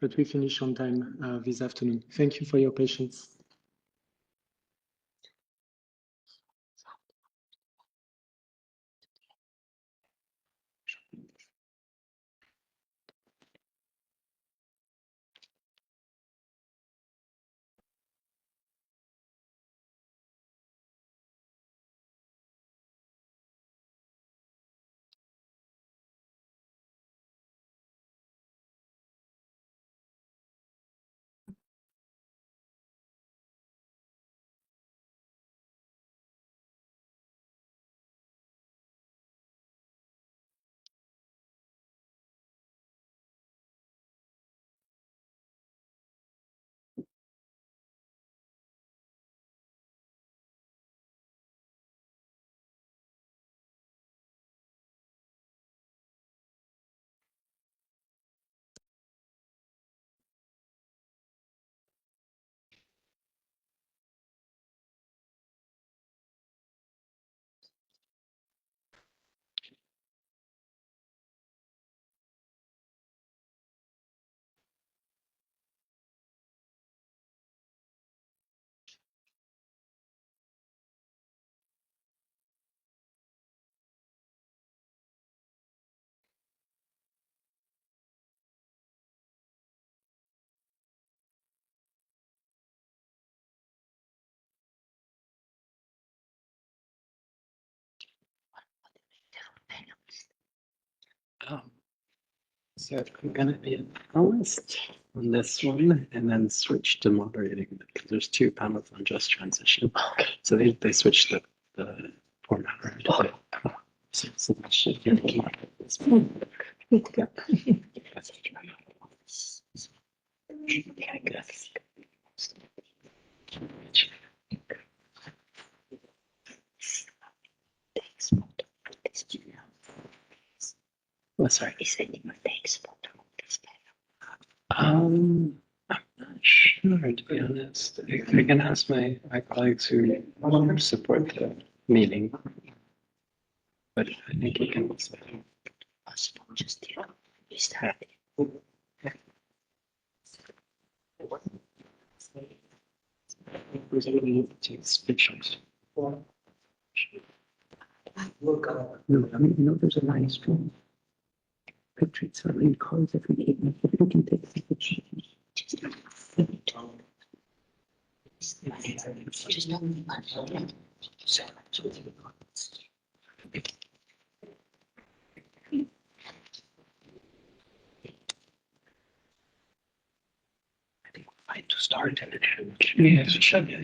but we finish on time this afternoon. Thank you for your patience. So I'm gonna be a panelist on this one and then switch to moderating because there's two panels on just transition. So they switched the format around. So that should be okay. Oh, sorry. I'm not sure, to be honest. I can ask my colleagues who support the meeting, but I think you can say. Pictures. No, I mean, you know, there's a live stream. Picture it, so in calls if we can take some pictures. I think we're fine to start and then it should be.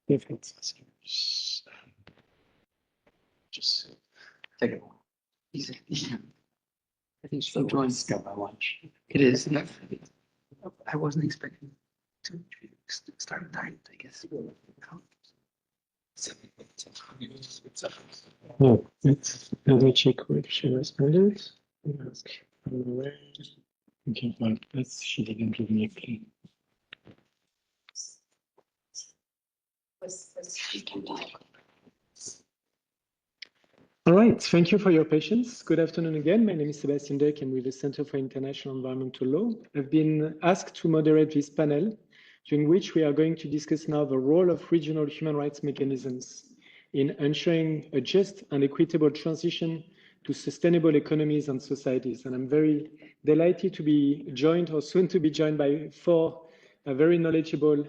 If it's just take it. I think so. Joins go by lunch. It is. I wasn't expecting to start time, I guess. No, let me check where she responded. Ask where. Okay, well, she didn't give me a clue. All right, thank you for your patience. Good afternoon again. My name is Sebastian Deck. I'm with the Center for International Environmental Law. I've been asked to moderate this panel, during which we are going to discuss now the role of regional human rights mechanisms in ensuring a just and equitable transition to sustainable economies and societies. And I'm very delighted to be joined, or soon to be joined, by four very knowledgeable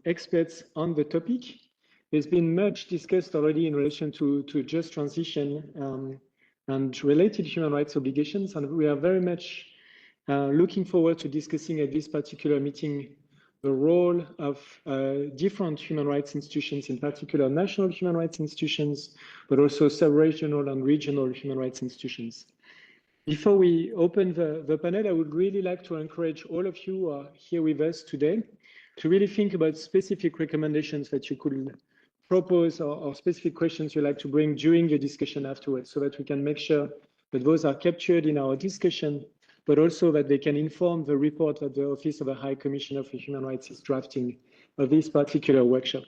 experts on the topic. There's been much discussed already in relation to just transition and related human rights obligations, and we are very much looking forward to discussing at this particular meeting the role of different human rights institutions, in particular national human rights institutions, but also sub-regional and regional human rights institutions. Before we open the panel, I would really like to encourage all of you who are here with us today to really think about specific recommendations that you could propose or specific questions you'd like to bring during the discussion afterwards, so that we can make sure that those are captured in our discussion, but also that they can inform the report that the Office of the High Commissioner for Human Rights is drafting of this particular workshop.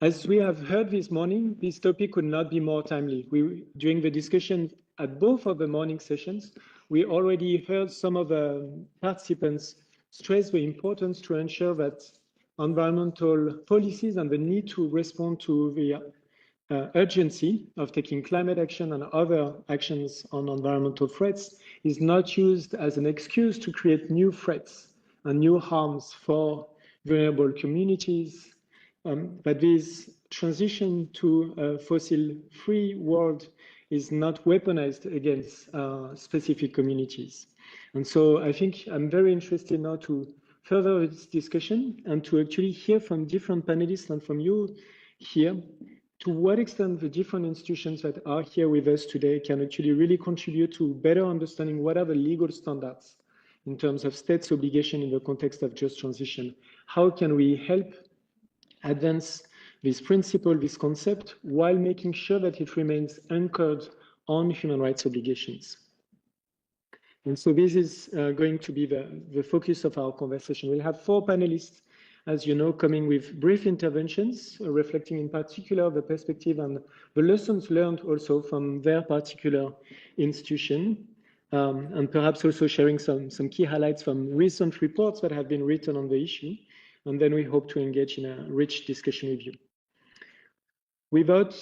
As we have heard this morning, this topic could not be more timely. During the discussion at both of the morning sessions, we already heard some of the participants stress the importance to ensure that environmental policies and the need to respond to the urgency of taking climate action and other actions on environmental threats is not used as an excuse to create new threats and new harms for vulnerable communities. But this transition to a fossil-free world is not weaponized against specific communities. And so I think I'm very interested now to further this discussion and to actually hear from different panelists and from you here to what extent the different institutions that are here with us today can actually really contribute to better understanding what are the legal standards in terms of states' obligation in the context of just transition. How can we help advance this principle, this concept, while making sure that it remains anchored on human rights obligations? And so this is going to be the focus of our conversation. We'll have 4 panelists, as you know, coming with brief interventions, reflecting in particular the perspective and the lessons learned also from their particular institution, and perhaps also sharing some key highlights from recent reports that have been written on the issue. And then we hope to engage in a rich discussion with you. Without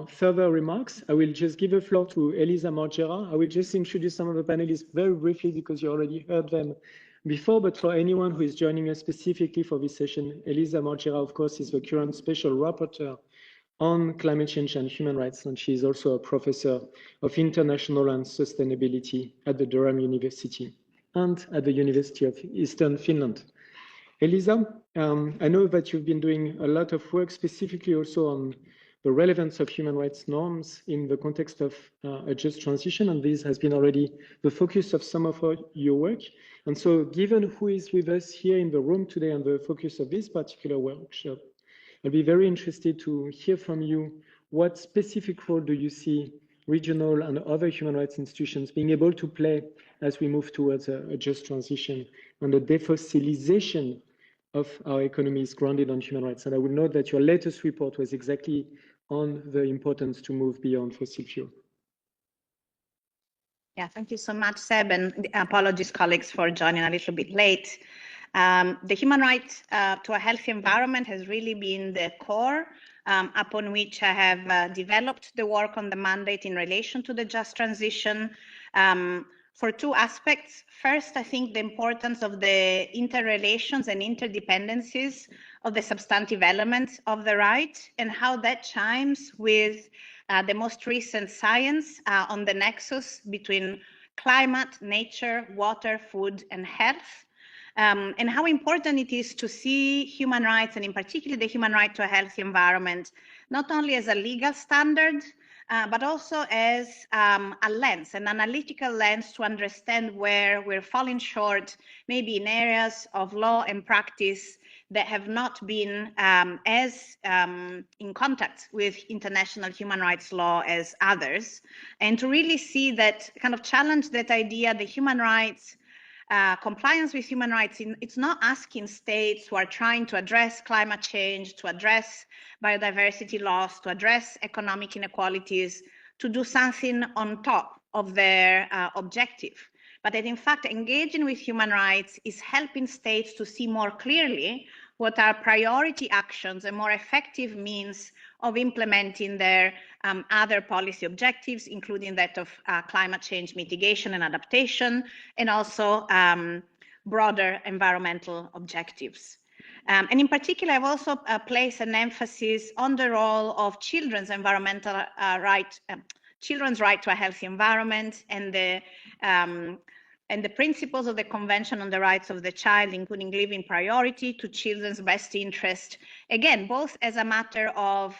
further remarks, I will just give the floor to Elisa Margera. I will just introduce some of the panelists very briefly because you already heard them before, but for anyone who is joining us specifically for this session, Elisa Margera, of course, is the current special rapporteur on climate change and human rights, and she is also a professor of international and sustainability at the Durham University and at the University of Eastern Finland. Elisa, I know that you've been doing a lot of work specifically also on the relevance of human rights norms in the context of a just transition, and this has been already the focus of some of your work. And so given who is with us here in the room today and the focus of this particular workshop, I'd be very interested to hear from you what specific role do you see regional and other human rights institutions being able to play as we move towards a just transition and the defossilization of our economies grounded on human rights. And I will note that your latest report was exactly on the importance to move beyond fossil fuel. Yeah, thank you so much, Seb, and apologies, colleagues, for joining a little bit late. The human right to a healthy environment has really been the core upon which I have developed the work on the mandate in relation to the just transition for 2 aspects. First, I think the importance of the interrelations and interdependencies of the substantive elements of the right and how that chimes with the most recent science on the nexus between climate, nature, water, food, and health, and how important it is to see human rights, and in particular the human right to a healthy environment, not only as a legal standard, but also as a lens, an analytical lens to understand where we're falling short, maybe in areas of law and practice that have not been as in contact with international human rights law as others, and to really see that, kind of challenge that idea, the human rights, compliance with human rights, it's not asking states who are trying to address climate change, to address biodiversity loss, to address economic inequalities, to do something on top of their objective. But that in fact, engaging with human rights is helping states to see more clearly what are priority actions and more effective means of implementing their other policy objectives, including that of climate change mitigation and adaptation, and also broader environmental objectives. And in particular, I've also placed an emphasis on the role of children's environmental children's right to a healthy environment and the principles of the Convention on the Rights of the Child, including giving priority to children's best interest, again, both as a matter of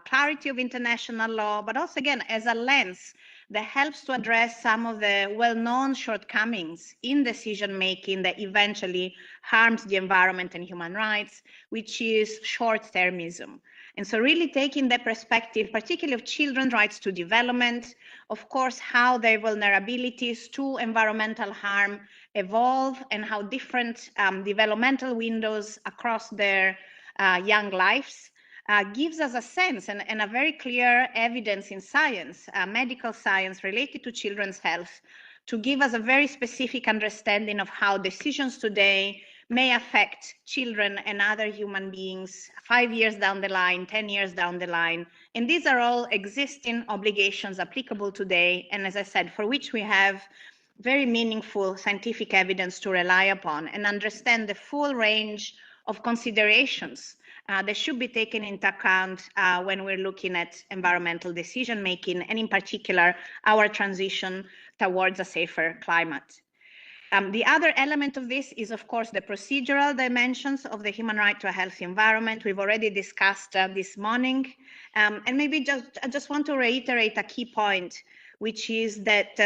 clarity of international law, but also, again, as a lens that helps to address some of the well-known shortcomings in decision-making that eventually harms the environment and human rights, which is short-termism. And so really taking the perspective, particularly of children's rights to development, of course, how their vulnerabilities to environmental harm evolve and how different developmental windows across their young lives gives us a sense and a very clear evidence in science, medical science related to children's health, to give us a very specific understanding of how decisions today may affect children and other human beings 5 years down the line, 10 years down the line. And these are all existing obligations applicable today, and as I said, for which we have very meaningful scientific evidence to rely upon and understand the full range of considerations that should be taken into account when we're looking at environmental decision making, and in particular, our transition towards a safer climate. The other element of this is, of course, the procedural dimensions of the human right to a healthy environment. We've already discussed this morning. And maybe I just want to reiterate a key point, which is that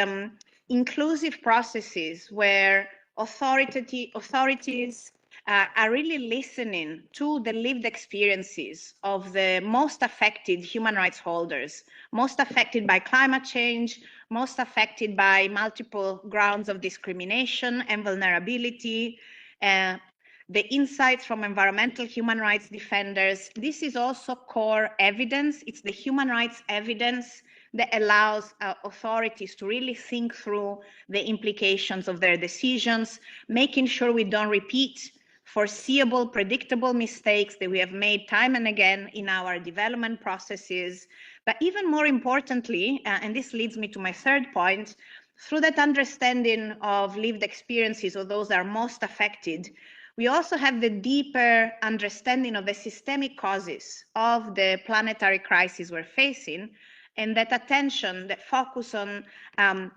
inclusive processes where authorities are really listening to the lived experiences of the most affected human rights holders, most affected by climate change, most affected by multiple grounds of discrimination and vulnerability, the insights from environmental human rights defenders. This is also core evidence. It's the human rights evidence that allows authorities to really think through the implications of their decisions, making sure we don't repeat foreseeable, predictable mistakes that we have made time and again in our development processes. But even more importantly, and this leads me to my third point, through that understanding of lived experiences of those that are most affected, we also have the deeper understanding of the systemic causes of the planetary crisis we're facing, and that attention, that focus on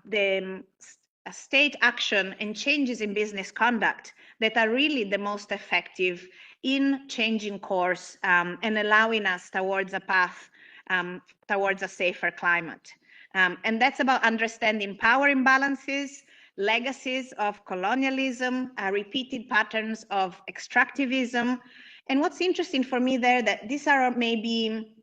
the state action and changes in business conduct that are really the most effective in changing course and allowing us towards a path towards a safer climate. And that's about understanding power imbalances, legacies of colonialism, repeated patterns of extractivism. And what's interesting for me there, that these are maybe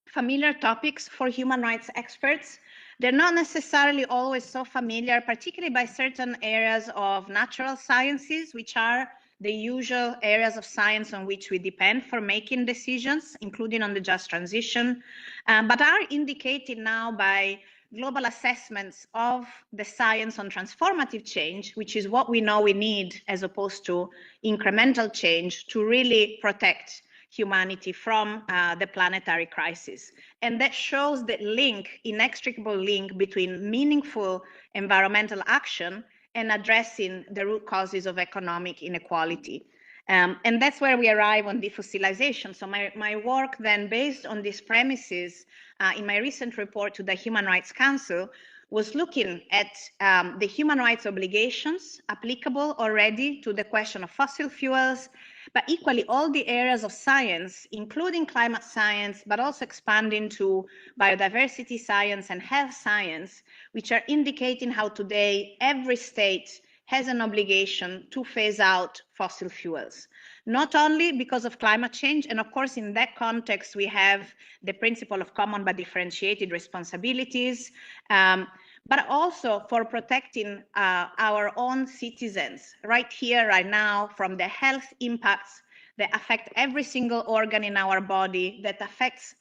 familiar topics for human rights experts. They're not necessarily always so familiar, particularly by certain areas of natural sciences, which are the usual areas of science on which we depend for making decisions, including on the just transition, but are indicated now by global assessments of the science on transformative change, which is what we know we need as opposed to incremental change to really protect humanity from the planetary crisis. And that shows the link, inextricable link between meaningful environmental action and addressing the root causes of economic inequality. And that's where we arrive on defossilization. So my work then, based on these premises, in my recent report to the Human Rights Council, was looking at the human rights obligations applicable already to the question of fossil fuels, but equally all the areas of science, including climate science, but also expanding to biodiversity science and health science, which are indicating how today every state has an obligation to phase out fossil fuels, not only because of climate change, and of course in that context we have the principle of common but differentiated responsibilities, but also for protecting our own citizens right here, right now, from the health impacts that affect every single organ in our body, that affects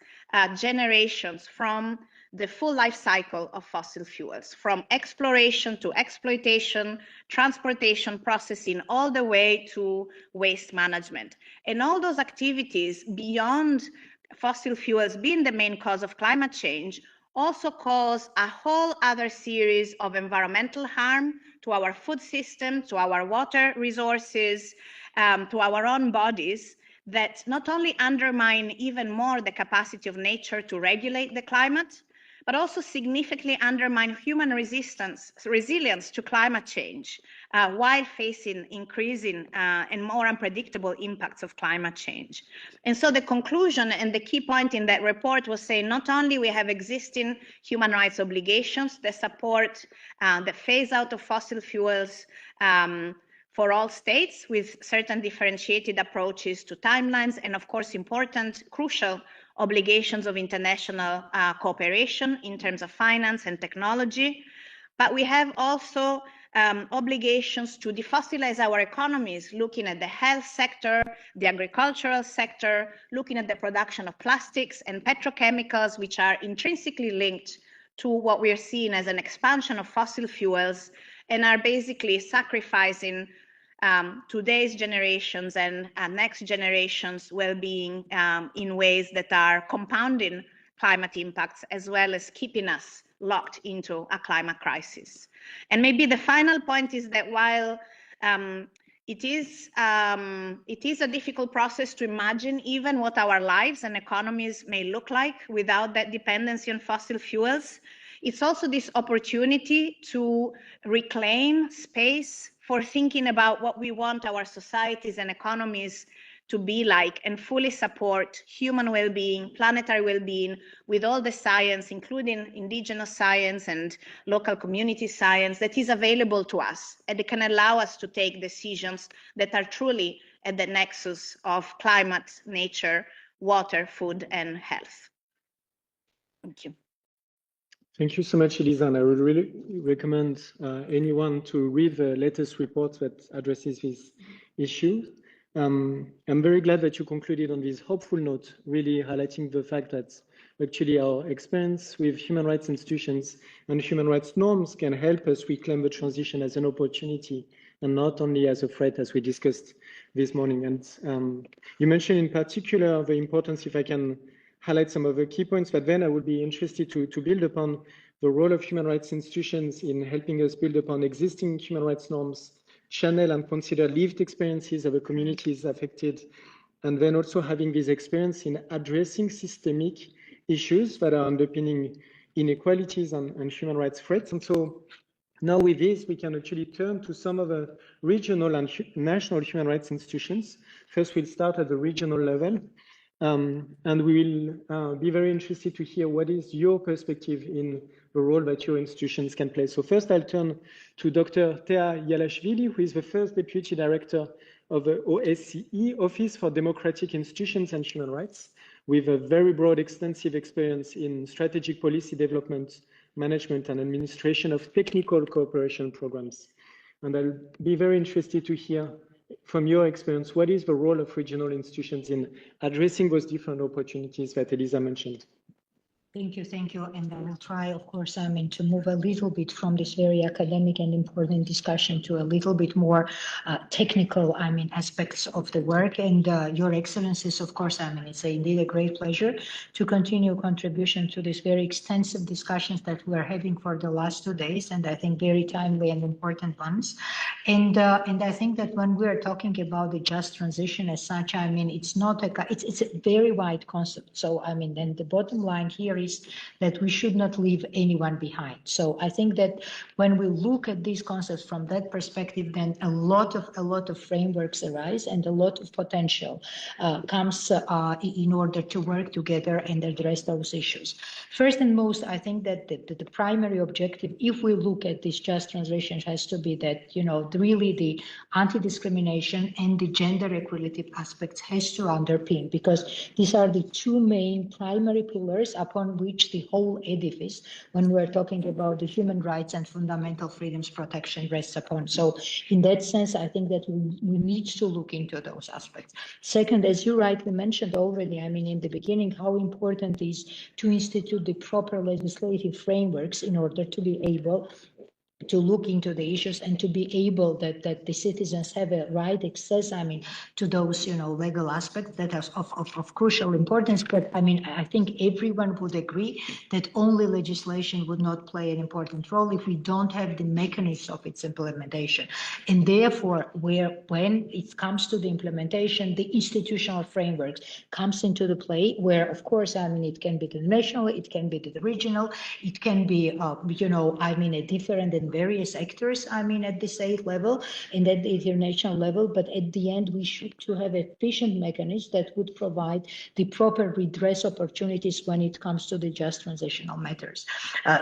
generations from the full life cycle of fossil fuels, from exploration to exploitation, transportation, processing, all the way to waste management. And all those activities beyond fossil fuels being the main cause of climate change also cause a whole other series of environmental harm to our food system, to our water resources, to our own bodies, that not only undermine even more the capacity of nature to regulate the climate, but also significantly undermine human resilience to climate change, while facing increasing and more unpredictable impacts of climate change. And so the conclusion and the key point in that report was saying not only we have existing human rights obligations that support the phase out of fossil fuels for all states with certain differentiated approaches to timelines, and of course important, crucial obligations of international cooperation in terms of finance and technology. But we have also obligations to defossilize our economies, looking at the health sector, the agricultural sector, looking at the production of plastics and petrochemicals, which are intrinsically linked to what we're seeing as an expansion of fossil fuels and are basically sacrificing today's generations and next generations' well-being in ways that are compounding climate impacts, as well as keeping us locked into a climate crisis. And maybe the final point is that while it is a difficult process to imagine even what our lives and economies may look like without that dependency on fossil fuels, it's also this opportunity to reclaim space for thinking about what we want our societies and economies to be like and fully support human well-being, planetary well-being with all the science, including indigenous science and local community science that is available to us, and it can allow us to take decisions that are truly at the nexus of climate, nature, water, food, and health. Thank you. Thank you so much, Elisa, and I would really recommend anyone to read the latest report that addresses this issue. I'm very glad that you concluded on this hopeful note, really highlighting the fact that actually our experience with human rights institutions and human rights norms can help us reclaim the transition as an opportunity and not only as a threat, as we discussed this morning. And you mentioned in particular the importance, if I can highlight some of the key points, but then I would be interested to build upon the role of human rights institutions in helping us build upon existing human rights norms, channel and consider lived experiences of the communities affected, and then also having this experience in addressing systemic issues that are underpinning inequalities and human rights threats. And so now with this, we can actually turn to some of the regional and national human rights institutions. First, we'll start at the regional level. And we will be very interested to hear what is your perspective in the role that your institutions can play. So first, I'll turn to Dr. Thea Yalashvili, who is the first Deputy Director of the OHCHR, Office for Democratic Institutions and Human Rights, with a very broad, extensive experience in strategic policy development, management, and administration of technical cooperation programs. And I'll be very interested to hear from your experience, what is the role of regional institutions in addressing those different opportunities that Elisa mentioned? Thank you. And I will try, of course, to move a little bit from this very academic and important discussion to a little bit more technical, aspects of the work. And Your Excellencies, of course, it's indeed a great pleasure to continue contribution to these very extensive discussions that we are having for the last 2 days, and I think very timely and important ones. And I think that when we are talking about the just transition as such, it's not it's a very wide concept. So then the bottom line here is that we should not leave anyone behind. So I think that when we look at these concepts from that perspective, then a lot of frameworks arise and a lot of potential comes in order to work together and address those issues. First and most, I think that the primary objective, if we look at this just transition, has to be that, really the anti-discrimination and the gender equality aspects has to underpin, because these are the two main primary pillars upon which the whole edifice, when we're talking about the human rights and fundamental freedoms protection, rests upon. So in that sense, I think that we need to look into those aspects. Second, as you rightly mentioned already, in the beginning, how important it is to institute the proper legislative frameworks in order to be able to look into the issues and to be able that the citizens have a right access, to those, legal aspects that are of crucial importance. But I think everyone would agree that only legislation would not play an important role if we don't have the mechanism of its implementation. And therefore, when it comes to the implementation, the institutional frameworks comes into the play, where, of course, it can be the national, it can be the regional, it can be, a different and various actors, at the state level and at the international level. But at the end, we should to have efficient mechanisms that would provide the proper redress opportunities when it comes to the just transitional matters.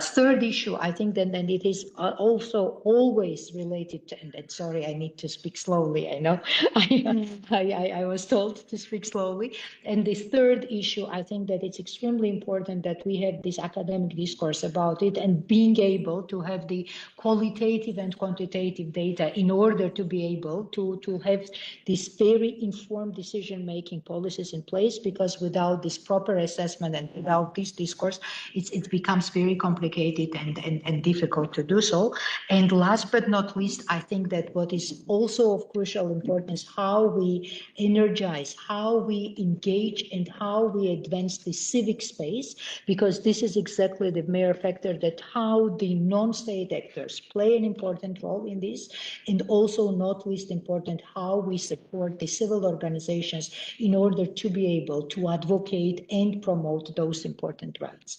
Third issue, I think that then it is also always related to, and sorry, I need to speak slowly. I know I was told to speak slowly. And the third issue, I think that it's extremely important that we have this academic discourse about it and being able to have the qualitative and quantitative data in order to be able to have this very informed decision-making policies in place, because without this proper assessment and without this discourse, it becomes very complicated and difficult to do so. And last but not least, I think that what is also of crucial importance, how we energize, how we engage, and how we advance the civic space, because this is exactly the mere factor that how the non-state actors play an important role in this, and also not least important, how we support the civil organizations in order to be able to advocate and promote those important rights.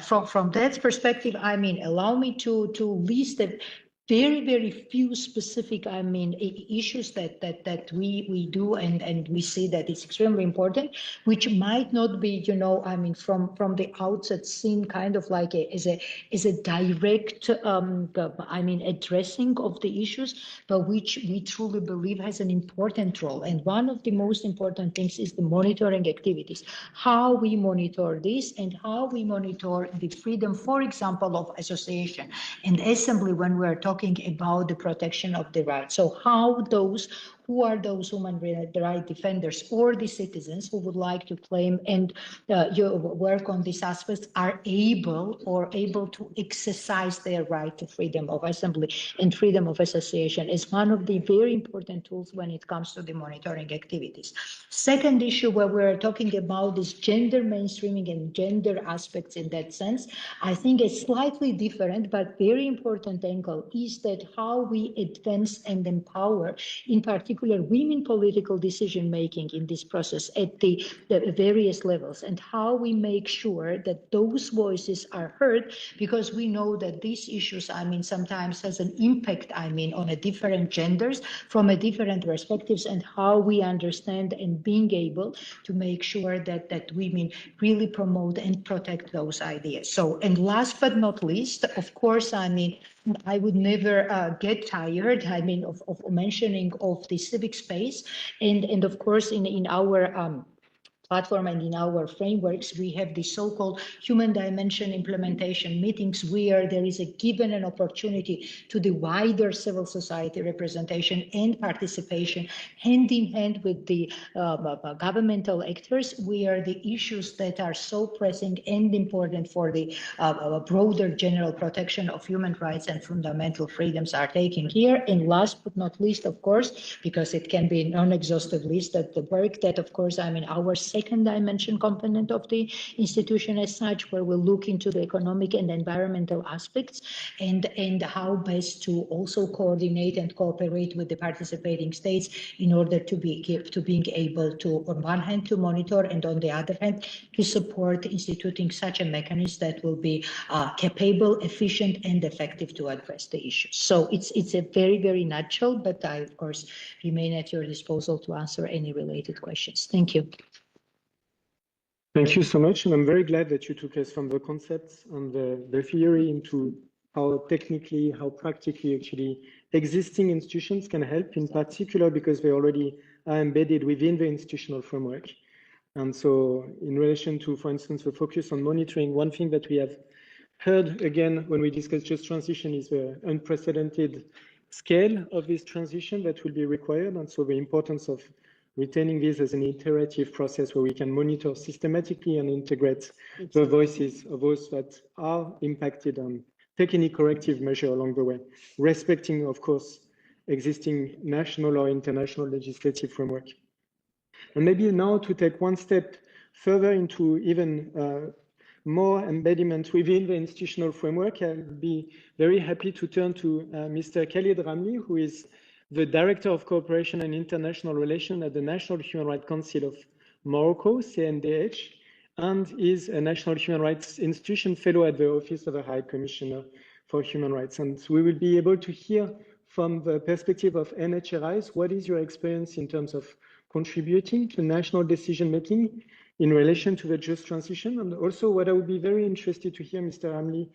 From that perspective, I mean, allow me to list a very few specific, I mean, issues that we do and we see that it's extremely important, which might not be, you know, I mean, from the outset seen kind of like as a direct, I mean, addressing of the issues, but which we truly believe has an important role. And one of the most important things is the monitoring activities, how we monitor this and how we monitor the freedom, for example, of association and assembly when we're talking about the protection of the rights. So how those who are those human rights defenders or the citizens who would like to claim and work on these aspects are able to exercise their right to freedom of assembly and freedom of association is one of the very important tools when it comes to the monitoring activities. Second issue where we're talking about is gender mainstreaming and gender aspects in that sense, I think a slightly different but very important angle is that how we advance and empower, in particular, women political decision making in this process at the various levels, and how we make sure that those voices are heard, because we know that these issues, I mean, sometimes has an impact, I mean, on a different genders from a different perspectives, and how we understand and being able to make sure that women really promote and protect those ideas. So, and last but not least, of course, I mean, I would never get tired, I mean, of mentioning of the civic space, and of course in our platform and in our frameworks, we have the so-called human dimension implementation meetings where there is a given an opportunity to the wider civil society representation and participation hand in hand with the governmental actors, where the issues that are so pressing and important for the broader general protection of human rights and fundamental freedoms are taken here. And last but not least, of course, because it can be a non-exhaustive list, that the work that, of course, I mean, our second dimension component of the institution as such, where we'll look into the economic and environmental aspects and how best to also coordinate and cooperate with the participating states in order to being able to, on one hand, to monitor, and on the other hand, to support instituting such a mechanism that will be capable, efficient, and effective to address the issues. So it's a very nutshell, but I, of course, remain at your disposal to answer any related questions. Thank you. Thank you so much. And I'm very glad that you took us from the concepts and the theory into how technically, how practically actually existing institutions can help, in particular because they already are embedded within the institutional framework. And so in relation to, for instance, the focus on monitoring, one thing that we have heard again when we discuss just transition is the unprecedented scale of this transition that will be required. And so the importance of retaining this as an iterative process where we can monitor systematically and integrate the voices of those that are impacted and take any corrective measure along the way, respecting, of course, existing national or international legislative framework. And maybe now to take one step further into even more embedment within the institutional framework, I'll be very happy to turn to Mr. Khalid Ramli, who is the Director of Cooperation and International Relations at the National Human Rights Council of Morocco, CNDH, and is a National Human Rights Institution Fellow at the Office of the High Commissioner for Human Rights. And we will be able to hear from the perspective of NHRIs, what is your experience in terms of contributing to national decision-making in relation to the just transition? And also what I would be very interested to hear, Mr. Ramli,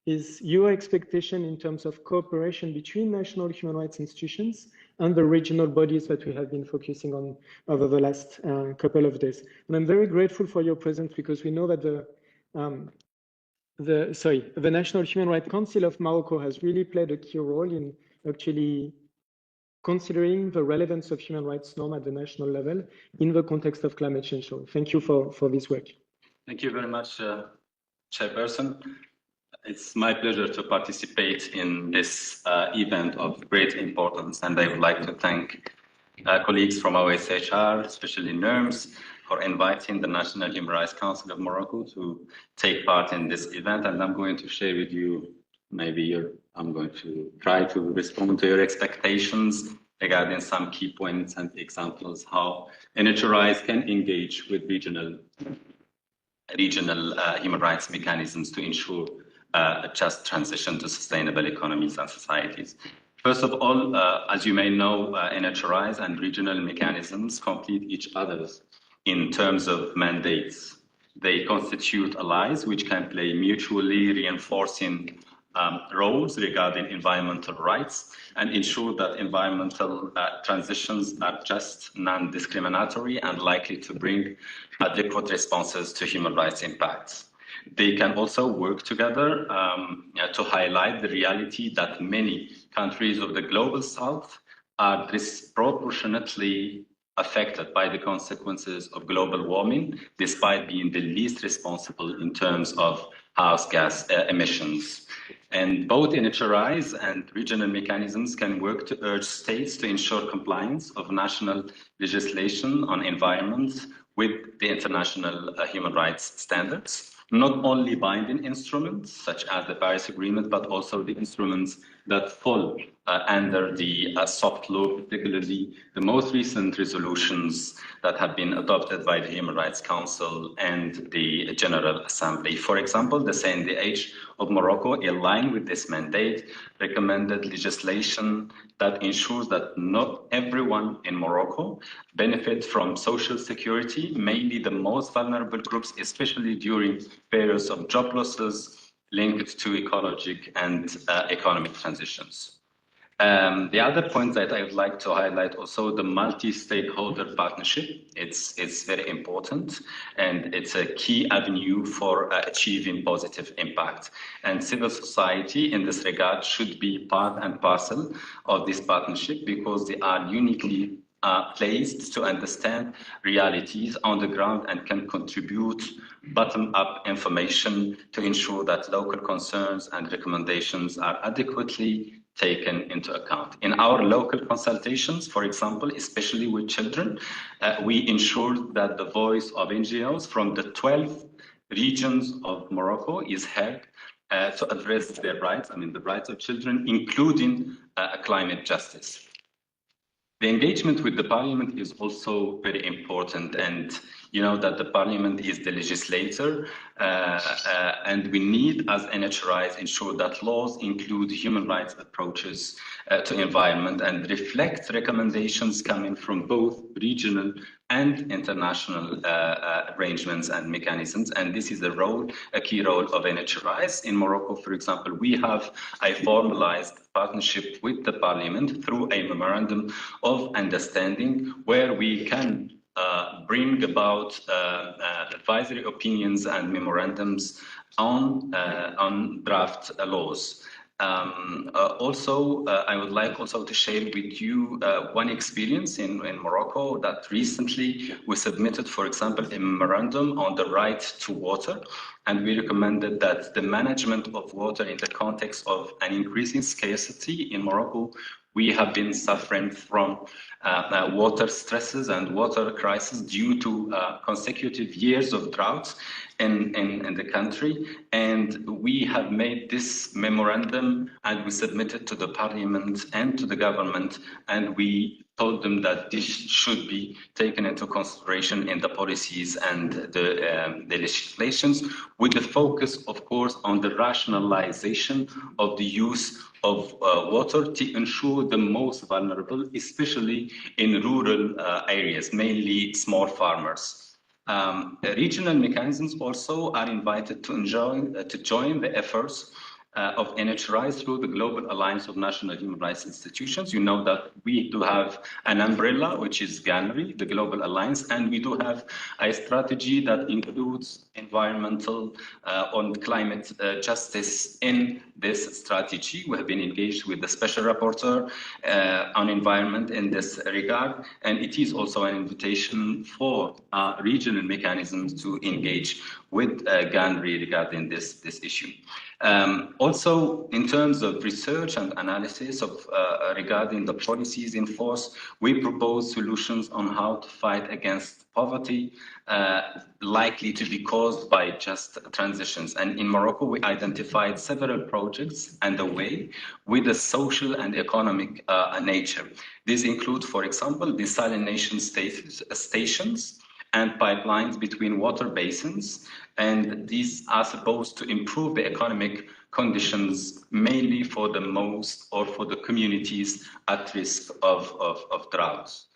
is your expectation in terms of cooperation between national human rights institutions and the regional bodies that we have been focusing on over the last couple of days. And I'm very grateful for your presence because we know that the the National Human Rights Council of Morocco has really played a key role in actually considering the relevance of human rights norm at the national level in the context of climate change. So thank you for this work. Thank you very much, Chairperson. It's my pleasure to participate in this event of great importance, and I would like to thank colleagues from OHCHR, especially NERMS, for inviting the National Human Rights Council of Morocco to take part in this event. And I'm going to share with you, I'm going to try to respond to your expectations regarding some key points and examples how OHCHR can engage with regional human rights mechanisms to ensure a just transition to sustainable economies and societies. First of all, as you may know, OHCHRs and regional mechanisms complete each other in terms of mandates. They constitute allies which can play mutually reinforcing roles regarding environmental rights and ensure that environmental transitions are just, non-discriminatory, and likely to bring adequate responses to human rights impacts. They can also work together to highlight the reality that many countries of the global south are disproportionately affected by the consequences of global warming, despite being the least responsible in terms of house gas emissions. And both OHCHRs and regional mechanisms can work to urge states to ensure compliance of national legislation on environment with the international human rights standards. Not only binding instruments such as the Paris Agreement, but also the instruments that fall under the soft law, particularly the most recent resolutions that have been adopted by the Human Rights Council and the General Assembly. For example, the CNDH of Morocco, in line with this mandate, recommended legislation that ensures that not everyone in Morocco benefits from social security, mainly the most vulnerable groups, especially during periods of job losses linked to ecologic and economic transitions. The other point that I would like to highlight also, the multi-stakeholder partnership. It's very important, and it's a key avenue for achieving positive impact. And civil society in this regard should be part and parcel of this partnership, because they are uniquely placed to understand realities on the ground and can contribute bottom-up information to ensure that local concerns and recommendations are adequately taken into account. In our local consultations, for example, especially with children, we ensured that the voice of NGOs from the 12 regions of Morocco is heard to address their rights, the rights of children, including climate justice. The engagement with the parliament is also very important, and you know that the parliament is the legislator, and we need, as OHCHRs, ensure that laws include human rights approaches to environment and reflect recommendations coming from both regional and international arrangements and mechanisms. And this is a key role of OHCHRs. In Morocco, for example, we have a formalized partnership with the parliament through a memorandum of understanding, where we can bring about advisory opinions and memorandums on draft laws. I would like also to share with you one experience in Morocco, that recently we submitted, for example, a memorandum on the right to water, and we recommended that the management of water in the context of an increasing scarcity in Morocco. We have been suffering from water stresses and water crisis due to consecutive years of droughts in the country. And we have made this memorandum and we submitted to the parliament and to the government, and we told them that this should be taken into consideration in the policies and the legislations, with the focus, of course, on the rationalization of the use of water to ensure the most vulnerable, especially in rural areas, mainly small farmers. Regional mechanisms also are invited to join the efforts of NHRI through the Global Alliance of National Human Rights Institutions. You know that we do have an umbrella, which is GANRI, the Global Alliance, and we do have a strategy that includes environmental on climate justice in this strategy. We have been engaged with the Special Rapporteur on environment in this regard, and it is also an invitation for regional mechanisms to engage with GANRI regarding this issue. Also, in terms of research and analysis of regarding the policies in force, we propose solutions on how to fight against poverty likely to be caused by just transitions. And in Morocco, we identified several projects underway with a social and economic nature. These include, for example, desalination stations and pipelines between water basins, and these are supposed to improve the economic conditions mainly for the most or for the communities at risk of droughts.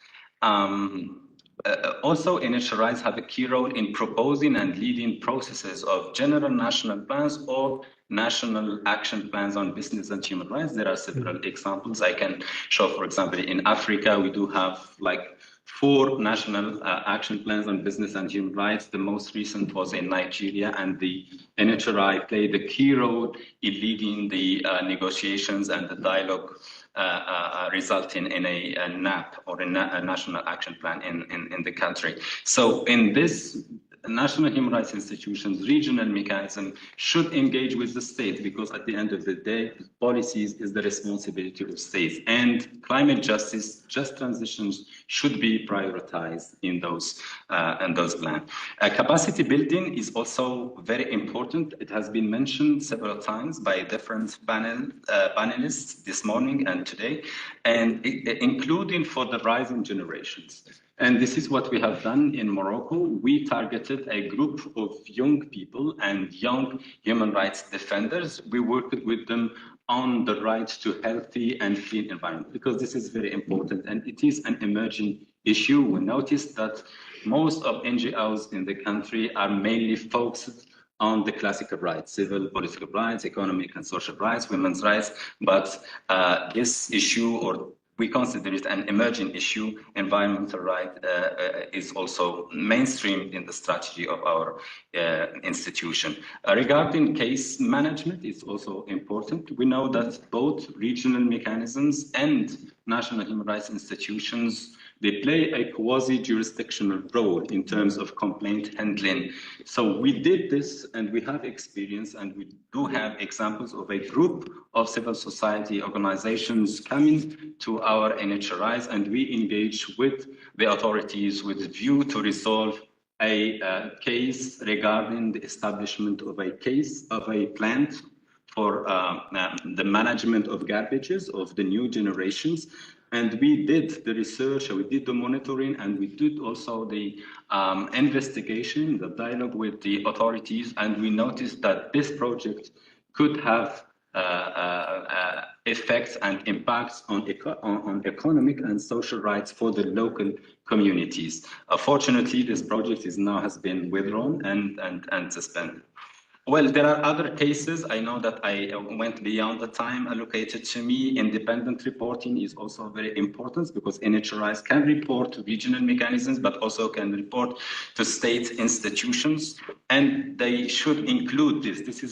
Also, NHRIs have a key role in proposing and leading processes of general national plans or national action plans on business and human rights. There are several examples I can show. For example, in Africa, we do have like 4 national action plans on business and human rights. The most recent was in Nigeria, and the NHRI played a key role in leading the negotiations and the dialogue resulting in a NAP, or a national action plan in the country. So in this, national human rights institutions, regional mechanism should engage with the state, because at the end of the day, policies is the responsibility of states, and climate justice, just transitions should be prioritized in those plans. Capacity building is also very important. It has been mentioned several times by different panelists this morning and today, and including for the rising generations. And this is what we have done in Morocco. We targeted a group of young people and young human rights defenders. We worked with them on the right to healthy and clean environment, because this is very important and it is an emerging issue. We noticed that most of NGOs in the country are mainly focused on the classical rights, civil, political rights, economic and social rights, women's rights, but this issue, or we consider it an emerging issue, environmental right is also mainstreamed in the strategy of our institution. Regarding case management, it's also important. We know that both regional mechanisms and national human rights institutions, they play a quasi-jurisdictional role in terms of complaint handling. So we did this, and we have experience, and we do have examples of a group of civil society organizations coming to our NHRIs, and we engage with the authorities with a view to resolve a case regarding the establishment of a plant for the management of garbages of the new generations. And we did the research, we did the monitoring, and we did also the investigation, the dialogue with the authorities, and we noticed that this project could have effects and impacts on economic and social rights for the local communities. Fortunately, this project has been withdrawn and suspended. Well, there are other cases. I know that I went beyond the time allocated to me. Independent reporting is also very important, because NHRIs can report to regional mechanisms, but also can report to state institutions, and they should include this. This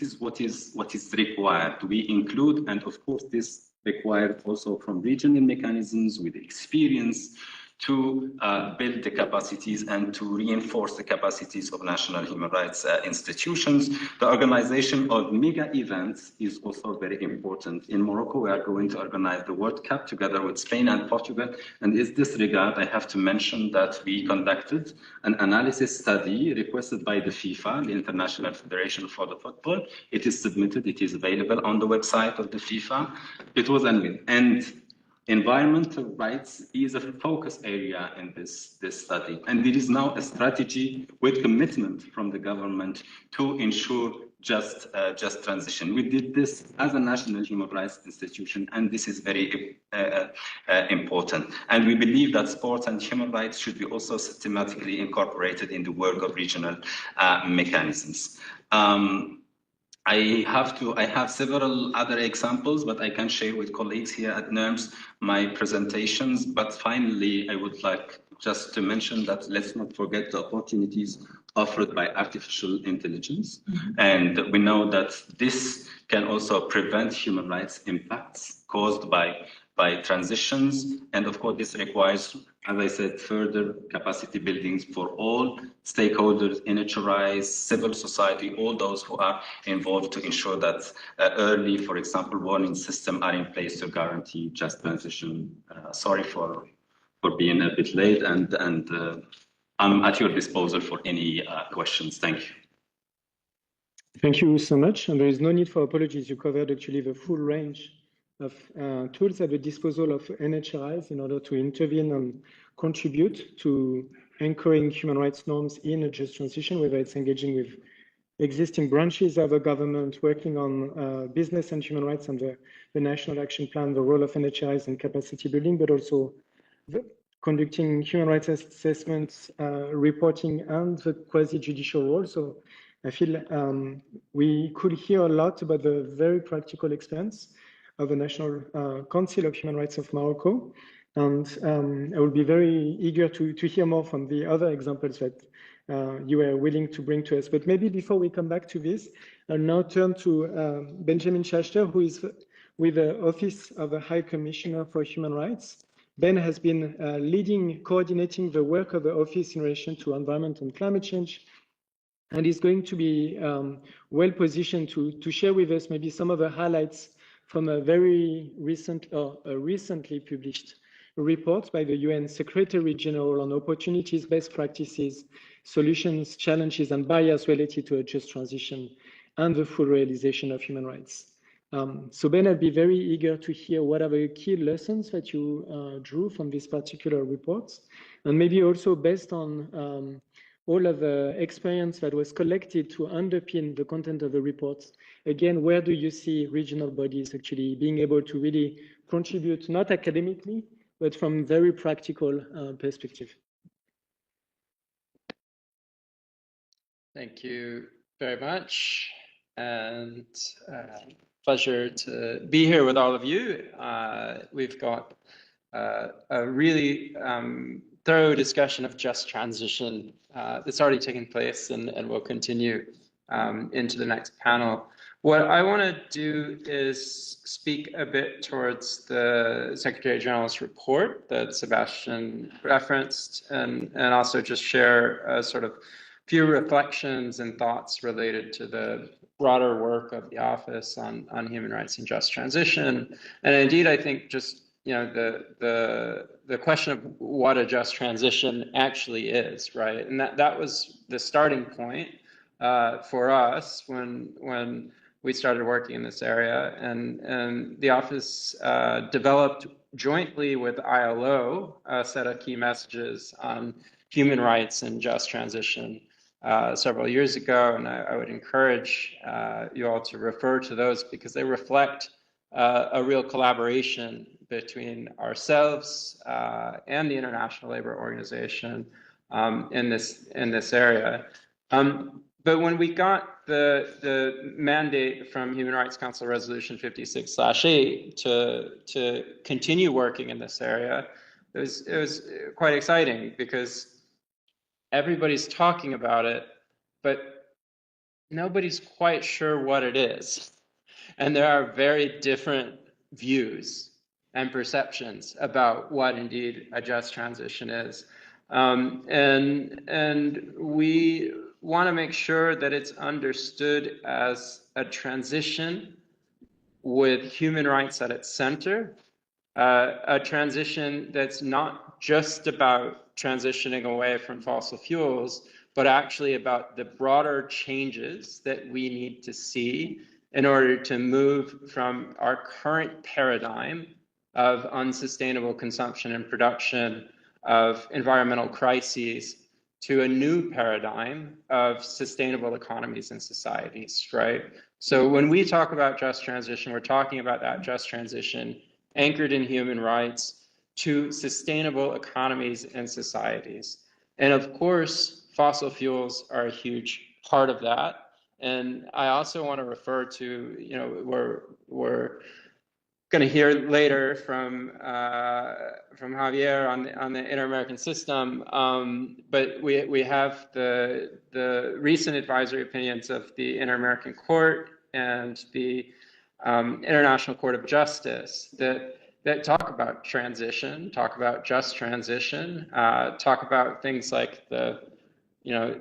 is what is required. We include, and of course, this required also from regional mechanisms with experience to build the capacities and to reinforce the capacities of national human rights institutions. The organization of mega events is also very important. In Morocco, we are going to organize the World Cup together with Spain and Portugal. And in this regard, I have to mention that we conducted an analysis study requested by the FIFA, the International Federation for the Football. It is submitted, it is available on the website of the FIFA. It was an win. And environmental rights is a focus area in this study, and there is now a strategy with commitment from the government to ensure just transition. We did this as a national human rights institution, and this is very important. And we believe that sports and human rights should be also systematically incorporated in the work of regional mechanisms. I have several other examples, but I can share with colleagues here at NERMS my presentations. But finally, I would like just to mention that let's not forget the opportunities offered by artificial intelligence. And we know that this can also prevent human rights impacts caused by transitions. And of course, this requires, as I said, further capacity buildings for all stakeholders, NHRIs, civil society, all those who are involved to ensure that early, for example, warning systems are in place to guarantee just transition. Sorry for being a bit late, and I'm at your disposal for any questions. Thank you. Thank you so much. And there is no need for apologies. You covered actually the full range of tools at the disposal of NHRIs in order to intervene and contribute to anchoring human rights norms in a just transition, whether it's engaging with existing branches of the government, working on business and human rights and the National Action Plan, the role of NHRIs in capacity building, but also conducting human rights assessments, reporting, and the quasi-judicial role. So I feel we could hear a lot about the very practical expense of the National Council of Human Rights of Morocco. And I will be very eager to hear more from the other examples that you were willing to bring to us. But maybe before we come back to this, I'll now turn to Benjamin Schachter, who is with the Office of the High Commissioner for Human Rights. Ben has been coordinating the work of the office in relation to environment and climate change, and is going to be well positioned to share with us maybe some of the highlights from a very recent or a recently published report by the UN Secretary General on opportunities, best practices, solutions, challenges, and barriers related to a just transition and the full realization of human rights. So Ben, I'd be very eager to hear what are the key lessons that you drew from this particular report, and maybe also based on all of the experience that was collected to underpin the content of the report. Again, where do you see regional bodies actually being able to really contribute, not academically, but from very practical perspective? Thank you very much, and pleasure to be here with all of you. We've got a really thorough discussion of just transition that's already taken place and will continue into the next panel. What I want to do is speak a bit towards the Secretary General's report that Sebastian referenced, and also just share a sort of few reflections and thoughts related to the broader work of the office on human rights and just transition. And indeed, I think just the question of what a just transition actually is, right? And that was the starting point for us when we started working in this area, and the office developed jointly with ILO a set of key messages on human rights and just transition several years ago, and I would encourage you all to refer to those because they reflect a real collaboration between ourselves and the International Labour Organization in this area. But when we got the mandate from Human Rights Council Resolution 56/8 to continue working in this area, it was quite exciting because everybody's talking about it, but nobody's quite sure what it is. And there are very different views and perceptions about what indeed a just transition is. And we want to make sure that it's understood as a transition with human rights at its center, a transition that's not just about transitioning away from fossil fuels, but actually about the broader changes that we need to see in order to move from our current paradigm of unsustainable consumption and production of environmental crises to a new paradigm of sustainable economies and societies, right? So when we talk about just transition, we're talking about that just transition anchored in human rights to sustainable economies and societies. And of course, fossil fuels are a huge part of that. And I also want to refer to, you know, we're going to hear later from Javier on the Inter-American system, but we have the recent advisory opinions of the Inter-American Court and the International Court of Justice that talk about transition, talk about just transition, talk about things like the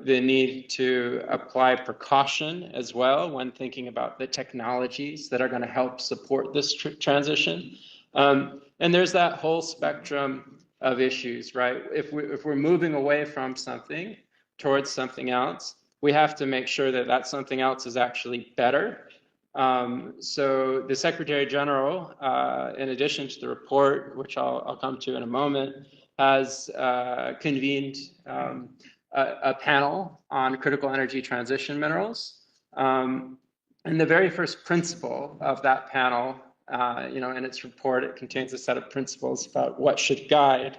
need to apply precaution as well when thinking about the technologies that are going to help support this transition. And there's that whole spectrum of issues, right? If we're moving away from something towards something else, we have to make sure that that something else is actually better. So the Secretary General, in addition to the report, which I'll come to in a moment, has convened a panel on critical energy transition minerals. And the very first principle of that panel, in its report, it contains a set of principles about what should guide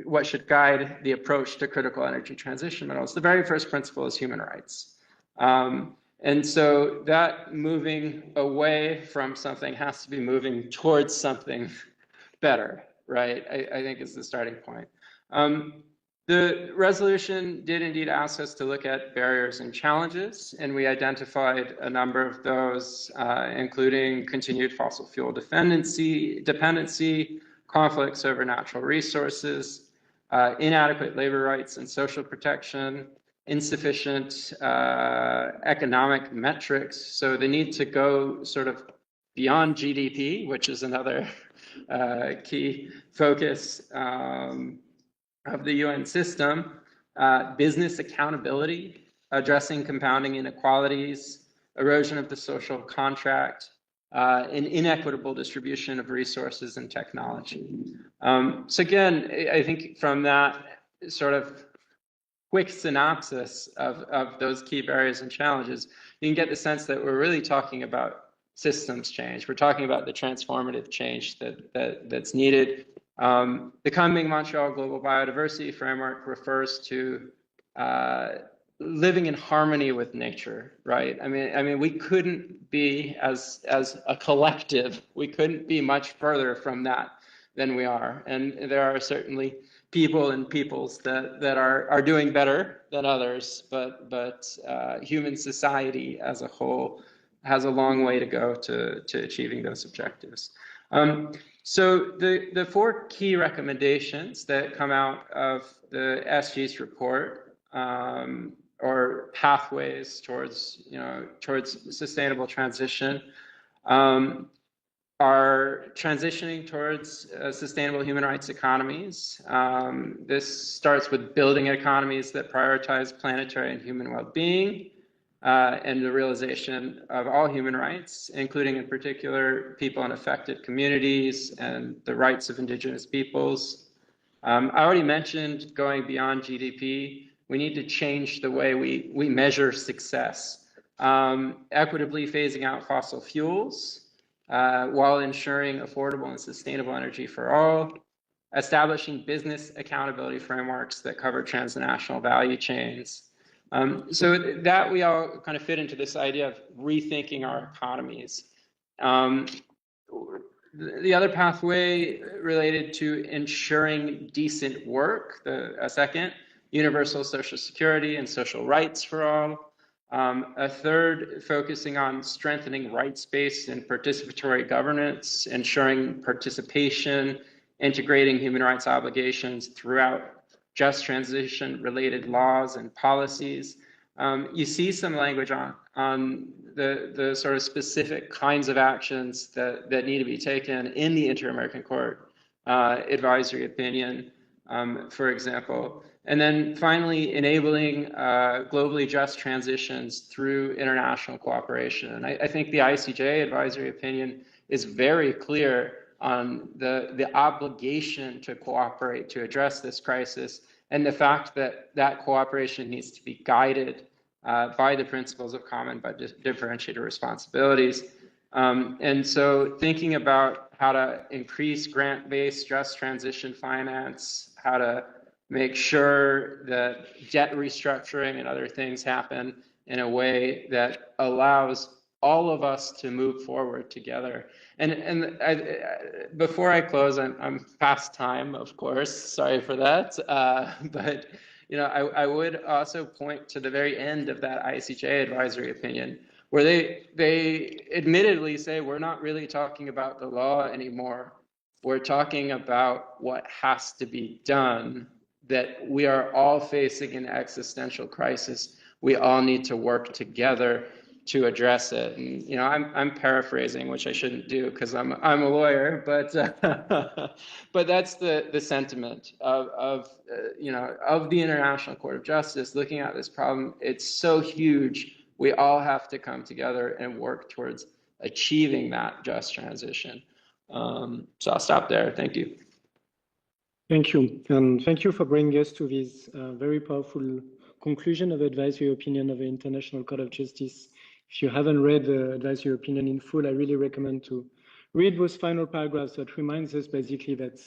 what should guide the approach to critical energy transition minerals. The very first principle is human rights. And so that moving away from something has to be moving towards something better, right? I think is the starting point. The resolution did indeed ask us to look at barriers and challenges, and we identified a number of those, including continued fossil fuel dependency, conflicts over natural resources, inadequate labor rights and social protection, insufficient economic metrics. So the need to go sort of beyond GDP, which is another key focus of the UN system, business accountability, addressing compounding inequalities, erosion of the social contract, and inequitable distribution of resources and technology. So again, I think from that sort of quick synopsis of those key barriers and challenges, you can get the sense that we're really talking about systems change. We're talking about the transformative change that's needed. The Kunming Montreal Global Biodiversity Framework refers to living in harmony with nature, right? I mean, we couldn't be as a collective, we couldn't be much further from that than we are. And there are certainly people and peoples that are doing better than others, but human society as a whole has a long way to go to achieving those objectives. So the four key recommendations that come out of the SG's report, or pathways towards sustainable transition, are transitioning towards sustainable human rights economies. This starts with building economies that prioritize planetary and human well-being, and the realization of all human rights, including in particular people in affected communities and the rights of indigenous peoples. I already mentioned going beyond GDP. We need to change the way we measure success. Equitably phasing out fossil fuels, while ensuring affordable and sustainable energy for all, establishing business accountability frameworks that cover transnational value chains. So that we all kind of fit into this idea of rethinking our economies. The other pathway related to ensuring decent work, a second, universal social security and social rights for all. A third, focusing on strengthening rights-based and participatory governance, ensuring participation, integrating human rights obligations throughout just transition-related laws and policies. You see some language on the sort of specific kinds of actions that need to be taken in the Inter-American Court advisory opinion, for example. And then finally, enabling globally just transitions through international cooperation. And I think the ICJ advisory opinion is very clear on the obligation to cooperate to address this crisis, and the fact that that cooperation needs to be guided by the principles of common but differentiated responsibilities. And so thinking about how to increase grant-based just transition finance, how to make sure that debt restructuring and other things happen in a way that allows all of us to move forward together. Before I close, I'm past time, of course. Sorry for that. But I would also point to the very end of that OHCHR advisory opinion, where they admittedly say we're not really talking about the law anymore. We're talking about what has to be done, that we are all facing an existential crisis. We all need to work together to address it. And I'm paraphrasing, which I shouldn't do because I'm a lawyer, but but that's the sentiment of the International Court of Justice looking at this problem. It's so huge. We all have to come together and work towards achieving that just transition. So I'll stop there. Thank you. Thank you. And thank you for bringing us to this very powerful conclusion of the advisory opinion of the International Court of Justice. If you haven't read the advisory opinion in full, I really recommend to read those final paragraphs that reminds us basically that,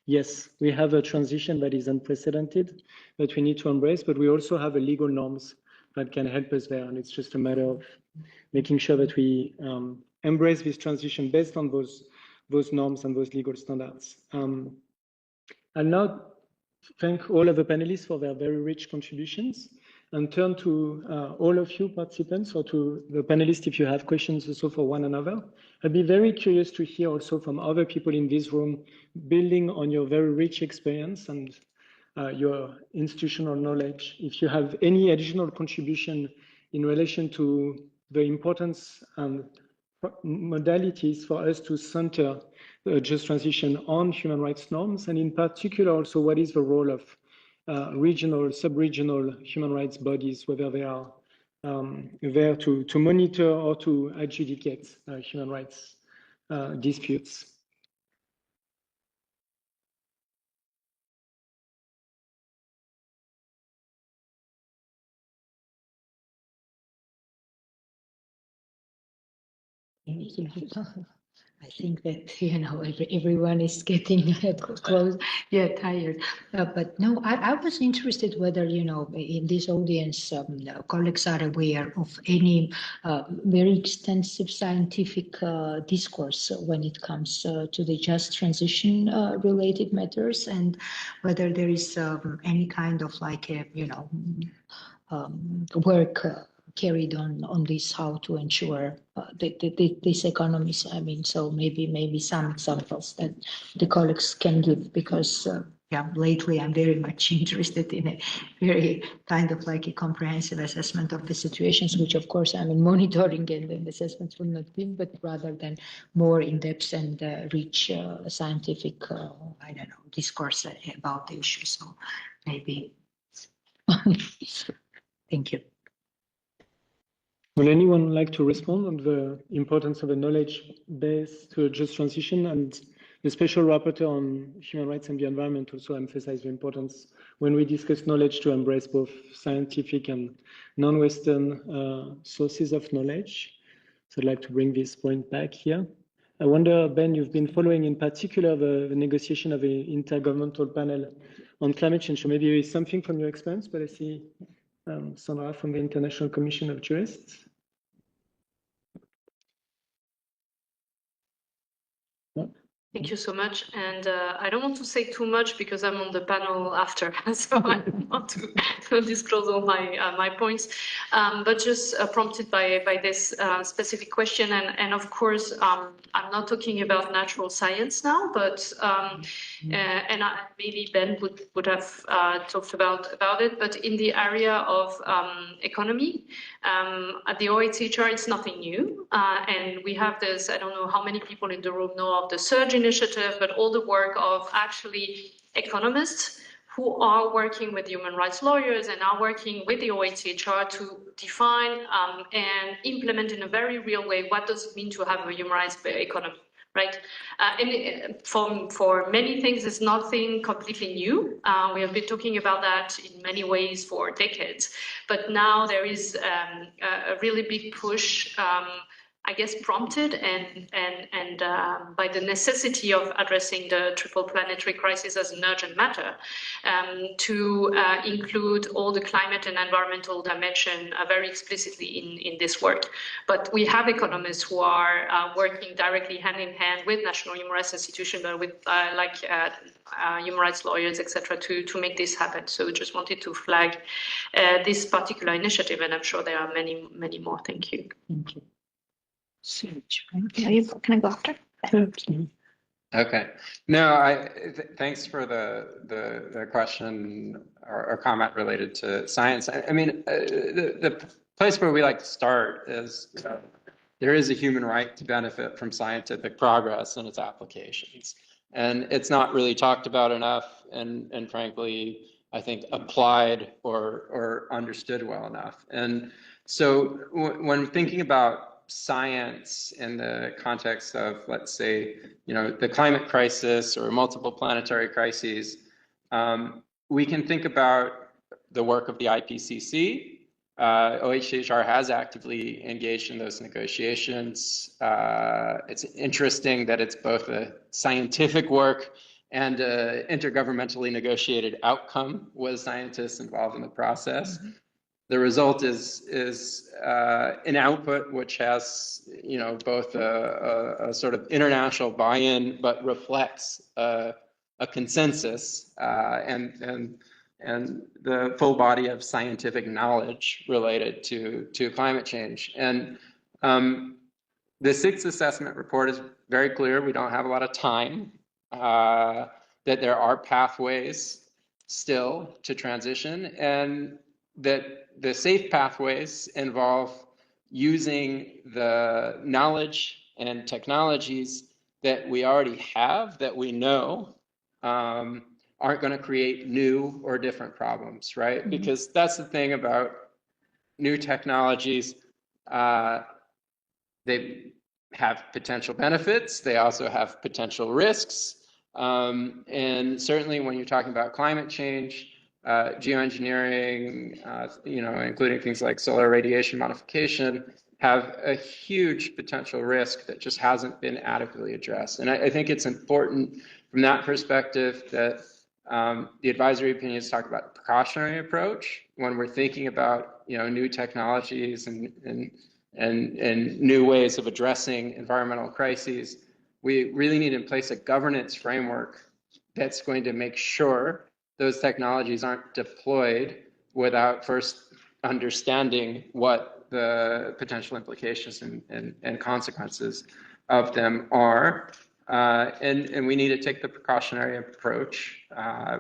yes, we have a transition that is unprecedented that we need to embrace, but we also have a legal norms that can help us there. And it's just a matter of making sure that we embrace this transition based on those norms and those legal standards. I'll now thank all of the panelists for their very rich contributions and turn to all of you participants or to the panelists if you have questions also for one another. I'd be very curious to hear also from other people in this room, building on your very rich experience and your institutional knowledge. If you have any additional contribution in relation to the importance and modalities for us to center the just transition on human rights norms, and in particular also what is the role of regional, sub-regional human rights bodies, whether they are there to monitor or to adjudicate human rights disputes. I think that everyone is getting close, tired. But no, I was interested whether in this audience, colleagues are aware of any very extensive scientific discourse when it comes to the just transition related matters, and whether there is any kind of work carried on this, how to ensure these economies. I mean, so maybe some examples that the colleagues can give, because lately I'm very much interested in a very kind of a comprehensive assessment of the situations, which of course I'm monitoring, and the assessments will not be, but rather than more in-depth and rich scientific, discourse about the issue. So maybe, thank you. Would anyone like to respond on the importance of a knowledge base to a just transition? And the special rapporteur on human rights and the environment also emphasized the importance when we discuss knowledge to embrace both scientific and non-Western sources of knowledge. So I'd like to bring this point back here. I wonder, Ben, you've been following in particular the negotiation of the Intergovernmental Panel on Climate Change. So maybe there is something from your experience, but I see Sandra from the International Commission of Jurists. Thank you so much. And I don't want to say too much because I'm on the panel after, so I don't want to disclose all my points. But just prompted by this specific question, and of course, I'm not talking about natural science now, but maybe Ben would have talked about it. But in the area of economy, at the OHCHR, it's nothing new, and we have this. I don't know how many people in the room know of the Surge initiative, but all the work of actually economists who are working with human rights lawyers and are working with the OHCHR to define and implement in a very real way what does it mean to have a human rights economy, right? And for many things, it's nothing completely new. We have been talking about that in many ways for decades, but now there is a really big push I guess, prompted and by the necessity of addressing the triple planetary crisis as an urgent matter, to include all the climate and environmental dimension very explicitly in this work. But we have economists who are working directly hand in hand with national human rights institutions, but with human rights lawyers, etc., to make this happen. So just wanted to flag this particular initiative, and I'm sure there are many, many more. Thank you. Thank you. Can I go after? Okay. No, thanks for the question or comment related to science. I mean, the place where we like to start is there is a human right to benefit from scientific progress and its applications. And it's not really talked about enough and frankly, I think applied or understood well enough. And so when thinking about science in the context of, let's say, the climate crisis or multiple planetary crises, we can think about the work of the IPCC. OHCHR has actively engaged in those negotiations. It's interesting that it's both a scientific work and an intergovernmentally negotiated outcome with scientists involved in the process. Mm-hmm. The result is an output which has, both a sort of international buy-in, but reflects a consensus and the full body of scientific knowledge related to climate change. And the sixth assessment report is very clear. We don't have a lot of time, that there are pathways still to transition, and that the safe pathways involve using the knowledge and technologies that we already have, that we know aren't going to create new or different problems, right? Mm-hmm. Because that's the thing about new technologies. They have potential benefits. They also have potential risks. And certainly when you're talking about climate change, geoengineering, including things like solar radiation modification, have a huge potential risk that just hasn't been adequately addressed. And I think it's important from that perspective that the advisory opinions talk about a precautionary approach when we're thinking about new technologies and new ways of addressing environmental crises. We really need in place a governance framework that's going to make sure those technologies aren't deployed without first understanding what the potential implications and consequences of them are. And we need to take the precautionary approach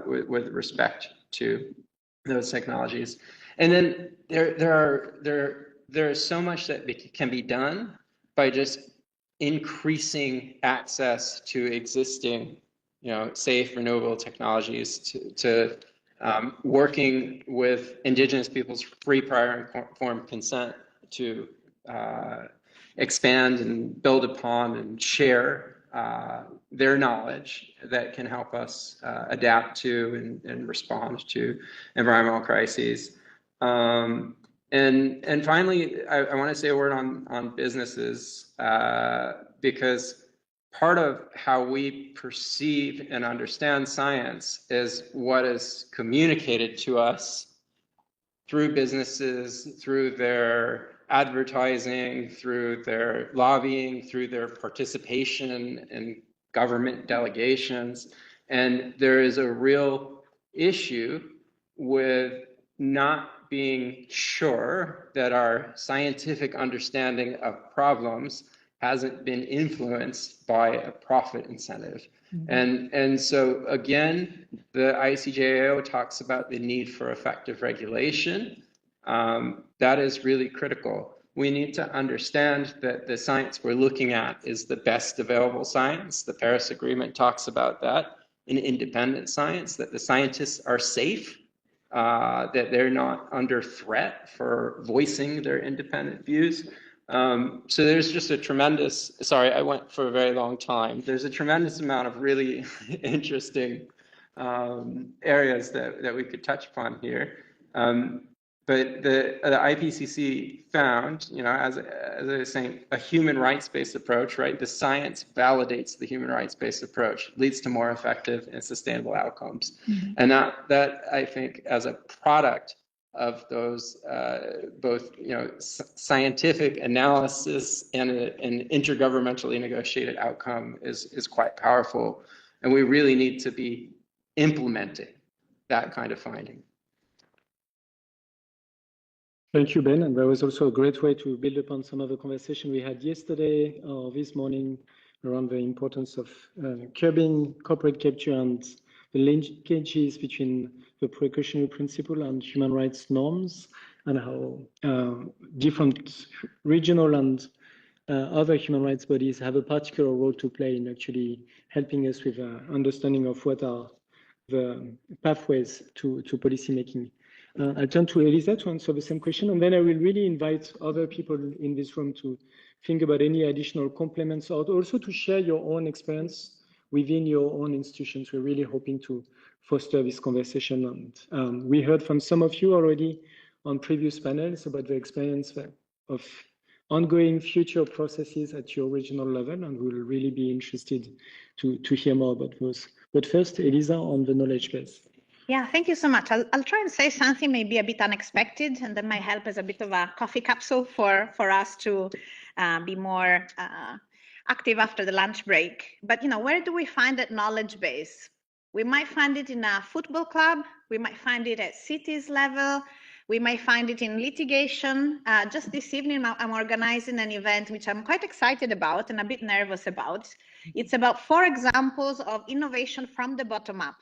with respect to those technologies. And then there is so much that can be done by just increasing access to existing, safe renewable technologies, to working with indigenous peoples' free, prior, and informed consent to expand and build upon and share their knowledge that can help us adapt to and respond to environmental crises. And finally, I want to say a word on businesses, because part of how we perceive and understand science is what is communicated to us through businesses, through their advertising, through their lobbying, through their participation in government delegations. And there is a real issue with not being sure that our scientific understanding of problems hasn't been influenced by a profit incentive. Mm-hmm. And so again, the ICJAO talks about the need for effective regulation. That is really critical. We need to understand that the science we're looking at is the best available science. The Paris Agreement talks about that in independent science, that the scientists are safe, that they're not under threat for voicing their independent views. So there's just a tremendous, sorry, I went for a very long time. There's a tremendous amount of really interesting areas that we could touch upon here. But the IPCC found, as I was saying, a human rights-based approach, right? The science validates the human rights-based approach, leads to more effective and sustainable outcomes. Mm-hmm. And that I think, as a product of those both scientific analysis and an intergovernmentally negotiated outcome is quite powerful, and we really need to be implementing that kind of finding. Thank you, Ben. And that was also a great way to build upon some of the conversation we had yesterday or this morning around the importance of curbing corporate capture and the linkages between the precautionary principle and human rights norms, and how different regional and other human rights bodies have a particular role to play in actually helping us with understanding of what are the pathways to policy making. I'll turn to Elisa to answer the same question, and then I will really invite other people in this room to think about any additional complements, or also to share your own experience within your own institutions. We're really hoping to foster this conversation. And we heard from some of you already on previous panels about the experience of ongoing future processes at your regional level, and we'll really be interested to hear more about those. But first, Elisa, on the knowledge base. Yeah, thank you so much. I'll try and say something maybe a bit unexpected, and that might help as a bit of a coffee capsule for us to be more active after the lunch break. But where do we find that knowledge base? We might find it in a football club. We might find it at cities level. We might find it in litigation. Just this evening, I'm organizing an event which I'm quite excited about and a bit nervous about. It's about 4 examples of innovation from the bottom up.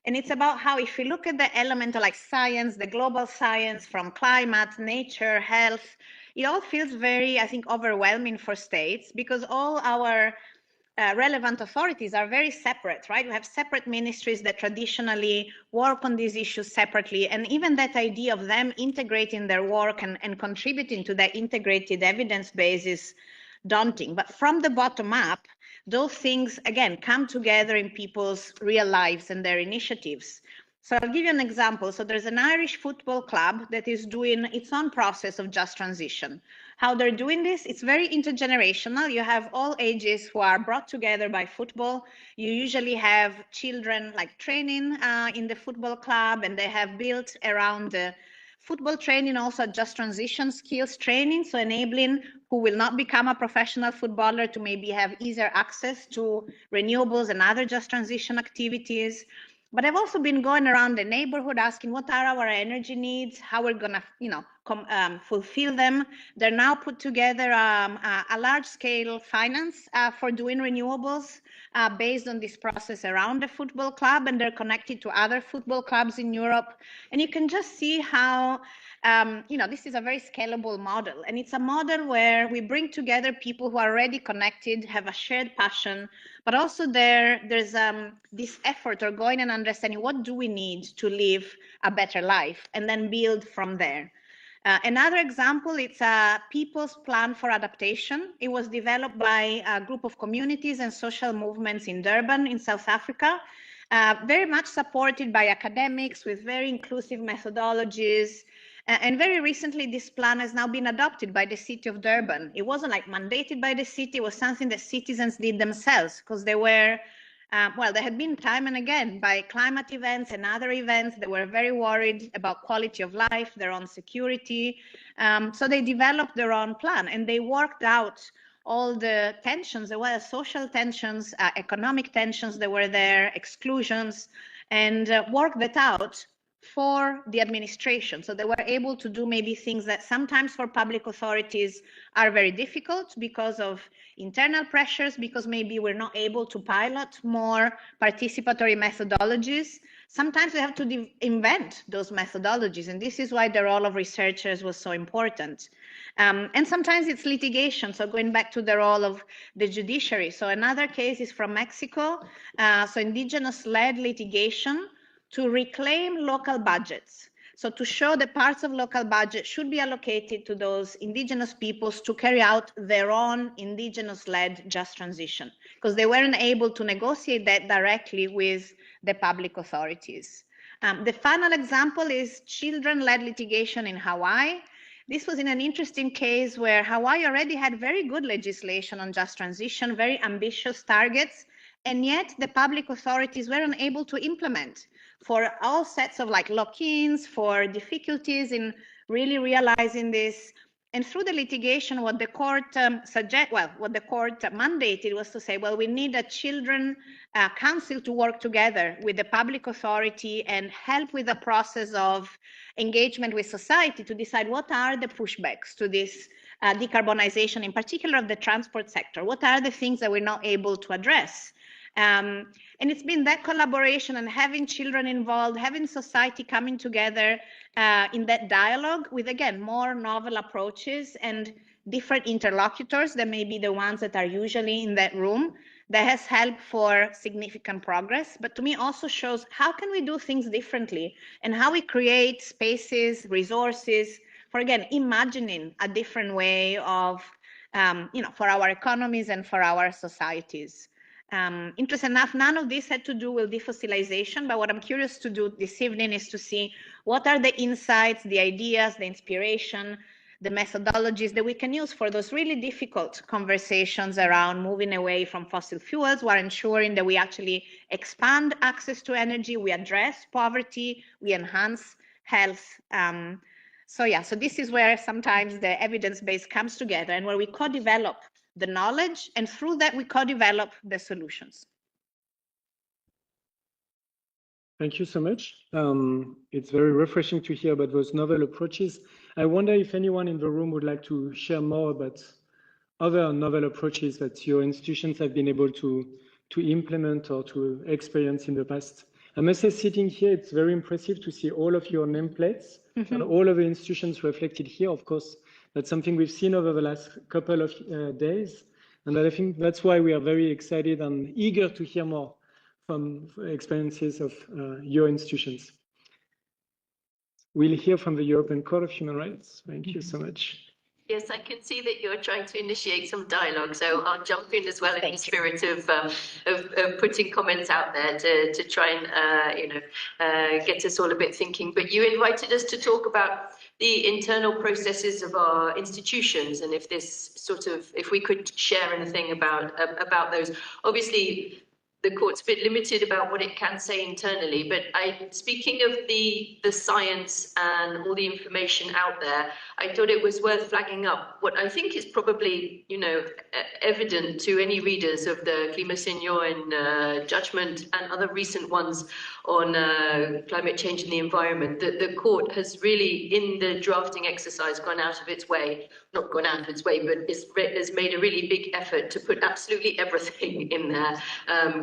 And it's about how, if you look at the element like science, the global science from climate, nature, health, it all feels very, I think, overwhelming for states, because all our relevant authorities are very separate, right? We have separate ministries that traditionally work on these issues separately. And even that idea of them integrating their work and contributing to that integrated evidence base is daunting. But from the bottom up, those things, again, come together in people's real lives and their initiatives. So I'll give you an example. So there's an Irish football club that is doing its own process of just transition. How they're doing this, it's very intergenerational. You have all ages who are brought together by football. You usually have children like training in the football club, and they have built around the football training also just transition skills training, so enabling who will not become a professional footballer to maybe have easier access to renewables and other just transition activities. But I've also been going around the neighborhood asking what are our energy needs, how we're gonna, fulfill them. They're now put together a large-scale finance for doing renewables based on this process around the football club, and they're connected to other football clubs in Europe. And you can just see how this is a very scalable model, and it's a model where we bring together people who are already connected, have a shared passion, but also there's this effort or going and understanding what do we need to live a better life, and then build from there. Another example, it's a People's Plan for Adaptation. It was developed by a group of communities and social movements in Durban in South Africa, very much supported by academics with very inclusive methodologies. And very recently, this plan has now been adopted by the city of Durban. It wasn't like mandated by the city, it was something that citizens did themselves, because they were, they had been time and again by climate events and other events. They were very worried about quality of life, their own security. So they developed their own plan, and they worked out all the tensions. There were social tensions, economic tensions that were there, exclusions, and worked that out for the administration. So they were able to do maybe things that sometimes for public authorities are very difficult because of internal pressures, because maybe we're not able to pilot more participatory methodologies. Sometimes we have to invent those methodologies, and this is why the role of researchers was so important. And sometimes it's litigation, so going back to the role of the judiciary. So another case is from Mexico, so indigenous-led litigation to reclaim local budgets. So to show that parts of local budget should be allocated to those indigenous peoples to carry out their own indigenous-led just transition, because they weren't able to negotiate that directly with the public authorities. The final example is children-led litigation in Hawaii. This was in an interesting case where Hawaii already had very good legislation on just transition, very ambitious targets, and yet the public authorities were unable to implement for all sets of like lock-ins, for difficulties in really realizing this. And through the litigation, what the court what the court mandated was to say, well, we need a children council to work together with the public authority and help with the process of engagement with society to decide what are the pushbacks to this decarbonization, in particular of the transport sector. What are the things that we're not able to address? And it's been that collaboration and having children involved, having society coming together in that dialogue with, again, more novel approaches and different interlocutors than maybe the ones that are usually in that room, that has helped for significant progress. But to me also shows how can we do things differently and how we create spaces, resources for, again, imagining a different way of, for our economies and for our societies. Interesting enough, none of this had to do with defossilization, but what I'm curious to do this evening is to see what are the insights, the ideas, the inspiration, the methodologies that we can use for those really difficult conversations around moving away from fossil fuels, while ensuring that we actually expand access to energy, we address poverty, we enhance health. So this is where sometimes the evidence base comes together and where we co-develop the knowledge, and through that we co-develop the solutions. Thank you so much. It's very refreshing to hear about those novel approaches. I wonder if anyone in the room would like to share more about other novel approaches that your institutions have been able to implement or to experience in the past. I must say, sitting here, it's very impressive to see all of your nameplates and all of the institutions reflected here. Of course, that's something we've seen over the last couple of days. And I think that's why we are very excited and eager to hear more from experiences of your institutions. We'll hear from the European Court of Human Rights. Thank you so much. Yes, I can see that you're trying to initiate some dialogue, so I'll jump in as well in the spirit of putting comments out there to try and get us all a bit thinking. But you invited us to talk about the internal processes of our institutions, and if we could share anything about those. Obviously, the court's a bit limited about what it can say internally, but speaking of the science and all the information out there, I thought it was worth flagging up what I think is probably, evident to any readers of the Klimasenioren judgment and other recent ones on climate change and the environment, that the court has really, in the drafting exercise, gone out of its way, not gone out of its way, but has made a really big effort to put absolutely everything in there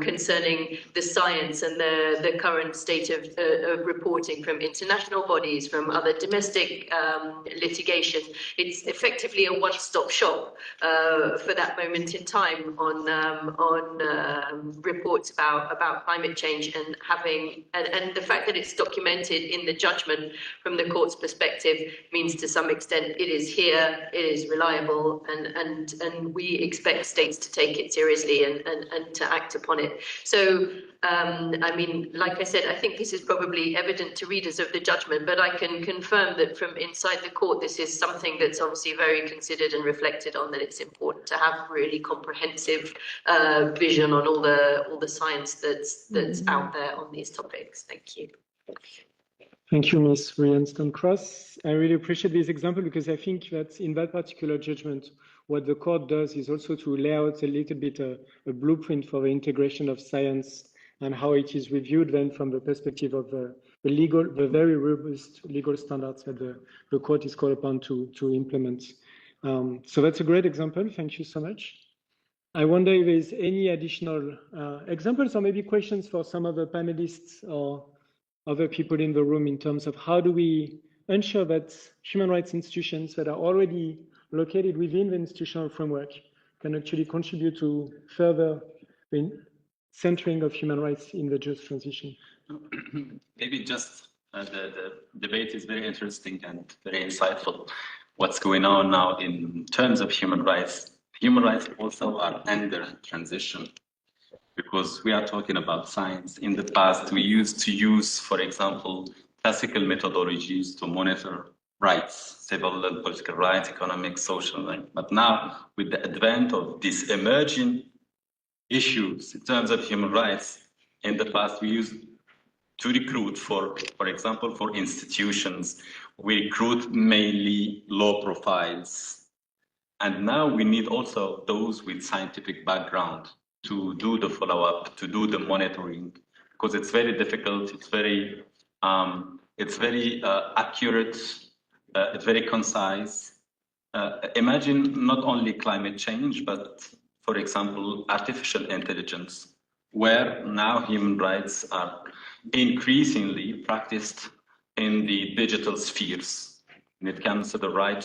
concerning the science and the current state of reporting from international bodies, from other domestic litigation. It's effectively a one-stop shop for that moment in time on reports about climate change, and the fact that it's documented in the judgment from the court's perspective means to some extent it is here, it is reliable, and we expect states to take it seriously and to act upon it. So, like I said, I think this is probably evident to readers of the judgment, but I can confirm that from inside the court, this is something that's obviously very considered and reflected on, that it's important to have really comprehensive vision on all the science that's out there on these topics. Thank you. Thank you, Ms. Rianston-Cross. I really appreciate this example because I think that in that particular judgment, what the court does is also to lay out a little bit a blueprint for the integration of science and how it is reviewed then from the perspective of the very robust legal standards that the court is called upon to implement. So that's a great example. Thank you so much. I wonder if there's any additional examples or maybe questions for some of the panelists or other people in the room in terms of how do we ensure that human rights institutions that are already located within the institutional framework can actually contribute to further centering of human rights in the just transition. Maybe just the debate is very interesting and very insightful. What's going on now in terms of human rights? Human rights also are under transition. because we are talking about science. In the past, we used to use, for example, classical methodologies to monitor rights, civil and political rights, economic, social rights. But now, with the advent of these emerging issues in terms of human rights, in the past, we used to recruit for example, for institutions, we recruit mainly low profiles. And now we need also those with scientific background to do the follow-up, to do the monitoring, because it's very difficult, it's very accurate, it's very concise. Imagine not only climate change, but for example, artificial intelligence, where now human rights are increasingly practiced in the digital spheres. When it comes to the right,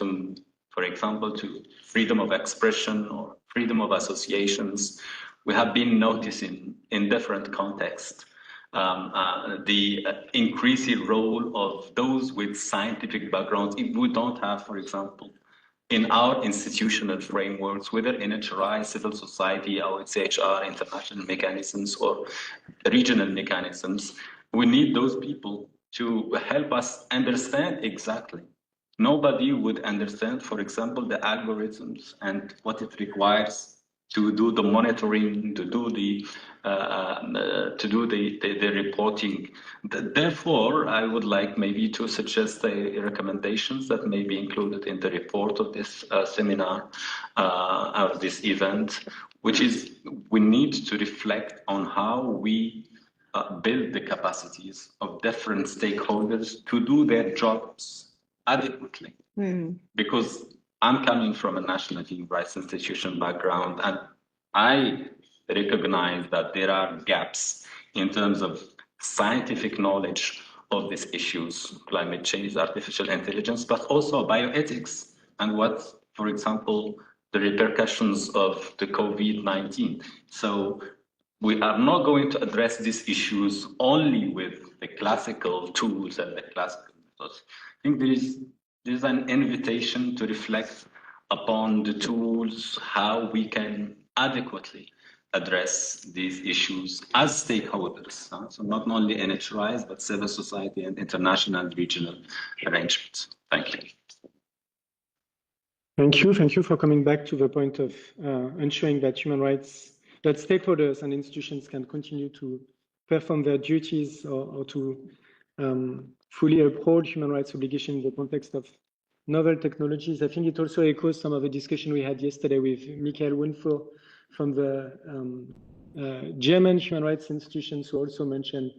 for example, to freedom of expression or freedom of associations, we have been noticing in different contexts the increasing role of those with scientific backgrounds. If we don't have, for example, in our institutional frameworks, whether NHRI, civil society, OHCHR, international mechanisms, or regional mechanisms, we need those people to help us understand exactly. Nobody would understand, for example, the algorithms and what it requires to do the monitoring, to do the reporting. Therefore, I would like maybe to suggest recommendations that may be included in the report of this seminar, of this event, which is we need to reflect on how we build the capacities of different stakeholders to do their jobs adequately. Because I'm coming from a national human rights institution background, and I recognize that there are gaps in terms of scientific knowledge of these issues, climate change, artificial intelligence, but also bioethics, and what, for example, the repercussions of the COVID-19. So we are not going to address these issues only with the classical tools and the classical methods. I think there is an invitation to reflect upon the tools, how we can adequately address these issues as stakeholders. So not only NHRIs, but civil society and international and regional arrangements. Thank you. Thank you for coming back to the point of ensuring that human rights, that stakeholders and institutions can continue to perform their duties or to fully uphold human rights obligations in the context of novel technologies. I think it also echoes some of the discussion we had yesterday with Michael Wunfur from the German human rights institutions, who also mentioned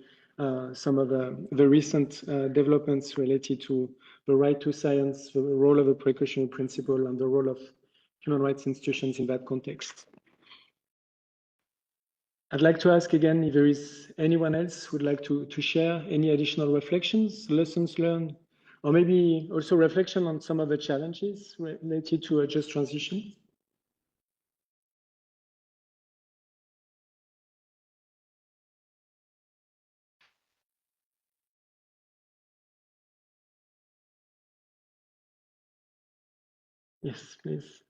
some of the recent developments related to the right to science, the role of a precautionary principle, and the role of human rights institutions in that context. I'd like to ask again if there is anyone else who would like to share any additional reflections, lessons learned, or maybe also reflection on some of the challenges related to a just transition. Yes, please.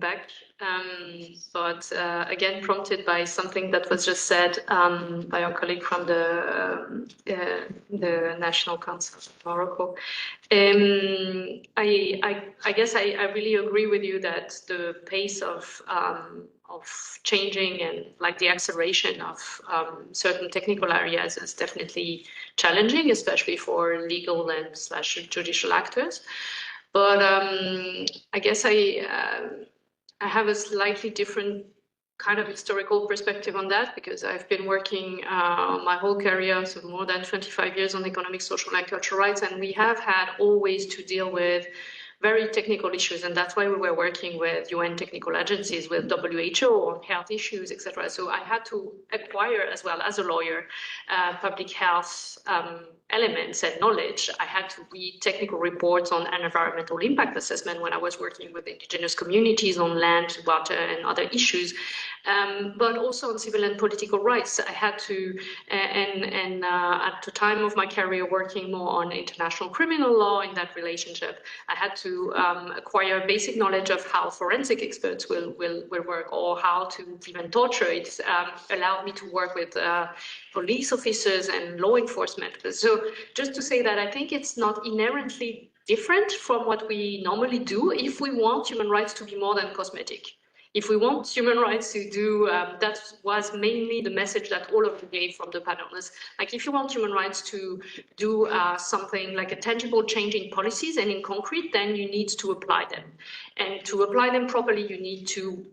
Back, but again prompted by something that was just said by our colleague from the National Council of Morocco. I guess I really agree with you that the pace of changing and like the acceleration of certain technical areas is definitely challenging, especially for legal and / judicial actors. But I guess I have a slightly different kind of historical perspective on that, because I've been working my whole career, so more than 25 years on economic, social, and cultural rights, and we have had always to deal with very technical issues, and that's why we were working with UN technical agencies, with WHO on health issues, etc. So I had to acquire, as well as a lawyer, public health elements and knowledge. I had to read technical reports on environmental impact assessment when I was working with indigenous communities on land, water, and other issues. but also on civil and political rights. I had to, at the time of my career working more on international criminal law in that relationship, I had to acquire basic knowledge of how forensic experts will work, or how to even torture. It allowed me to work with police officers and law enforcement. So just to say that I think it's not inherently different from what we normally do if we want human rights to be more than cosmetic. If we want human rights to do, that was mainly the message that all of you gave from the panelists. Like, if you want human rights to do something like a tangible change in policies and in concrete, then you need to apply them. And to apply them properly, you need to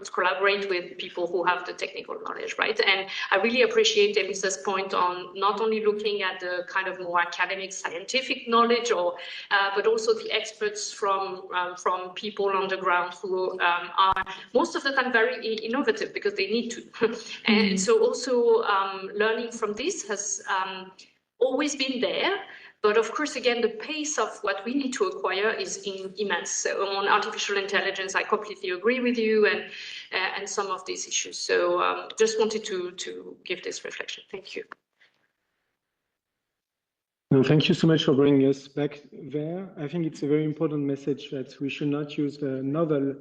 collaborate with people who have the technical knowledge, right? And I really appreciate Elisa's point on not only looking at the kind of more academic scientific knowledge, or but also the experts from people on the ground who are most of the time very innovative because they need to. And so also learning from this has always been there. But of course, again, the pace of what we need to acquire is immense. So on artificial intelligence, I completely agree with you, and some of these issues. So just wanted to give this reflection. Thank you. No, thank you so much for bringing us back there. I think it's a very important message that we should not use the novel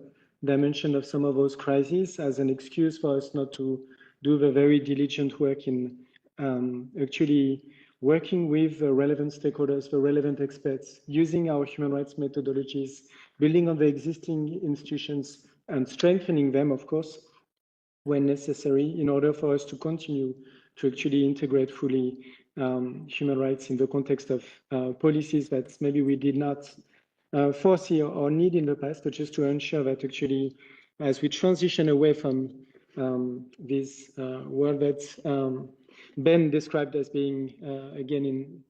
dimension of some of those crises as an excuse for us not to do the very diligent work in actually working with the relevant stakeholders, the relevant experts, using our human rights methodologies, building on the existing institutions and strengthening them, of course, when necessary, in order for us to continue to actually integrate fully human rights in the context of policies that maybe we did not foresee or need in the past, but just to ensure that actually, as we transition away from this world that Ben described as being, again,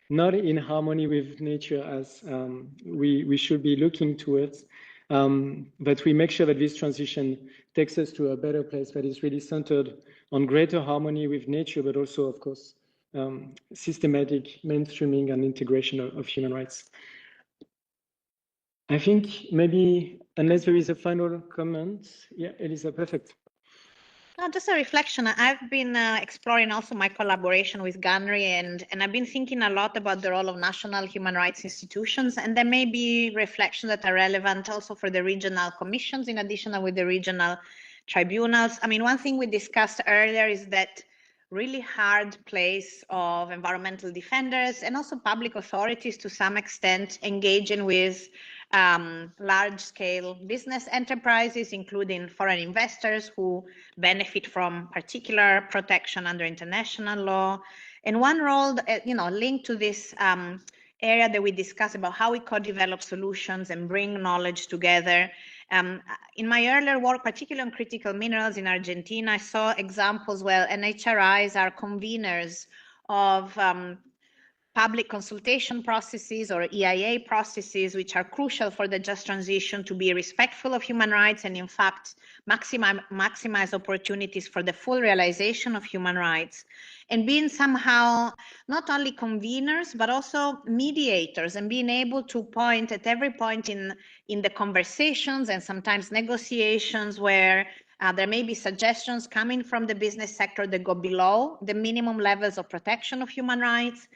not in harmony with nature as we should be looking towards, but we make sure that this transition takes us to a better place that is really centered on greater harmony with nature, but also, of course, systematic mainstreaming and integration of human rights. I think maybe, unless there is a final comment, yeah, Elisa, perfect. No, just a reflection. I've been exploring also my collaboration with GANRI, and I've been thinking a lot about the role of national human rights institutions, and there may be reflections that are relevant also for the regional commissions, in addition with the regional tribunals. I mean, one thing we discussed earlier is that really hard place of environmental defenders and also public authorities to some extent engaging with large-scale business enterprises, including foreign investors who benefit from particular protection under international law. And one role, linked to this area that we discussed about how we co-develop solutions and bring knowledge together. In my earlier work, particularly on critical minerals in Argentina, I saw examples where NHRIs are conveners of public consultation processes or EIA processes, which are crucial for the just transition to be respectful of human rights and, in fact, maximize opportunities for the full realization of human rights, and being somehow not only conveners, but also mediators, and being able to point at every point in the conversations and sometimes negotiations where there may be suggestions coming from the business sector that go below the minimum levels of protection of human rights,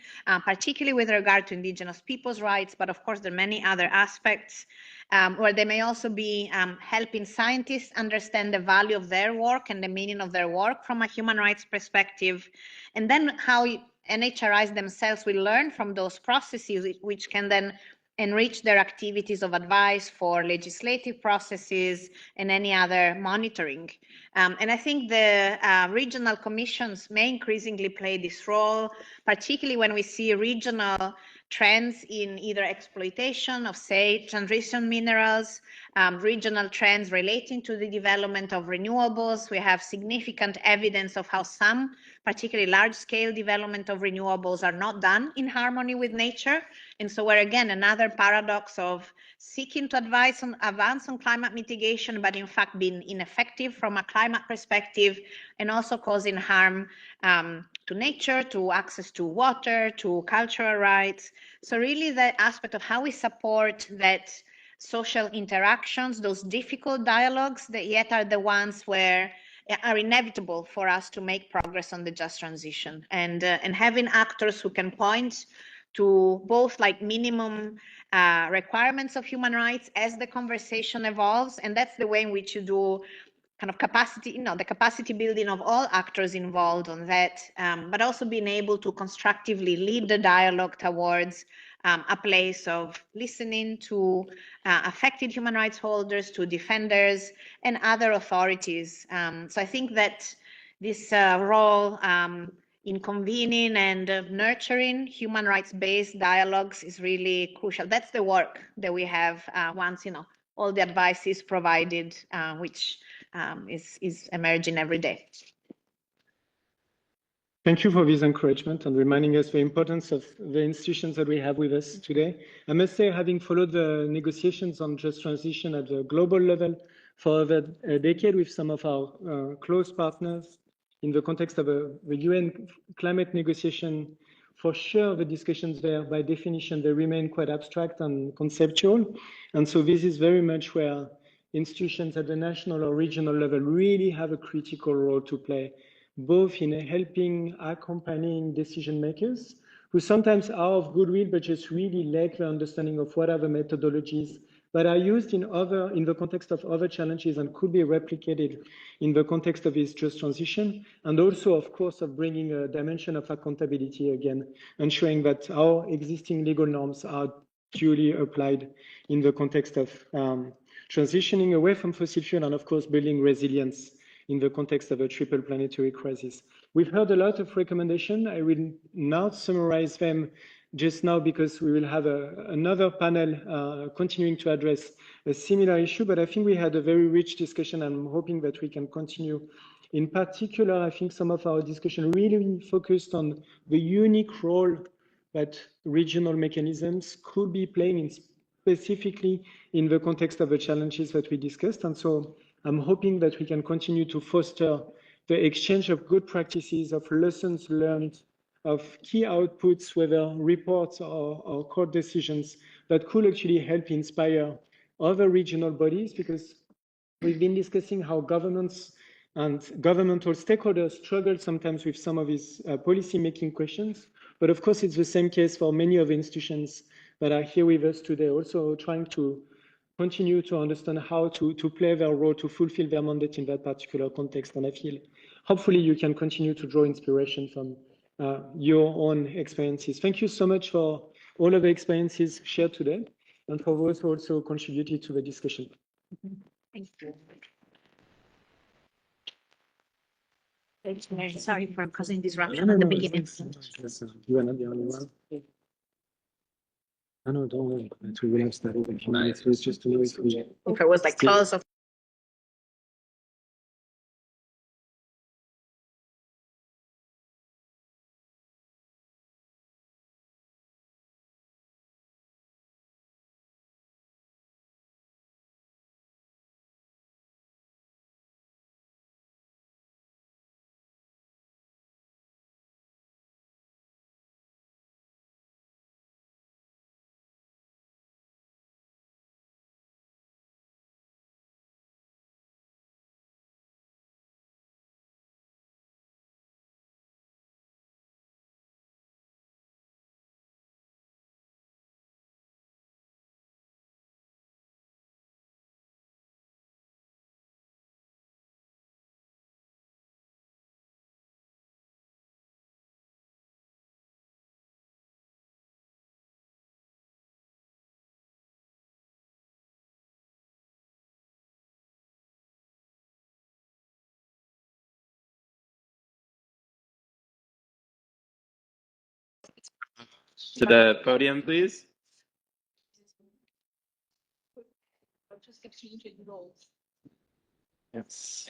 particularly with regard to indigenous peoples' rights, but of course there are many other aspects where they may also be helping scientists understand the value of their work and the meaning of their work from a human rights perspective, and then how NHRIs themselves will learn from those processes, which can then enrich their activities of advice for legislative processes and any other monitoring. And I think the regional commissions may increasingly play this role, particularly when we see regional trends in either exploitation of, say, transition minerals, regional trends relating to the development of renewables. We have significant evidence of how some, particularly large-scale development of renewables, are not done in harmony with nature. And so we're, again, another paradox of seeking to advance on climate mitigation, but in fact being ineffective from a climate perspective, and also causing harm to nature, to access to water, to cultural rights. So really the aspect of how we support that social interactions, those difficult dialogues that yet are the ones where are inevitable for us to make progress on the just transition, and having actors who can point to both like minimum requirements of human rights as the conversation evolves, and that's the way in which you do kind of capacity, the capacity building of all actors involved on that, but also being able to constructively lead the dialogue towards a place of listening to affected human rights holders, to defenders, and other authorities. So I think that this role in convening and nurturing human rights-based dialogues is really crucial. That's the work that we have once, all the advice is provided, which is emerging every day. Thank you for this encouragement and reminding us the importance of the institutions that we have with us today. I must say, having followed the negotiations on just transition at the global level for over a decade with some of our close partners in the context of the UN climate negotiation, for sure the discussions there, by definition, they remain quite abstract and conceptual. And so this is very much where institutions at the national or regional level really have a critical role to play, both in helping, accompanying decision makers who sometimes are of goodwill, but just really lack the understanding of what are the methodologies that are used in the context of other challenges and could be replicated in the context of this just transition. And also, of course, of bringing a dimension of accountability again, ensuring that our existing legal norms are duly applied in the context of transitioning away from fossil fuel and, of course, building resilience in the context of a triple planetary crisis. We've heard a lot of recommendations. I will not summarize them just now because we will have another panel continuing to address a similar issue, but I think we had a very rich discussion. I'm hoping that we can continue. In particular, I think some of our discussion really focused on the unique role that regional mechanisms could be playing specifically in the context of the challenges that we discussed. And so I'm hoping that we can continue to foster the exchange of good practices, of lessons learned, of key outputs, whether reports or court decisions, that could actually help inspire other regional bodies, because we've been discussing how governments and governmental stakeholders struggle sometimes with some of these policy-making questions. But of course, it's the same case for many of the institutions that are here with us today, also trying to continue to understand how to play their role to fulfill their mandate in that particular context. And I feel hopefully you can continue to draw inspiration from your own experiences. Thank you so much for all of the experiences shared today and for those who also contributed to the discussion. Thank you. Sorry for causing disruption at the beginning. You are not the only one. No, don't worry. We will have started in a few minutes. It was just to know if it was like close of To the podium, please. Yes.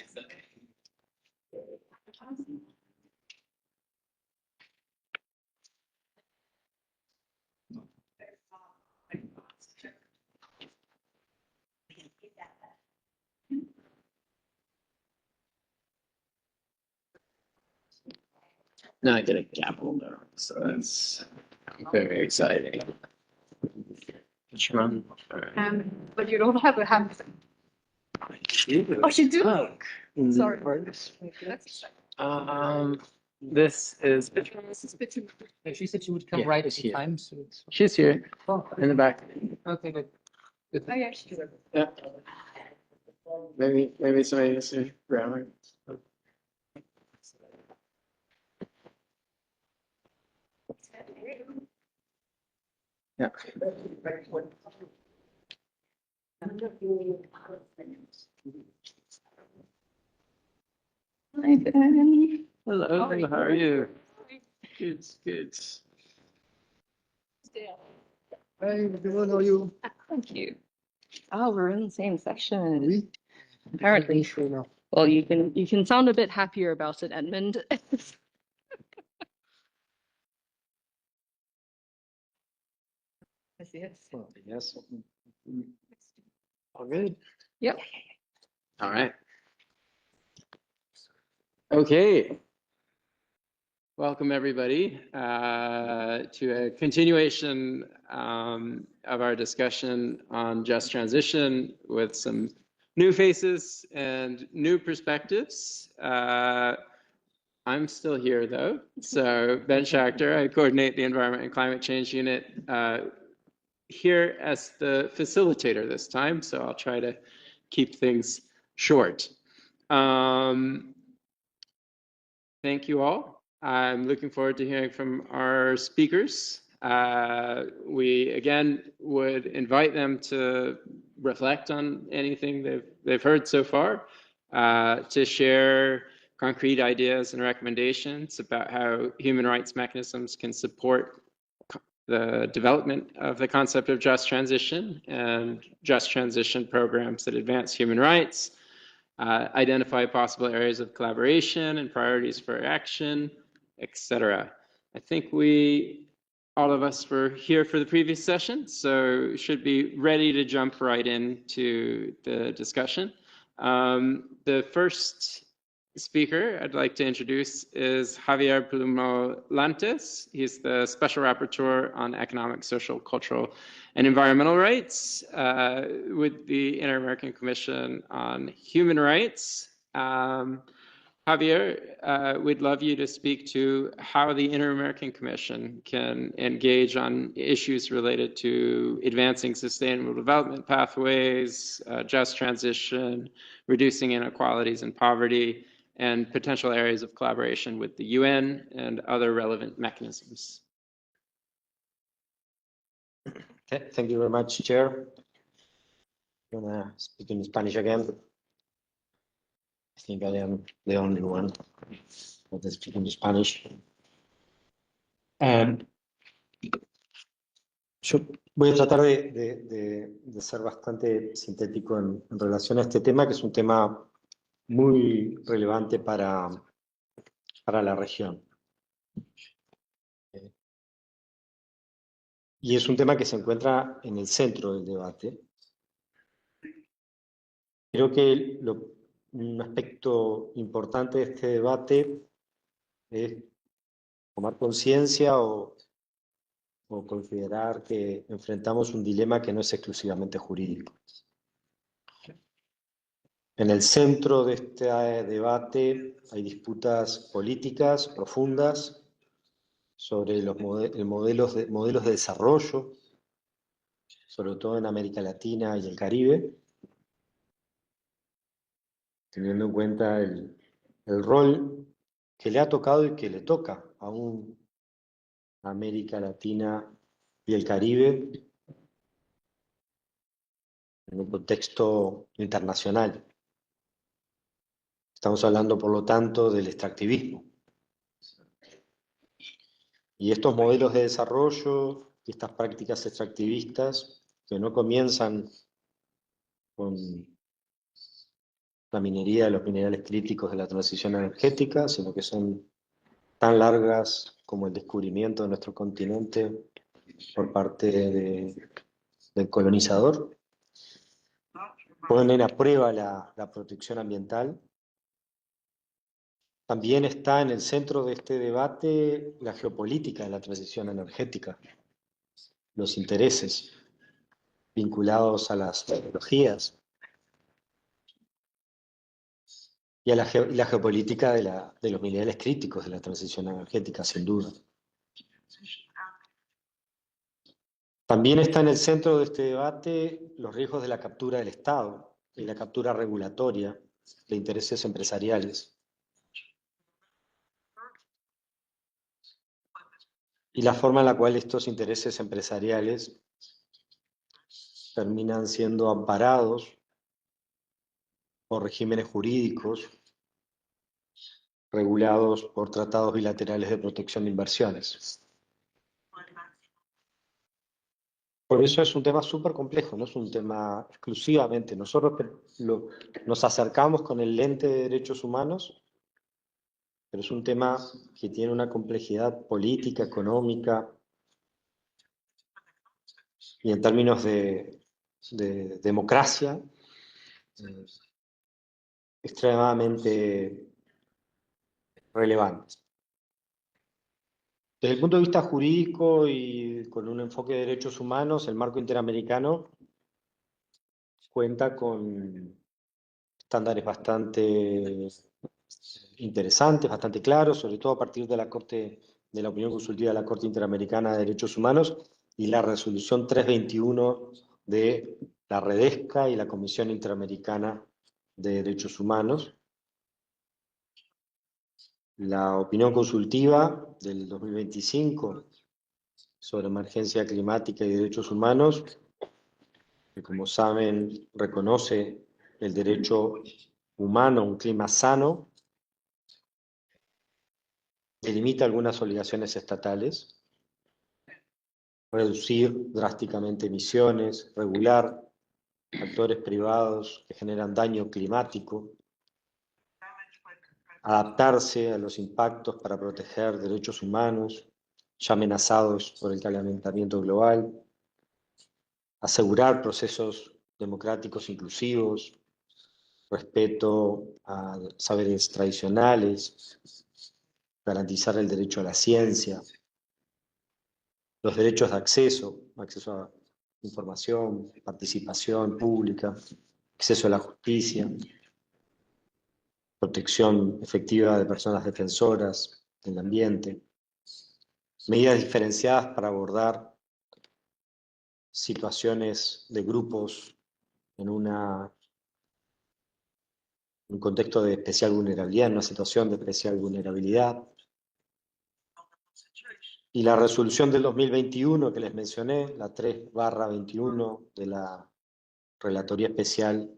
Now I get a gavel there, so that's very exciting. Run. But you don't have a hand. Oh, you do? Sorry. This is. She said she would come Yeah, right at it's the here. time. So it's... She's here in the back. Okay, good. Oh, yeah, she's Yeah. Maybe somebody needs to grab her. Yeah. Hi, Ben. Hello, how are you? Good, good. Hey, everyone, how are you? Thank you. Oh, we're in the same section. Oui. Apparently. Sure now. Well, you can sound a bit happier about it, Edmund. Yes. All good? Yep. All right. Okay. Welcome, everybody, to a continuation of our discussion on just transition with some new faces and new perspectives. I'm still here, though. So Ben Schachter, I coordinate the Environment and Climate Change Unit here as the facilitator this time, so I'll try to keep things short. Thank you all. I'm looking forward to hearing from our speakers. We again would invite them to reflect on anything they've heard so far, to share concrete ideas and recommendations about how human rights mechanisms can support the development of the concept of just transition and just transition programs that advance human rights, identify possible areas of collaboration and priorities for action, etc. I think all of us were here for the previous session, so should be ready to jump right into the discussion. The first speaker I'd like to introduce is Javier Plumo Lantes. He's the Special Rapporteur on Economic, Social, Cultural, and Environmental Rights with the Inter-American Commission on Human Rights. Javier, we'd love you to speak to how the Inter-American Commission can engage on issues related to advancing sustainable development pathways, just transition, reducing inequalities and poverty, and potential areas of collaboration with the UN and other relevant mechanisms. Okay, thank you very much, Chair. I'm gonna speak in Spanish again. I think I am the only one that is speaking Spanish. Yo voy a tratar de ser bastante sintético en relación a este tema, que es un tema muy relevante para la región. Y es un tema que se encuentra en el centro del debate. Creo que un aspecto importante de este debate es tomar conciencia o considerar que enfrentamos un dilema que no es exclusivamente jurídico. En el centro de este debate hay disputas políticas profundas sobre los modelos de desarrollo, sobre todo en América Latina y el Caribe, teniendo en cuenta el rol que le ha tocado y que le toca aún a América Latina y el Caribe en un contexto internacional. Estamos hablando, por lo tanto, del extractivismo. Y estos modelos de desarrollo y estas prácticas extractivistas que no comienzan con la minería de los minerales críticos de la transición energética, sino que son tan largas como el descubrimiento de nuestro continente por parte del colonizador, ponen a prueba la protección ambiental. También está en el centro de este debate la geopolítica de la transición energética, los intereses vinculados a las tecnologías y a la geopolítica de los minerales críticos de la transición energética, sin duda. También está en el centro de este debate los riesgos de la captura del Estado y la captura regulatoria de intereses empresariales. Y la forma en la cual estos intereses empresariales terminan siendo amparados por regímenes jurídicos regulados por tratados bilaterales de protección de inversiones. Por eso es un tema súper complejo, no es un tema exclusivamente. Nosotros nos acercamos con el lente de derechos humanos, pero es un tema que tiene una complejidad política, económica, y en términos de democracia, extremadamente relevante. Desde el punto de vista jurídico y con un enfoque de derechos humanos, el marco interamericano cuenta con estándares bastante interesantes, bastante claros, sobre todo a partir de de la opinión consultiva de la Corte Interamericana de Derechos Humanos y la resolución 321 de la Redesca y la Comisión Interamericana de Derechos Humanos. La opinión consultiva del 2025 sobre emergencia climática y derechos humanos, que como saben reconoce el derecho humano a un clima sano, delimita algunas obligaciones estatales, reducir drásticamente emisiones, regular actores privados que generan daño climático, adaptarse a los impactos para proteger derechos humanos ya amenazados por el calentamiento global, asegurar procesos democráticos inclusivos, respeto a saberes tradicionales, garantizar el derecho a la ciencia, los derechos de acceso a información, participación pública, acceso a la justicia, protección efectiva de personas defensoras del ambiente, medidas diferenciadas para abordar situaciones de grupos en un contexto de especial vulnerabilidad, en una situación de especial vulnerabilidad. Y la resolución del 2021 que les mencioné, la 3/21 de la Relatoría Especial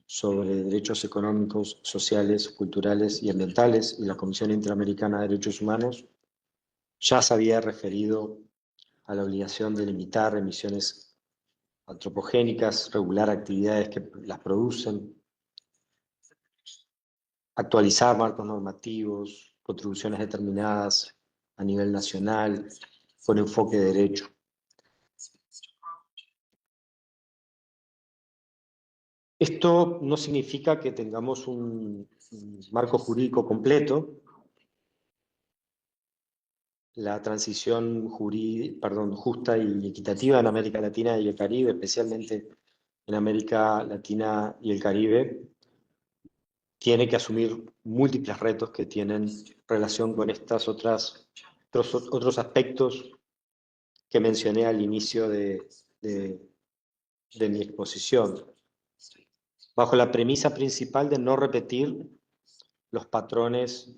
sobre Derechos Económicos, Sociales, Culturales y Ambientales y la Comisión Interamericana de Derechos Humanos, ya se había referido a la obligación de limitar emisiones antropogénicas, regular actividades que las producen, actualizar marcos normativos, contribuciones determinadas a nivel nacional, con enfoque de derecho. Esto no significa que tengamos un marco jurídico completo. La transición justa y equitativa en América Latina y el Caribe, especialmente en América Latina y el Caribe, tiene que asumir múltiples retos que tienen relación con otros aspectos que mencioné al inicio de mi exposición, bajo la premisa principal de no repetir los patrones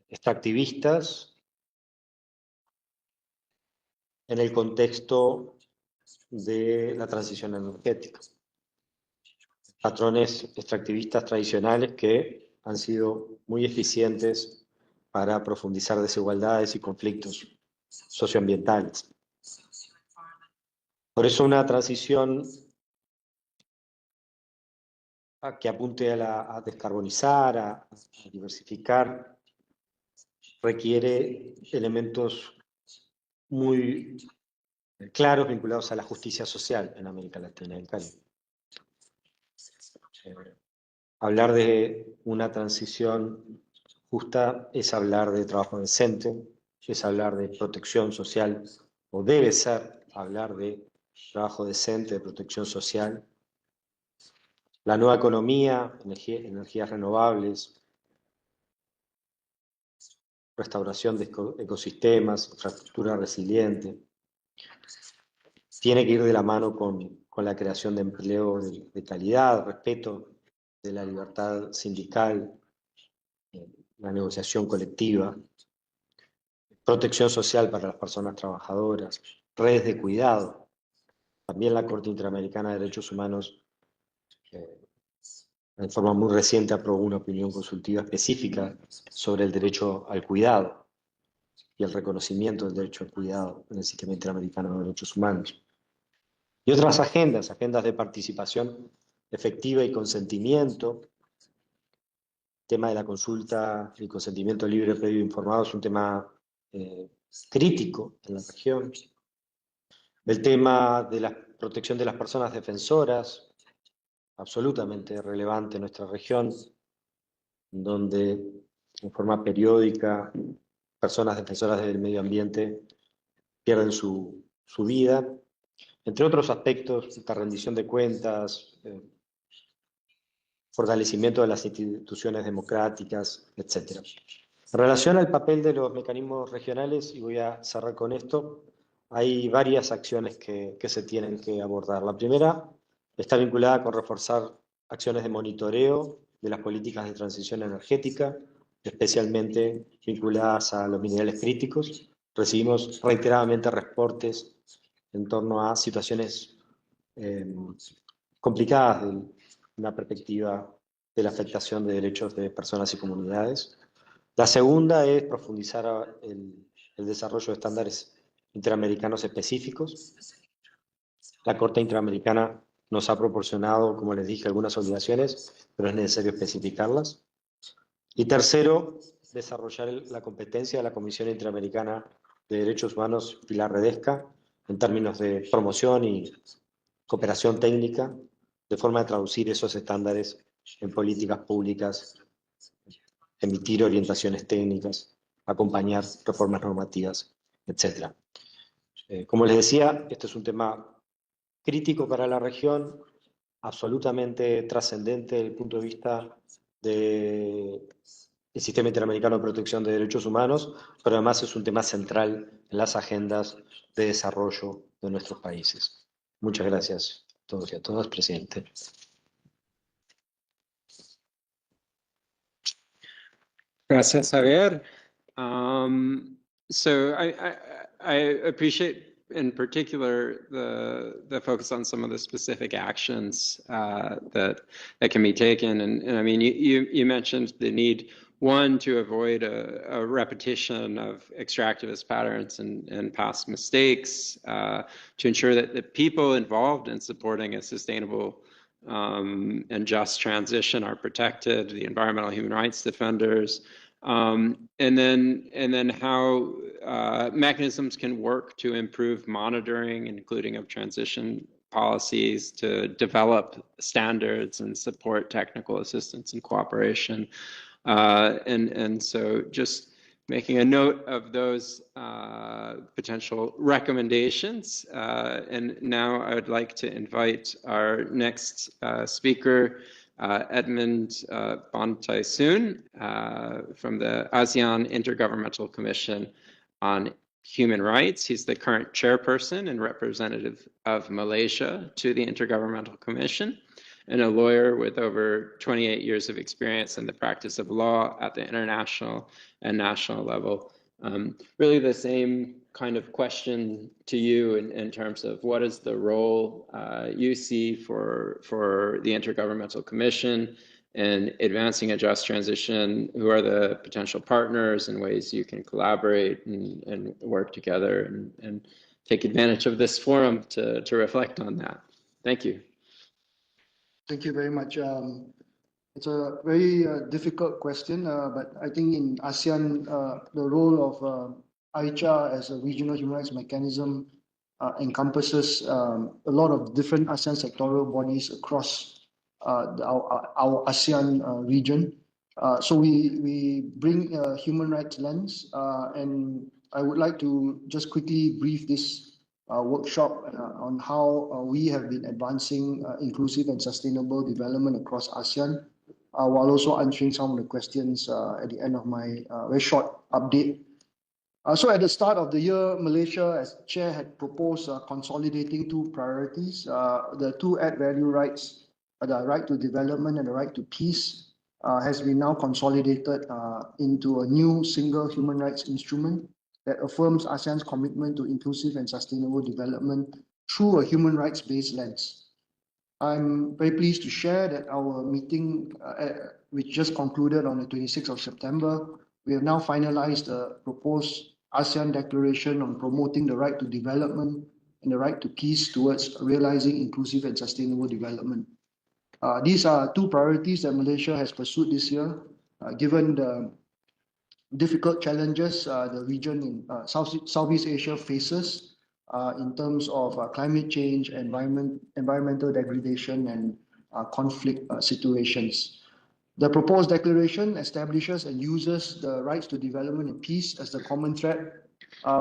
extractivistas en el contexto de la transición energética. Patrones extractivistas tradicionales que han sido muy eficientes para profundizar desigualdades y conflictos socioambientales. Por eso una transición que apunte a descarbonizar, a diversificar, requiere elementos muy claros vinculados a la justicia social en América Latina y el Caribe. Hablar de una transición justa es hablar de trabajo decente, es hablar de protección social, o debe ser hablar de trabajo decente, de protección social, la nueva economía, energías renovables, restauración de ecosistemas, infraestructura resiliente. Tiene que ir de la mano con la creación de empleo de calidad, respeto de la libertad sindical, la negociación colectiva, protección social para las personas trabajadoras, redes de cuidado. También la Corte Interamericana de Derechos Humanos, en forma muy reciente, aprobó una opinión consultiva específica sobre el derecho al cuidado y el reconocimiento del derecho al cuidado en el sistema interamericano de derechos humanos. Y otras agendas de participación efectiva y consentimiento. El tema de la consulta y consentimiento libre, previo e informado es un tema crítico en la región. El tema de la protección de las personas defensoras, absolutamente relevante en nuestra región, donde en forma periódica personas defensoras del medio ambiente pierden su vida, entre otros aspectos, esta rendición de cuentas, fortalecimiento de las instituciones democráticas, etc. En relación al papel de los mecanismos regionales, y voy a cerrar con esto, hay varias acciones que se tienen que abordar. La primera está vinculada con reforzar acciones de monitoreo de las políticas de transición energética, especialmente vinculadas a los minerales críticos. Recibimos reiteradamente reportes en torno a situaciones complicadas de una perspectiva de la afectación de derechos de personas y comunidades. La segunda es profundizar el desarrollo de estándares interamericanos específicos. La Corte Interamericana nos ha proporcionado, como les dije, algunas obligaciones, pero es necesario especificarlas. Y tercero, desarrollar la competencia de la Comisión Interamericana de Derechos Humanos y la Redesca en términos de promoción y cooperación técnica, de forma de traducir esos estándares en políticas públicas, emitir orientaciones técnicas, acompañar reformas normativas, etc. Como les decía, este es un tema crítico para la región, absolutamente trascendente desde el punto de vista del Sistema Interamericano de Protección de Derechos Humanos, pero además es un tema central en las agendas de desarrollo de nuestros países. Muchas gracias a todos y a todas, presidente. Gracias, Javier. So I appreciate in particular the focus on some of the specific actions that can be taken. And I mean, you mentioned the need, one, to avoid a repetition of extractivist patterns and past mistakes, to ensure that the people involved in supporting a sustainable and just transition are protected, the environmental human rights defenders, and then how mechanisms can work to improve monitoring, including of transition policies, to develop standards and support technical assistance and cooperation. And so just making a note of those potential recommendations. And now I would like to invite our next speaker, Edmund Bantaisun from the ASEAN Intergovernmental Commission on Human Rights. He's the current chairperson and representative of Malaysia to the Intergovernmental Commission, and a lawyer with over 28 years of experience in the practice of law at the international and national level. Really the same kind of question to you in terms of what is the role you see for the Intergovernmental Commission in advancing a just transition? Who are the potential partners and ways you can collaborate and work together and take advantage of this forum to reflect on that? Thank you. Thank you very much. It's a very difficult question, but I think in ASEAN, the role of OHCHR as a regional human rights mechanism encompasses a lot of different ASEAN sectoral bodies across our ASEAN region. So we bring a human rights lens, and I would like to just quickly brief this workshop on how we have been advancing inclusive and sustainable development across ASEAN, while also answering some of the questions at the end of my very short update. So at the start of the year, Malaysia, as Chair, had proposed consolidating two priorities. The two add value rights, the right to development and the right to peace, has been now consolidated into a new single human rights instrument that affirms ASEAN's commitment to inclusive and sustainable development through a human rights-based lens. I'm very pleased to share that our meeting, which just concluded on the 26th of September, we have now finalized a proposed ASEAN Declaration on promoting the right to development and the right to peace towards realizing inclusive and sustainable development. These are two priorities that Malaysia has pursued this year, given the difficult challenges the region in Southeast Asia faces in terms of climate change, environmental degradation, and conflict situations. The proposed declaration establishes and uses the rights to development and peace as the common thread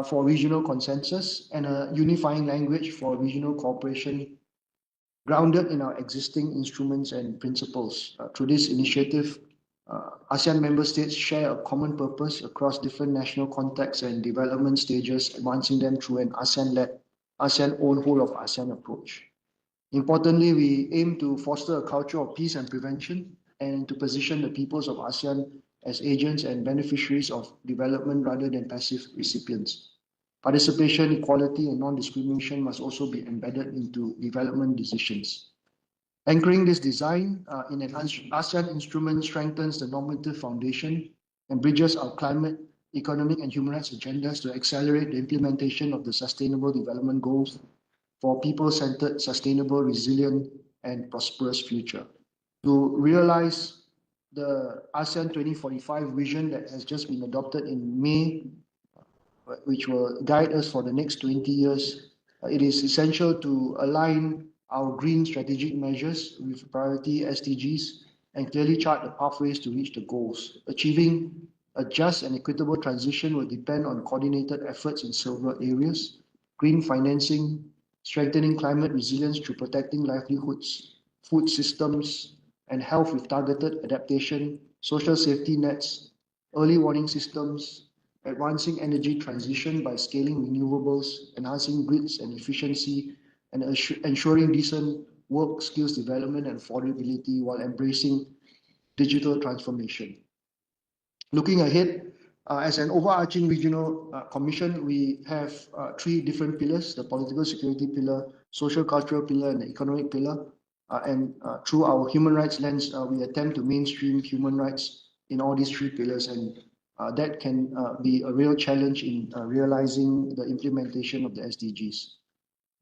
for regional consensus and a unifying language for regional cooperation grounded in our existing instruments and principles. Through this initiative, ASEAN member states share a common purpose across different national contexts and development stages, advancing them through an ASEAN-led, ASEAN-owned whole of ASEAN approach. Importantly, we aim to foster a culture of peace and prevention and to position the peoples of ASEAN as agents and beneficiaries of development rather than passive recipients. Participation, equality, and non-discrimination must also be embedded into development decisions. Anchoring this design in an ASEAN instrument strengthens the normative foundation and bridges our climate, economic, and human rights agendas to accelerate the implementation of the Sustainable Development Goals for people-centered, sustainable, resilient, and prosperous future. To realize the ASEAN 2045 vision that has just been adopted in May, which will guide us for the next 20 years, it is essential to align our green strategic measures with priority SDGs and clearly chart the pathways to reach the goals. Achieving a just and equitable transition will depend on coordinated efforts in several areas: green financing, strengthening climate resilience through protecting livelihoods, food systems, and health with targeted adaptation, social safety nets, early warning systems, advancing energy transition by scaling renewables, enhancing grids and efficiency, and ensuring decent work skills development and affordability while embracing digital transformation. Looking ahead, as an overarching regional commission, we have three different pillars: the political security pillar, social cultural pillar, and the economic pillar. And through our human rights lens, we attempt to mainstream human rights in all these three pillars, and that can be a real challenge in realizing the implementation of the SDGs.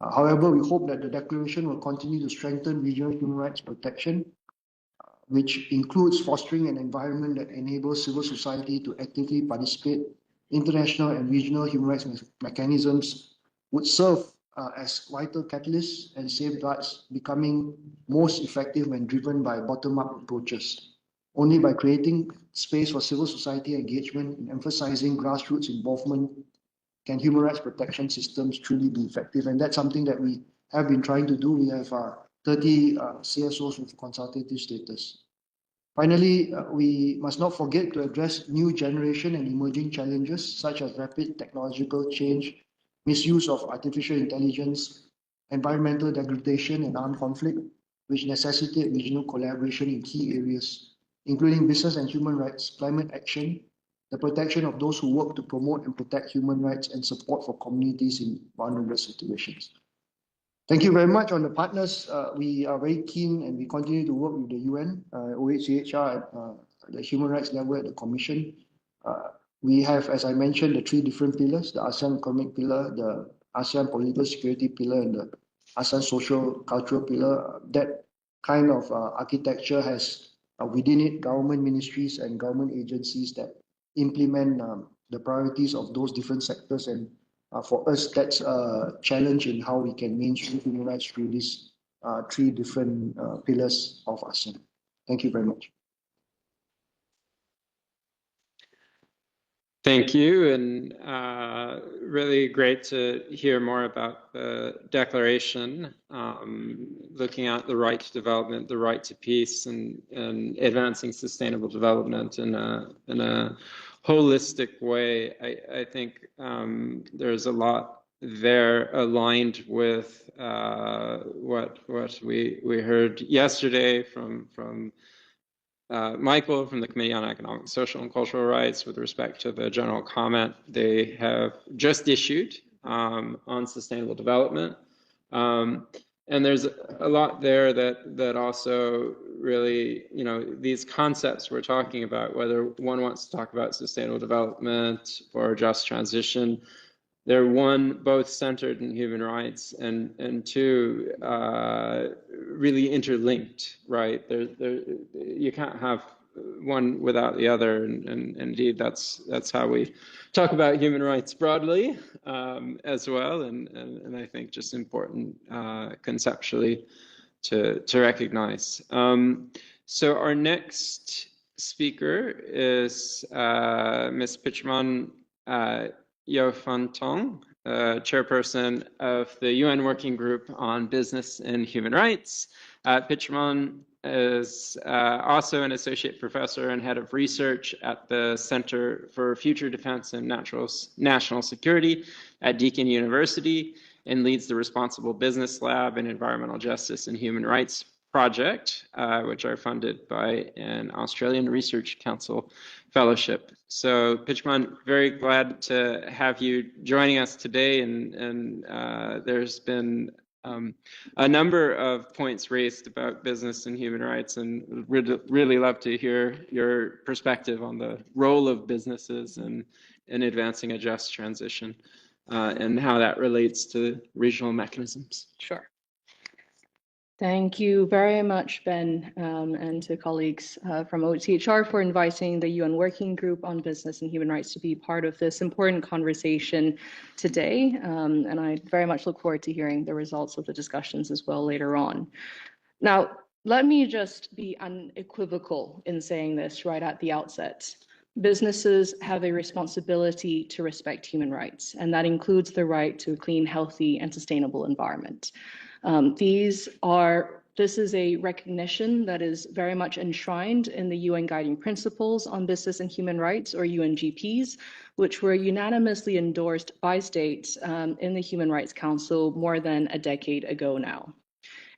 However, we hope that the declaration will continue to strengthen regional human rights protection, which includes fostering an environment that enables civil society to actively participate. International and regional human rights mechanisms would serve as vital catalysts and safeguards, becoming most effective when driven by bottom-up approaches. Only by creating space for civil society engagement and emphasizing grassroots involvement can human rights protection systems truly be effective. And that's something that we have been trying to do. We have 30 CSOs with consultative status. Finally, we must not forget to address new generation and emerging challenges such as rapid technological change, misuse of artificial intelligence, environmental degradation, and armed conflict, which necessitate regional collaboration in key areas, including business and human rights, climate action, the protection of those who work to promote and protect human rights, and support for communities in vulnerable situations. Thank you very much. On the partners, we are very keen and we continue to work with the UN, OHCHR at the human rights level at the Commission. We have, as I mentioned, the three different pillars: the ASEAN economic pillar, the ASEAN political security pillar, and the ASEAN social cultural pillar. That kind of architecture has within it government ministries and government agencies that implement the priorities of those different sectors. And for us, that's a challenge in how we can mainstream human rights through these three different pillars of ASEAN. Thank you very much. Thank you, and really great to hear more about the declaration, looking at the right to development, the right to peace, and advancing sustainable development in a holistic way. I think there's a lot there aligned with what we heard yesterday from Michael from the Committee on Economic, Social, and Cultural Rights with respect to the general comment they have just issued on sustainable development. And there's a lot there that also really, these concepts we're talking about, whether one wants to talk about sustainable development or just transition, they're both centered in human rights, and two, really interlinked, right? You can't have one without the other, and indeed that's how we talk about human rights broadly as well, and I think just important conceptually to recognize. So our next speaker is Ms. Pichman Yofantong, chairperson of the UN Working Group on Business and Human Rights. Pichman is also an associate professor and head of research at the Center for Future Defense and National Security at Deakin University, and leads the Responsible Business Lab and Environmental Justice and Human Rights Project, which are funded by an Australian Research Council fellowship. So Pichman, very glad to have you joining us today, and there's been a number of points raised about business and human rights, and we'd really love to hear your perspective on the role of businesses in advancing a just transition and how that relates to regional mechanisms. Sure. Thank you very much, Ben, and to colleagues from OHCHR for inviting the UN Working Group on Business and Human Rights to be part of this important conversation today. And I very much look forward to hearing the results of the discussions as well later on. Now, let me just be unequivocal in saying this right at the outset. Businesses have a responsibility to respect human rights, and that includes the right to a clean, healthy, and sustainable environment. This is a recognition that is very much enshrined in the UN Guiding Principles on Business and Human Rights, or UNGPs, which were unanimously endorsed by states in the Human Rights Council more than a decade ago now.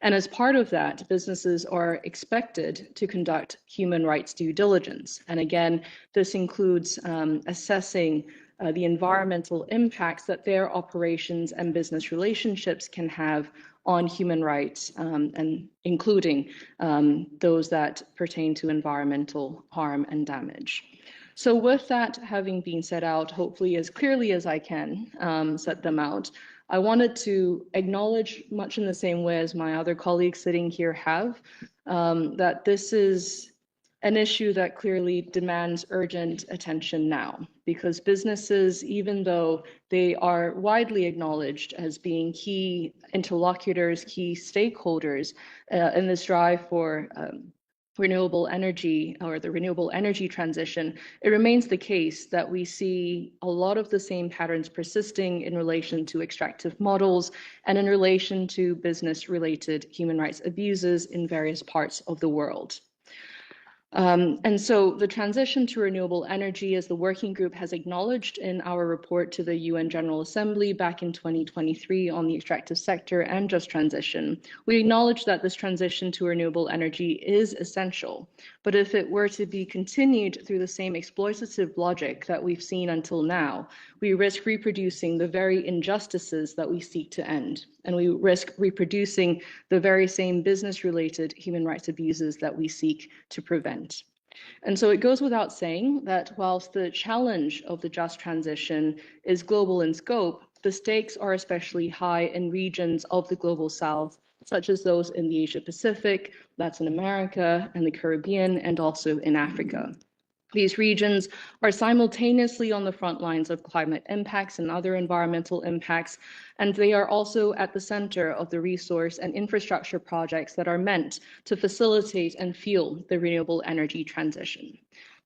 And as part of that, businesses are expected to conduct human rights due diligence. And again, this includes assessing the environmental impacts that their operations and business relationships can have on human rights, and including those that pertain to environmental harm and damage. So with that having been set out, hopefully as clearly as I can set them out, I wanted to acknowledge, much in the same way as my other colleagues sitting here have, that this is an issue that clearly demands urgent attention now, because businesses, even though they are widely acknowledged as being key interlocutors, key stakeholders in this drive for renewable energy or the renewable energy transition, it remains the case that we see a lot of the same patterns persisting in relation to extractive models and in relation to business-related human rights abuses in various parts of the world. And so the transition to renewable energy, as the working group has acknowledged in our report to the UN General Assembly back in 2023 on the extractive sector and just transition, we acknowledge that this transition to renewable energy is essential. But if it were to be continued through the same exploitative logic that we've seen until now, we risk reproducing the very injustices that we seek to end. And we risk reproducing the very same business-related human rights abuses that we seek to prevent. And so it goes without saying that whilst the challenge of the just transition is global in scope, the stakes are especially high in regions of the global south, such as those in the Asia Pacific, Latin America, and the Caribbean, and also in Africa. These regions are simultaneously on the front lines of climate impacts and other environmental impacts, and they are also at the center of the resource and infrastructure projects that are meant to facilitate and fuel the renewable energy transition.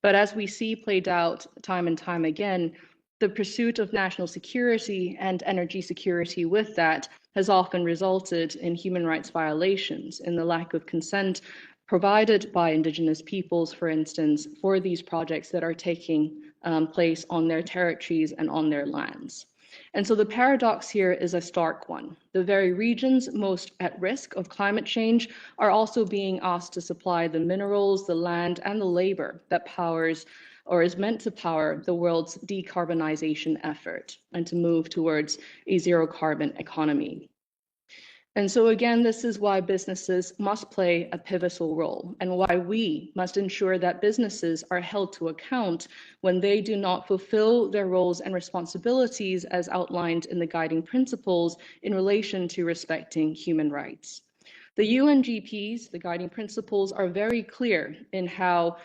But as we see played out time and time again, the pursuit of national security and energy security with that has often resulted in human rights violations, in the lack of consent provided by Indigenous peoples, for instance, for these projects that are taking place on their territories and on their lands. And so the paradox here is a stark one. The very regions most at risk of climate change are also being asked to supply the minerals, the land, and the labor that powers or is meant to power the world's decarbonization effort and to move towards a zero carbon economy. And so again, this is why businesses must play a pivotal role and why we must ensure that businesses are held to account when they do not fulfill their roles and responsibilities as outlined in the guiding principles in relation to respecting human rights. The UNGPs, the guiding principles, are very clear in how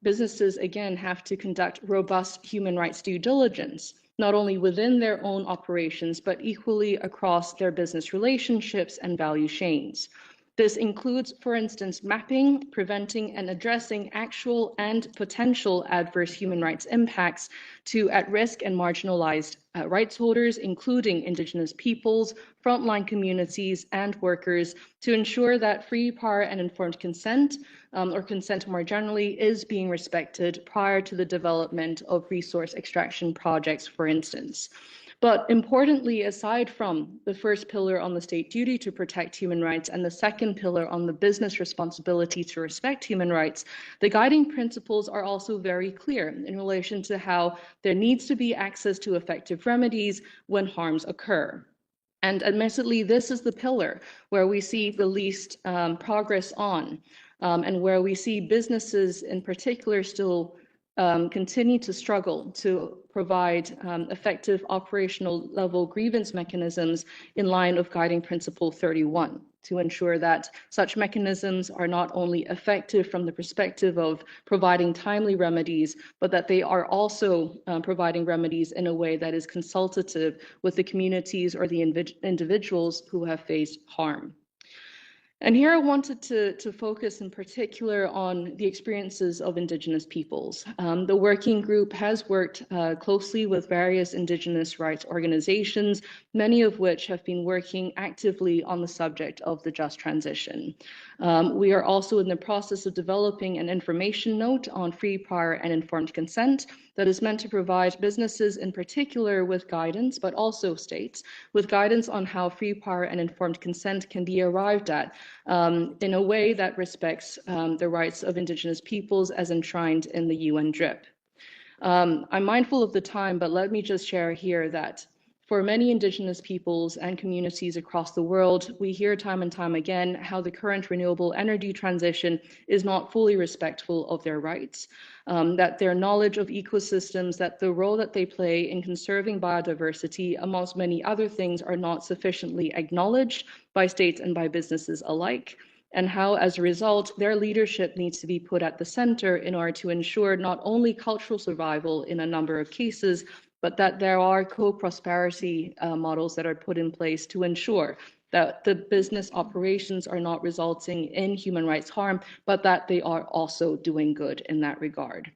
businesses, again, have to conduct robust human rights due diligence, not only within their own operations, but equally across their business relationships and value chains. This includes, for instance, mapping, preventing, and addressing actual and potential adverse human rights impacts to at-risk and marginalized rights holders, including Indigenous peoples, frontline communities, and workers, to ensure that free, prior, and informed consent, or consent more generally, is being respected prior to the development of resource extraction projects, for instance. But importantly, aside from the first pillar on the state duty to protect human rights and the second pillar on the business responsibility to respect human rights, the guiding principles are also very clear in relation to how there needs to be access to effective remedies when harms occur. And admittedly, this is the pillar where we see the least progress on, and where we see businesses in particular still continue to struggle to provide effective operational level grievance mechanisms in line of guiding principle 31 to ensure that such mechanisms are not only effective from the perspective of providing timely remedies, but that they are also providing remedies in a way that is consultative with the communities or the individuals who have faced harm. And here I wanted to focus in particular on the experiences of Indigenous peoples. The working group has worked closely with various Indigenous rights organizations, many of which have been working actively on the subject of the just transition. We are also in the process of developing an information note on free, prior, and informed consent that is meant to provide businesses in particular with guidance, but also states, with guidance on how free, prior, and informed consent can be arrived at in a way that respects the rights of Indigenous peoples as enshrined in the UN DRIP. I'm mindful of the time, but let me just share here that for many Indigenous peoples and communities across the world, we hear time and time again how the current renewable energy transition is not fully respectful of their rights, that their knowledge of ecosystems, that the role that they play in conserving biodiversity, amongst many other things, are not sufficiently acknowledged by states and by businesses alike, and how, as a result, their leadership needs to be put at the center in order to ensure not only cultural survival in a number of cases, but that there are co-prosperity models that are put in place to ensure that the business operations are not resulting in human rights harm, but that they are also doing good in that regard.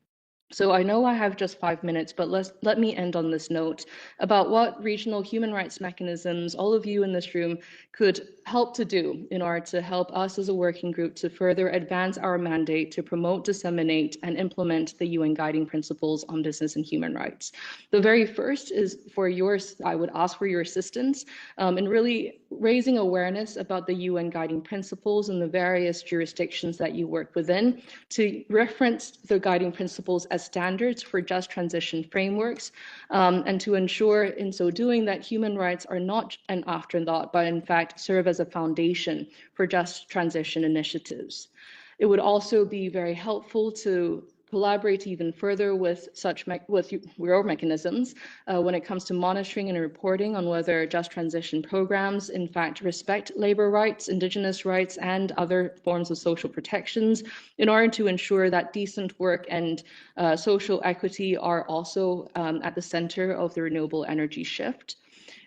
So I know I have just 5 minutes, but let me end on this note about what regional human rights mechanisms all of you in this room could help to do in order to help us as a working group to further advance our mandate to promote, disseminate, and implement the UN guiding principles on business and human rights. The very first is I would ask for your assistance in really raising awareness about the UN guiding principles in the various jurisdictions that you work within, to reference the guiding principles as standards for just transition frameworks, and to ensure in so doing that human rights are not an afterthought, but in fact serve as a foundation for just transition initiatives. It would also be very helpful to collaborate even further with your mechanisms when it comes to monitoring and reporting on whether just transition programs in fact respect labor rights, Indigenous rights, and other forms of social protections in order to ensure that decent work and social equity are also at the center of the renewable energy shift.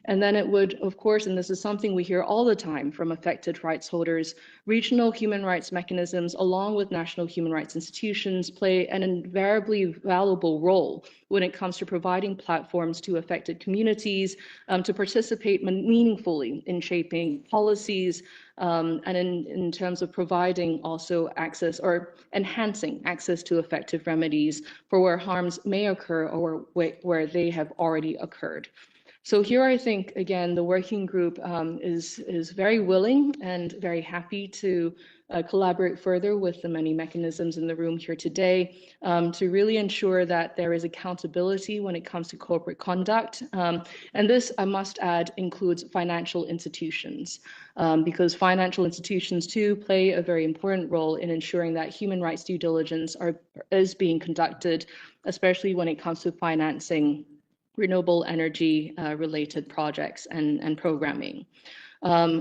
And then it would, of course, and this is something we hear all the time from affected rights holders, regional human rights mechanisms, along with national human rights institutions, play an invariably valuable role when it comes to providing platforms to affected communities to participate meaningfully in shaping policies, and in terms of providing also access or enhancing access to effective remedies for where harms may occur or where they have already occurred. So here I think, again, the working group is very willing and very happy to collaborate further with the many mechanisms in the room here today to really ensure that there is accountability when it comes to corporate conduct. And this, I must add, includes financial institutions, because financial institutions too play a very important role in ensuring that human rights due diligence is being conducted, especially when it comes to financing renewable energy related projects and programming.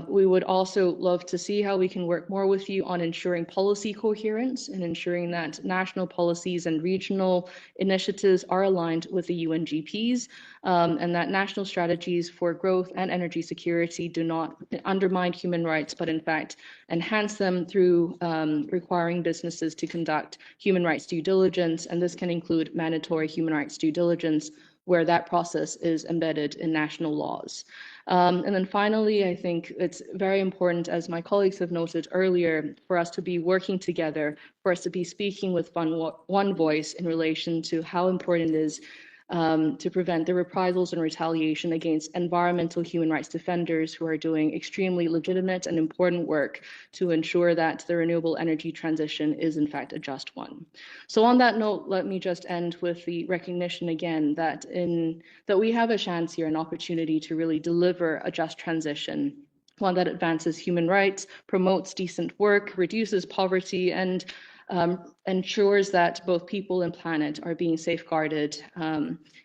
We would also love to see how we can work more with you on ensuring policy coherence and ensuring that national policies and regional initiatives are aligned with the UNGPs, and that national strategies for growth and energy security do not undermine human rights, but in fact enhance them through requiring businesses to conduct human rights due diligence. And this can include mandatory human rights due diligence where that process is embedded in national laws. And then finally, I think it's very important, as my colleagues have noted earlier, for us to be working together, for us to be speaking with one voice in relation to how important it is to prevent the reprisals and retaliation against environmental human rights defenders who are doing extremely legitimate and important work to ensure that the renewable energy transition is in fact a just one. So on that note, let me just end with the recognition again that we have a chance here, an opportunity to really deliver a just transition, one that advances human rights, promotes decent work, reduces poverty, and ensures that both people and planet are being safeguarded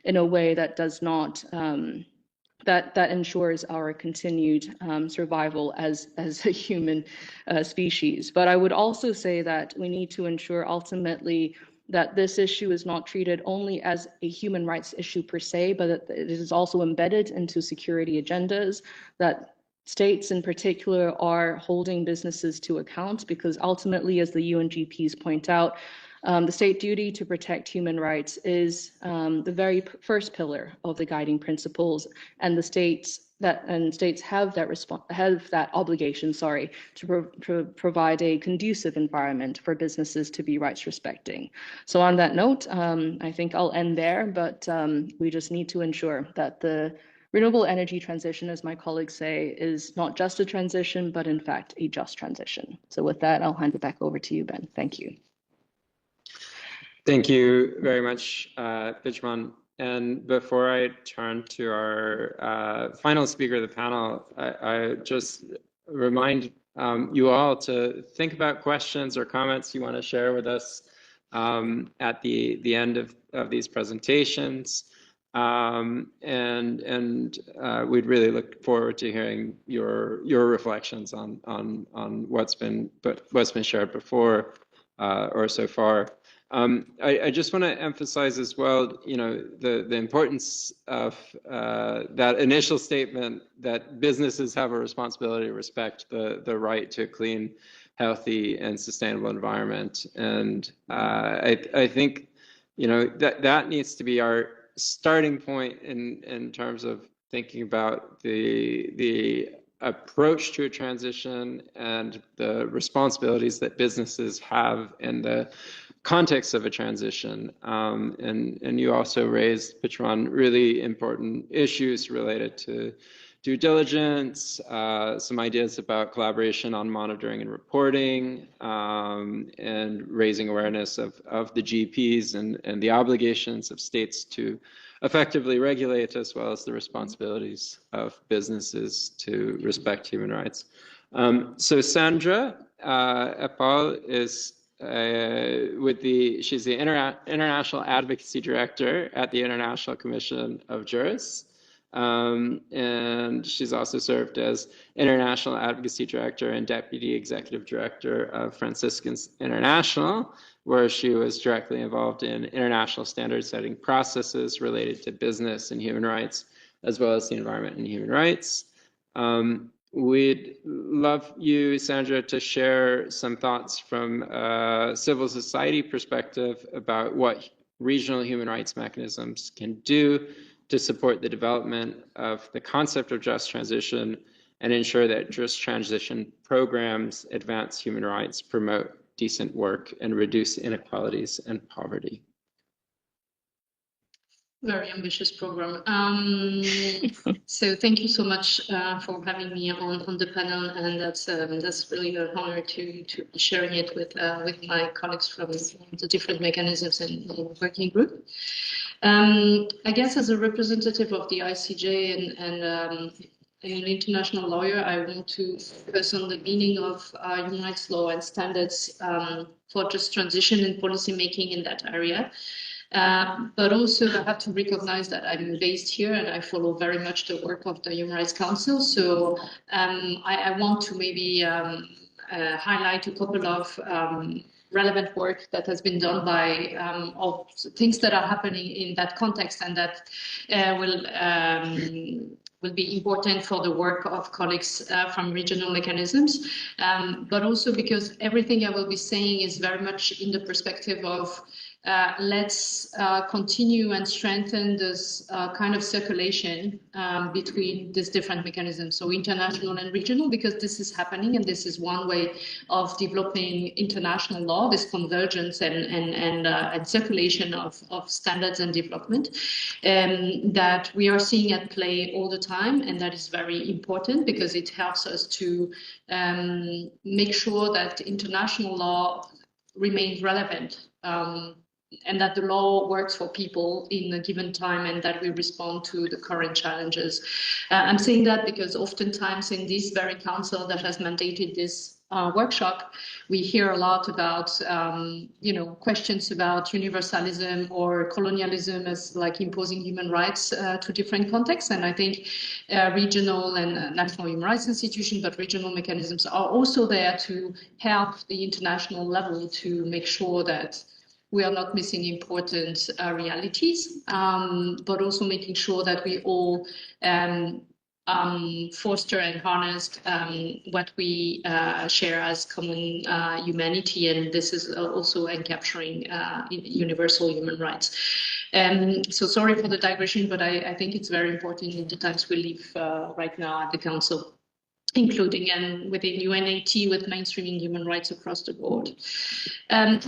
in a way that does not that ensures our continued survival as a human species. But I would also say that we need to ensure ultimately that this issue is not treated only as a human rights issue per se, but that it is also embedded into security agendas, that states in particular are holding businesses to account, because ultimately, as the UNGPs point out, the state duty to protect human rights is the very first pillar of the guiding principles, and the states have that obligation, to provide a conducive environment for businesses to be rights respecting. So on that note, I think I'll end there, but we just need to ensure that the renewable energy transition, as my colleagues say, is not just a transition, but in fact a just transition. So with that, I'll hand it back over to you, Ben. Thank you. Thank you very much, Pejman. And before I turn to our final speaker of the panel, I just remind you all to think about questions or comments you want to share with us at the end of these presentations. We'd really look forward to hearing your reflections on what's been shared before or so far. I just want to emphasize as well, the importance of that initial statement that businesses have a responsibility to respect the right to a clean, healthy, and sustainable environment. And I think, that needs to be our starting point in terms of thinking about the approach to a transition and the responsibilities that businesses have in the context of a transition. And you also raised, Pejman, really important issues related to due diligence, some ideas about collaboration on monitoring and reporting, and raising awareness of the GPs and the obligations of states to effectively regulate, as well as the responsibilities of businesses to respect human rights. So Sandra Epal is she's the International Advocacy Director at the International Commission of Jurists. And she's also served as International Advocacy Director and Deputy Executive Director of Franciscans International, where she was directly involved in international standard setting processes related to business and human rights as well as the environment and human rights. We'd love you, Sandra, to share some thoughts from a civil society perspective about what regional human rights mechanisms can do to support the development of the concept of just transition and ensure that just transition programs advance human rights, promote decent work, and reduce inequalities and poverty. Very ambitious program. So thank you so much for having me on the panel, and that's really an honor to be sharing it with my colleagues from the different mechanisms and the working group. I guess as a representative of the ICJ and an international lawyer, I want to focus on the meaning of human rights law and standards for just transition and policy making in that area. But also I have to recognize that I'm based here and I follow very much the work of the Human Rights Council. So I want to maybe highlight a couple of relevant work that has been done by of things that are happening in that context and that will be important for the work of colleagues from regional mechanisms, but also because everything I will be saying is very much in the perspective of let's continue and strengthen this kind of circulation between these different mechanisms, so international and regional, because this is happening and this is one way of developing international law, this convergence and circulation of standards and development that we are seeing at play all the time, and that is very important because it helps us to make sure that international law remains relevant. And that the law works for people in a given time and that we respond to the current challenges. I'm saying that because oftentimes in this very council that has mandated this workshop, we hear a lot about, questions about universalism or colonialism as like imposing human rights to different contexts. And I think regional and national human rights institutions, but regional mechanisms are also there to help the international level to make sure that we are not missing important realities, but also making sure that we all foster and harness what we share as common humanity, and this is also encapturing universal human rights. So sorry for the digression, but I think it's very important in the times we live right now at the Council, including and within UNAT with mainstreaming human rights across the board. And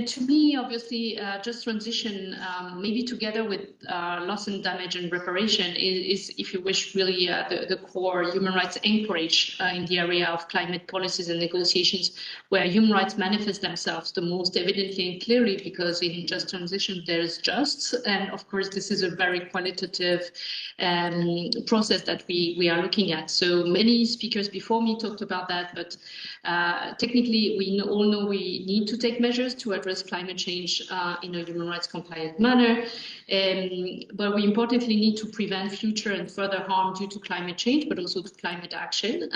to me, obviously, just transition, maybe together with loss and damage and reparation is, if you wish, really the core human rights anchorage in the area of climate policies and negotiations, where human rights manifest themselves the most evidently and clearly, because in just transition, there's just, and of course, this is a very qualitative process that we are looking at. So many speakers before me talked about that, but technically we all know we need to take measures to address climate change in a human rights compliant manner, but we importantly need to prevent future and further harm due to climate change, but also to climate action,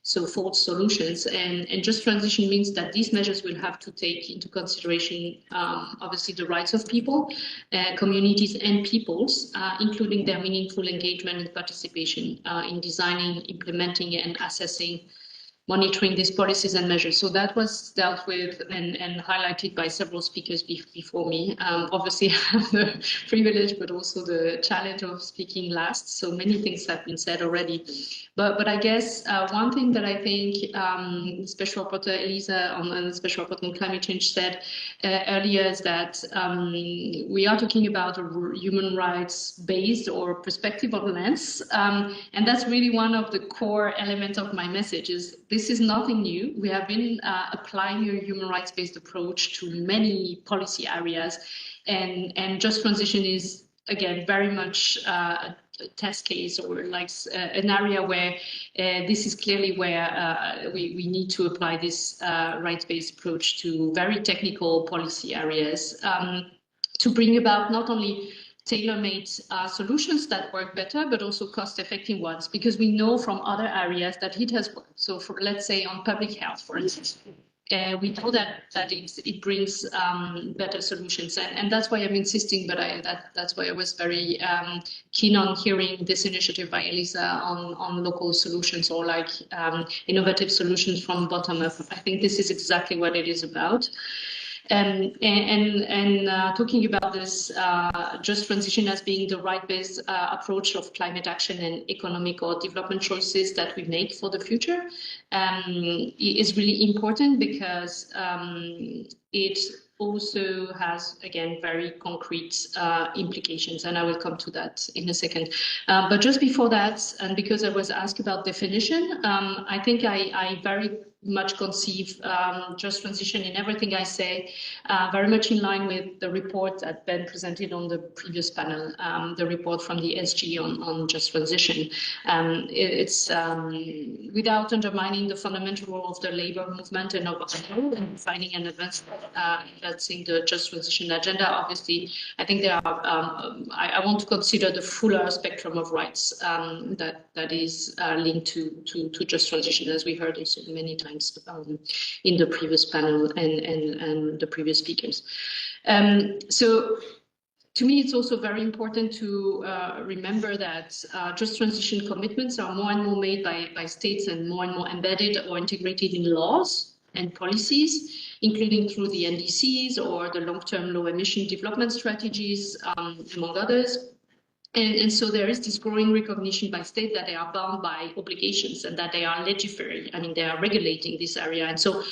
so false solutions. And just transition means that these measures will have to take into consideration obviously the rights of people, communities and peoples, including their meaningful engagement and participation in designing, implementing and assessing, monitoring these policies and measures. So that was dealt with and highlighted by several speakers before me. Obviously, I have the privilege, but also the challenge of speaking last. So many things have been said already. But I guess one thing that I think Special Rapporteur Elisa on the Special Rapporteur on Climate Change said earlier is that we are talking about a human rights based or perspective or lens. And that's really one of the core elements of my message is this is nothing new. We have been applying a human rights based approach to many policy areas, and just transition is again very much test case or like an area where this is clearly where we need to apply this rights-based approach to very technical policy areas to bring about not only tailor-made solutions that work better, but also cost-effective ones, because we know from other areas that it has worked. So for, let's say, on public health, for instance, we know that it brings better solutions, and that's why I'm insisting. But that's why I was very keen on hearing this initiative by Elisa on local solutions or like innovative solutions from bottom up. I think this is exactly what it is about. Talking about this just transition as being the right-based approach of climate action and economic or development choices that we make for the future is really important because it also has, again, very concrete implications, and I will come to that in a second. But just before that, and because I was asked about definition, I think I very much conceive just transition in everything I say, very much in line with the report that Ben presented on the previous panel, the report from the SG on just transition. It's without undermining the fundamental role of the labor movement and of finding an advancing the just transition agenda. Obviously, I think there are, I want to consider the fuller spectrum of rights that is linked to just transition, as we heard so many times in the previous panel and the previous speakers. So to me, it's also very important to remember that just transition commitments are more and more made by states and more embedded or integrated in laws and policies, including through the NDCs or the long-term low-emission development strategies, among others. And so there is this growing recognition by state that they are bound by obligations and that they are legiferating. I mean, they are regulating this area. And so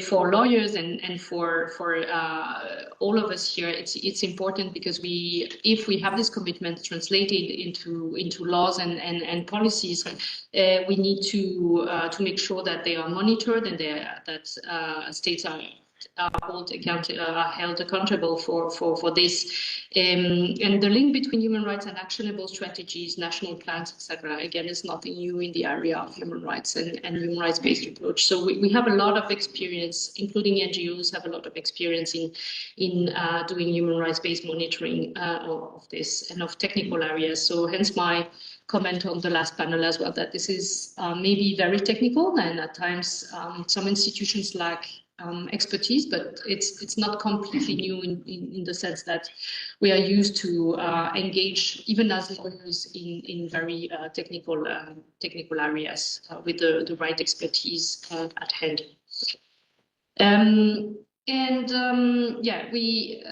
for lawyers and for all of us here, it's important because if we have this commitment translated into laws and policies, we need to make sure that they are monitored and that states are held accountable for this. And the link between human rights and actionable strategies, national plans, etc., again, is nothing new in the area of human rights and human rights-based approach. So we have a lot of experience, including NGOs have a lot of experience in doing human rights-based monitoring of this and of technical areas. So hence my comment on the last panel as well, that this is maybe very technical and at times some institutions lack expertise, but it's not completely new in the sense that we are used to engage even as lawyers in very technical areas with the right expertise at hand. Yeah, we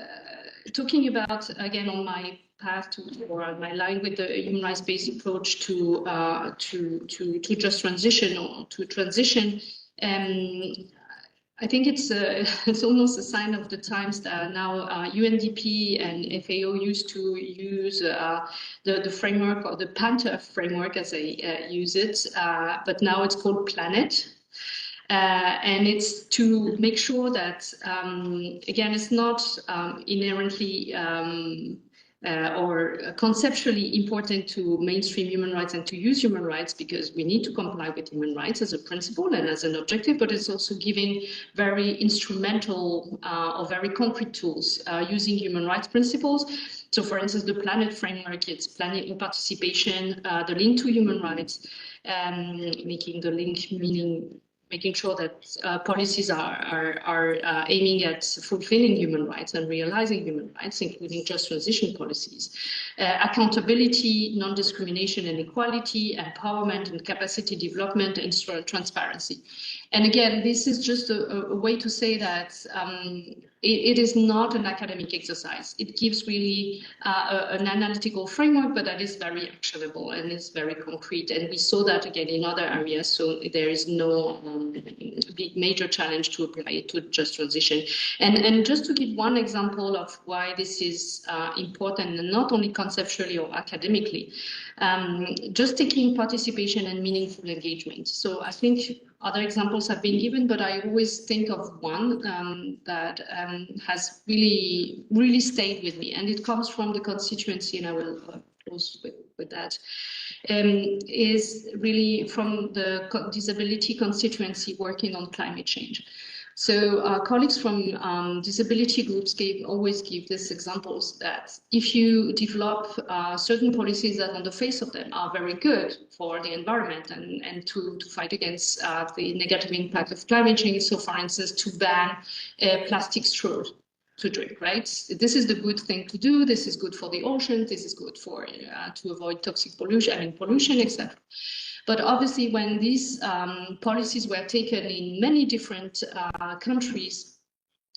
talking about again on my path to or on my line with the human rights-based approach to just transition or to transition. I think it's almost a sign of the times that now UNDP and FAO used to use the framework or the Panther framework as they use it, but now it's called Planet. And it's to make sure that, again, it's not inherently or conceptually important to mainstream human rights and to use human rights because we need to comply with human rights as a principle and as an objective, but it's also giving very instrumental or very concrete tools using human rights principles. So for instance, the Planet framework, it's planning participation, the link to human rights, making the link meaning making sure that policies are aiming at fulfilling human rights and realizing human rights, including just transition policies. Accountability, non-discrimination and equality, empowerment and capacity development, and transparency. And again, this is just a way to say that it is not an academic exercise. It gives really an analytical framework, but that is very actionable and is very concrete. And we saw that again in other areas. So there is no big major challenge to apply it to just transition. And just to give one example of why this is important, and not only conceptually or academically, just taking participation and meaningful engagement. So I think other examples have been given, but I always think of one that has really stayed with me, and it comes from the constituency, and I will close with that, is really from the disability constituency working on climate change. So colleagues from disability groups always give these examples that if you develop certain policies that on the face of them are very good for the environment and to fight against the negative impact of climate change, so for instance, to ban plastic straws to drink, right? This is the good thing to do. This is good for the ocean. This is good for to avoid toxic pollution, pollution, etc. But obviously, when these policies were taken in many different countries,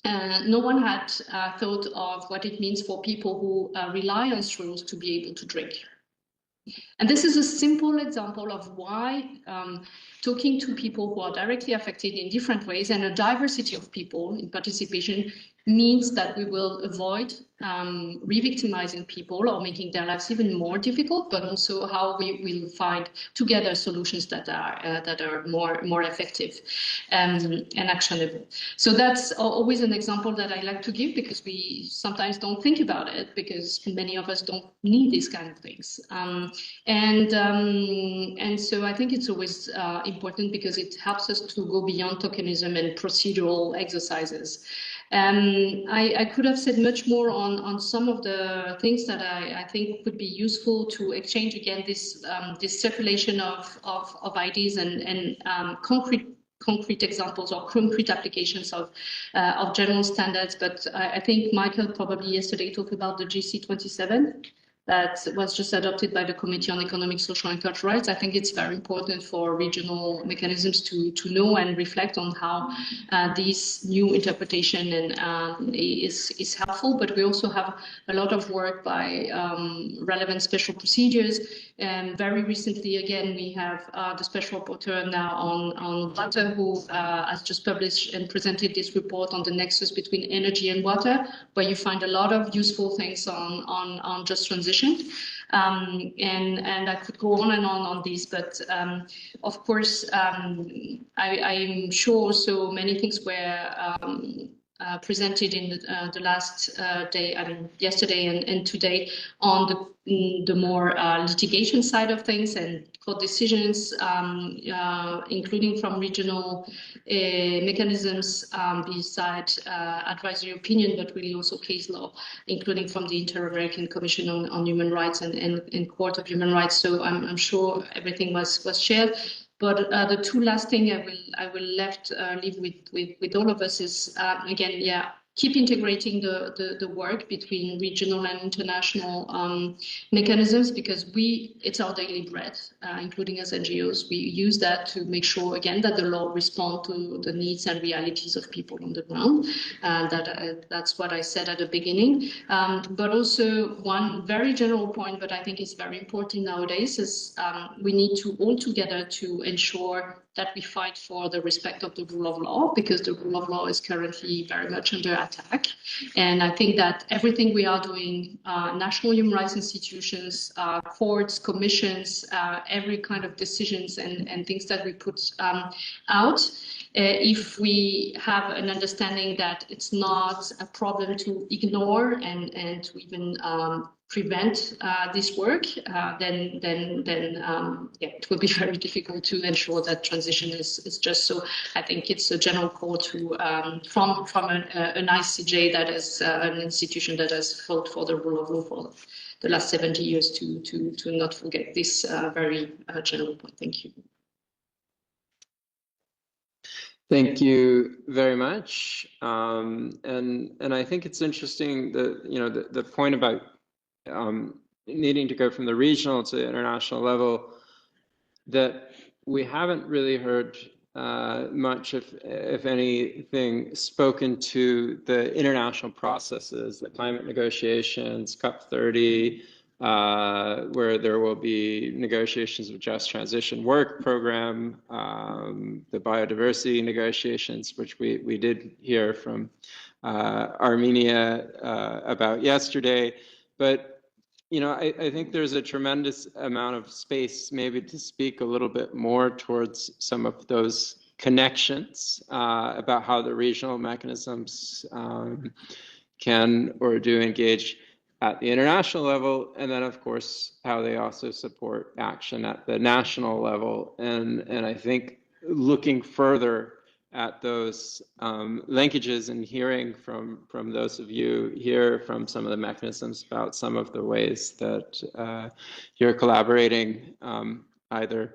no one had thought of what it means for people who rely on straws to be able to drink. And this is a simple example of why talking to people who are directly affected in different ways and a diversity of people in participation means that we will avoid re-victimizing people or making their lives even more difficult, but also how we will find together solutions that are more effective and actionable. So that's always an example that I like to give because we sometimes don't think about it because many of us don't need these kind of things. And so I think it's always important because it helps us to go beyond tokenism and procedural exercises. I could have said much more on some of the things that I think would be useful to exchange again this circulation of ideas and concrete examples or concrete applications of general standards. But I think Michael probably yesterday talked about the GC27 that was just adopted by the Committee on Economic, Social and Cultural Rights. I think it's very important for regional mechanisms to know and reflect on how this new interpretation is helpful, but we also have a lot of work by relevant special procedures. And very recently, again, we have the special rapporteur now on water who has just published and presented this report on the nexus between energy and water, where you find a lot of useful things on just transition. And I could go on and on this, but of course, I'm sure so many things were presented in the last day, yesterday and today on the more litigation side of things and court decisions, including from regional mechanisms beside advisory opinion, but really also case law, including from the Inter-American Commission on Human Rights and Court of Human Rights. So I'm sure everything was shared. But the two last thing I will leave with all of us is again, keep integrating the work between regional and international mechanisms because it's our daily bread, including as NGOs. We use that to make sure again that the law respond to the needs and realities of people on the ground. That's what I said at the beginning. But also one very general point, but I think is very important nowadays is we need to all together to ensure that we fight for the respect of the rule of law because the rule of law is currently very much under attack. And I think that everything we are doing, national human rights institutions, courts, commissions, every kind of decisions and things that we put out, if we have an understanding that it's not a problem to ignore and to even prevent this work, then it will be very difficult to ensure that transition is just. So I think it's a general call to from an ICJ that is an institution that has fought for the rule of law for the last 70 years to not forget this very general point. Thank you. Thank you very much. And I think it's interesting that the point about needing to go from the regional to the international level, that we haven't really heard much, if anything, spoken to the international processes, the climate negotiations, COP30, where there will be negotiations of just transition work program, the biodiversity negotiations, which we did hear from Armenia about yesterday. But I think there's a tremendous amount of space maybe to speak a little bit more towards some of those connections about how the regional mechanisms can or do engage at the international level, and then of course how they also support action at the national level. And I think looking further at those linkages and hearing from those of you here from some of the mechanisms about some of the ways that you're collaborating either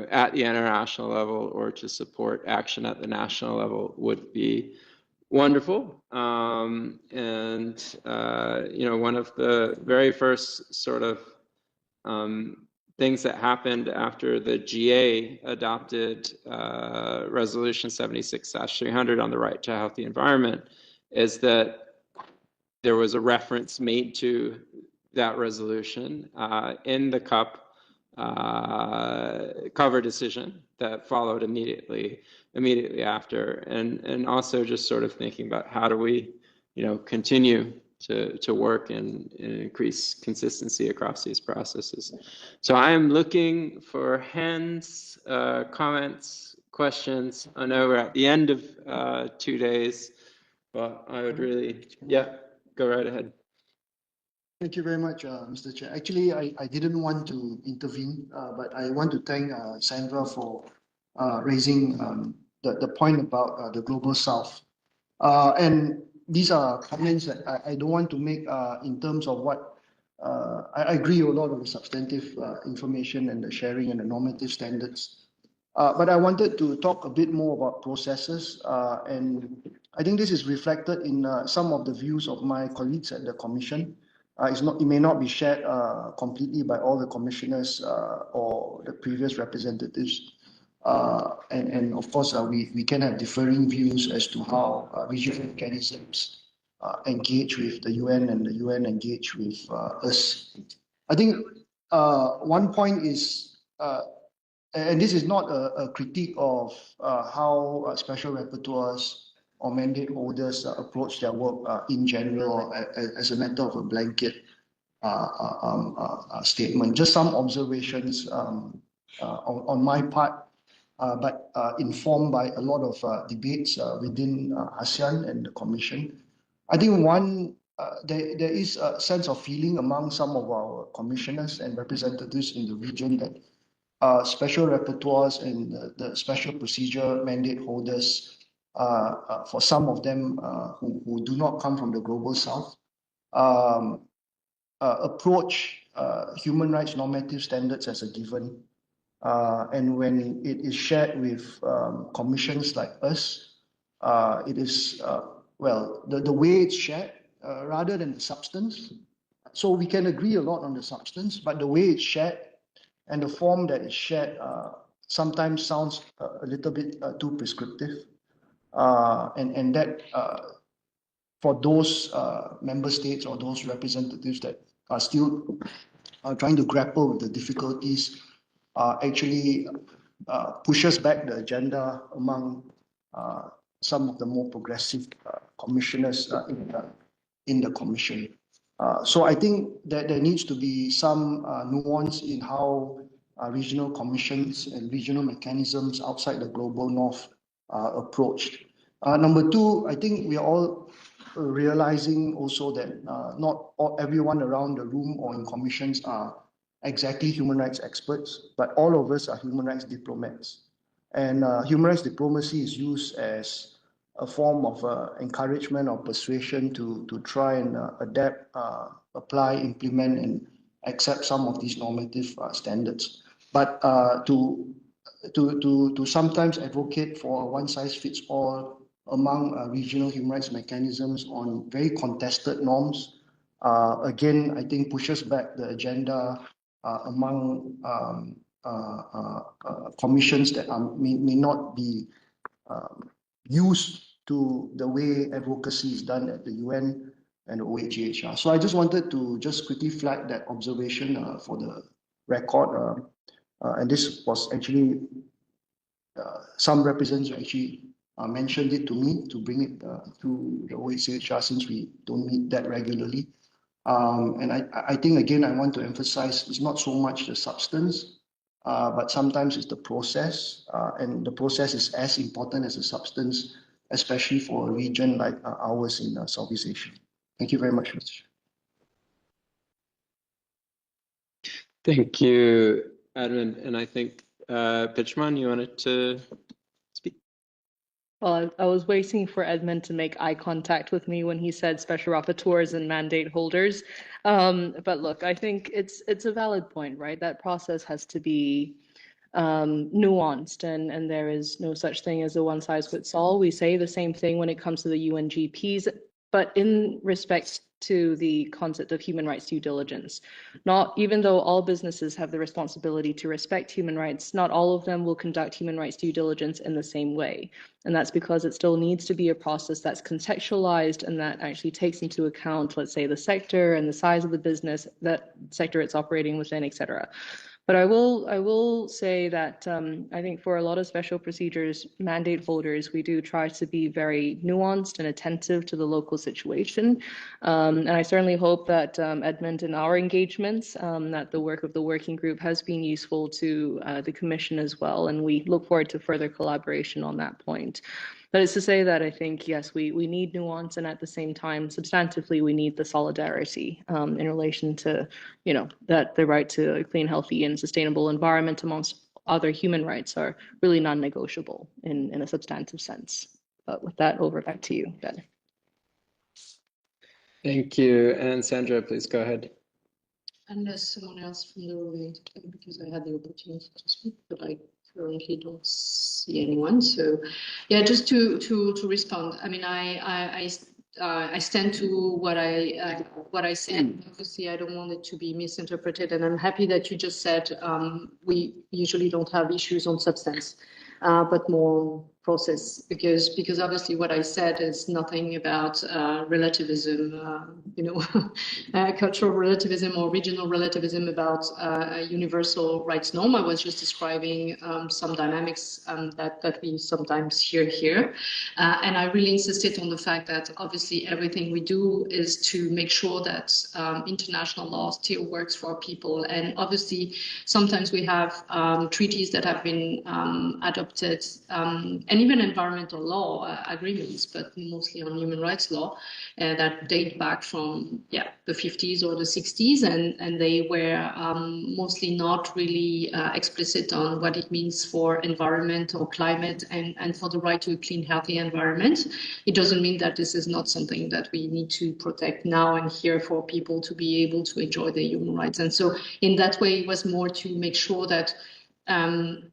at the international level or to support action at the national level would be wonderful. One of the very first sort of things that happened after the GA adopted Resolution 76/300 on the right to a healthy environment is that there was a reference made to that resolution in the CUP cover decision that followed immediately after, and also just sort of thinking about how do we continue to work and increase consistency across these processes. So I am looking for hands, comments, questions. I know we're at the end of 2 days, but I would really, go right ahead. Thank you very much, Mr. Chair. Actually, I didn't want to intervene, but I want to thank Sandra for raising the point about the Global South. And these are comments that I don't want to make in terms of what I agree with a lot of the substantive information and the sharing and the normative standards. But I wanted to talk a bit more about processes, and I think this is reflected in some of the views of my colleagues at the Commission. It may not be shared completely by all the commissioners or the previous representatives. And of course, we can have differing views as to how regional mechanisms engage with the UN and the UN engage with us. I think one point is, and this is not a critique of how special rapporteurs or mandate holders approach their work in general as a matter of a blanket statement. Just some observations on my part, but informed by a lot of debates within ASEAN and the Commission. I think there is a sense of feeling among some of our commissioners and representatives in the region that special rapporteurs and the special procedure mandate holders, for some of them who do not come from the Global South, approach human rights normative standards as a given. And when it is shared with commissions like us, it is, the way it's shared rather than the substance. So we can agree a lot on the substance, but the way it's shared and the form that is shared sometimes sounds a little bit too prescriptive. And that for those member states or those representatives that are still trying to grapple with the difficulties, actually pushes back the agenda among some of the more progressive commissioners in the Commission. So I think that there needs to be some nuance in how regional commissions and regional mechanisms outside the global north are approached. Number two, I think we are all realizing also that not everyone around the room or in commissions are exactly human rights experts, but all of us are human rights diplomats. And human rights diplomacy is used as a form of encouragement or persuasion to try and adapt, apply, implement, and accept some of these normative standards. But to sometimes advocate for a one-size-fits-all among regional human rights mechanisms on very contested norms, again, I think pushes back the agenda among commissions that may not be used to the way advocacy is done at the UN and the OHCHR. So I just wanted to just quickly flag that observation for the record. And this was actually, some representatives actually mentioned it to me to bring it to the OHCHR since we don't meet that regularly. And I think, again, I want to emphasize it's not so much the substance, but sometimes it's the process. And the process is as important as the substance, especially for a region like ours in Southeast Asia. Thank you very much, Mr. Chair. Thank you, Edmund. And I think, Pitchman, you wanted to speak? Well, I was waiting for Edmund to make eye contact with me when he said special rapporteurs and mandate holders. But look, I think it's a valid point, right? That process has to be nuanced, and there is no such thing as a one size fits all. We say the same thing when it comes to the UNGPs, but in respect to the concept of human rights due diligence. Not even though all businesses have the responsibility to respect human rights, not all of them will conduct human rights due diligence in the same way. And that's because it still needs to be a process that's contextualized and that actually takes into account, let's say, the sector and the size of the business, that sector it's operating within, et cetera. But I will say that I think for a lot of special procedures mandate holders, we do try to be very nuanced and attentive to the local situation. And I certainly hope that Edmund, in our engagements, that the work of the working group has been useful to the Commission as well. And we look forward to further collaboration on that point. But it's to say that I think, yes, we need nuance, and at the same time, substantively, we need the solidarity in relation to, you know, that the right to a clean, healthy, and sustainable environment amongst other human rights are really non-negotiable in a substantive sense. But with that, over back to you, Ben. Thank you. And Sandra, please go ahead. Unless someone else from the room, because I had the opportunity to speak, but I currently don't see anyone. So, yeah, just to respond. I mean, I stand to what I said. Obviously, I don't want it to be misinterpreted, and I'm happy that you just said we usually don't have issues on substance, but more process, because obviously what I said is nothing about relativism, you know, cultural relativism or regional relativism about a universal rights norm. I was just describing some dynamics that we sometimes hear here. And I really insisted on the fact that obviously everything we do is to make sure that international law still works for people. And obviously sometimes we have treaties that have been adopted, and even environmental law agreements, but mostly on human rights law, that date back from the 50s or the 60s, and they were mostly not really explicit on what it means for environment or climate and for the right to a clean, healthy environment. It doesn't mean that this is not something that we need to protect now and here for people to be able to enjoy their human rights. And so in that way, it was more to make sure that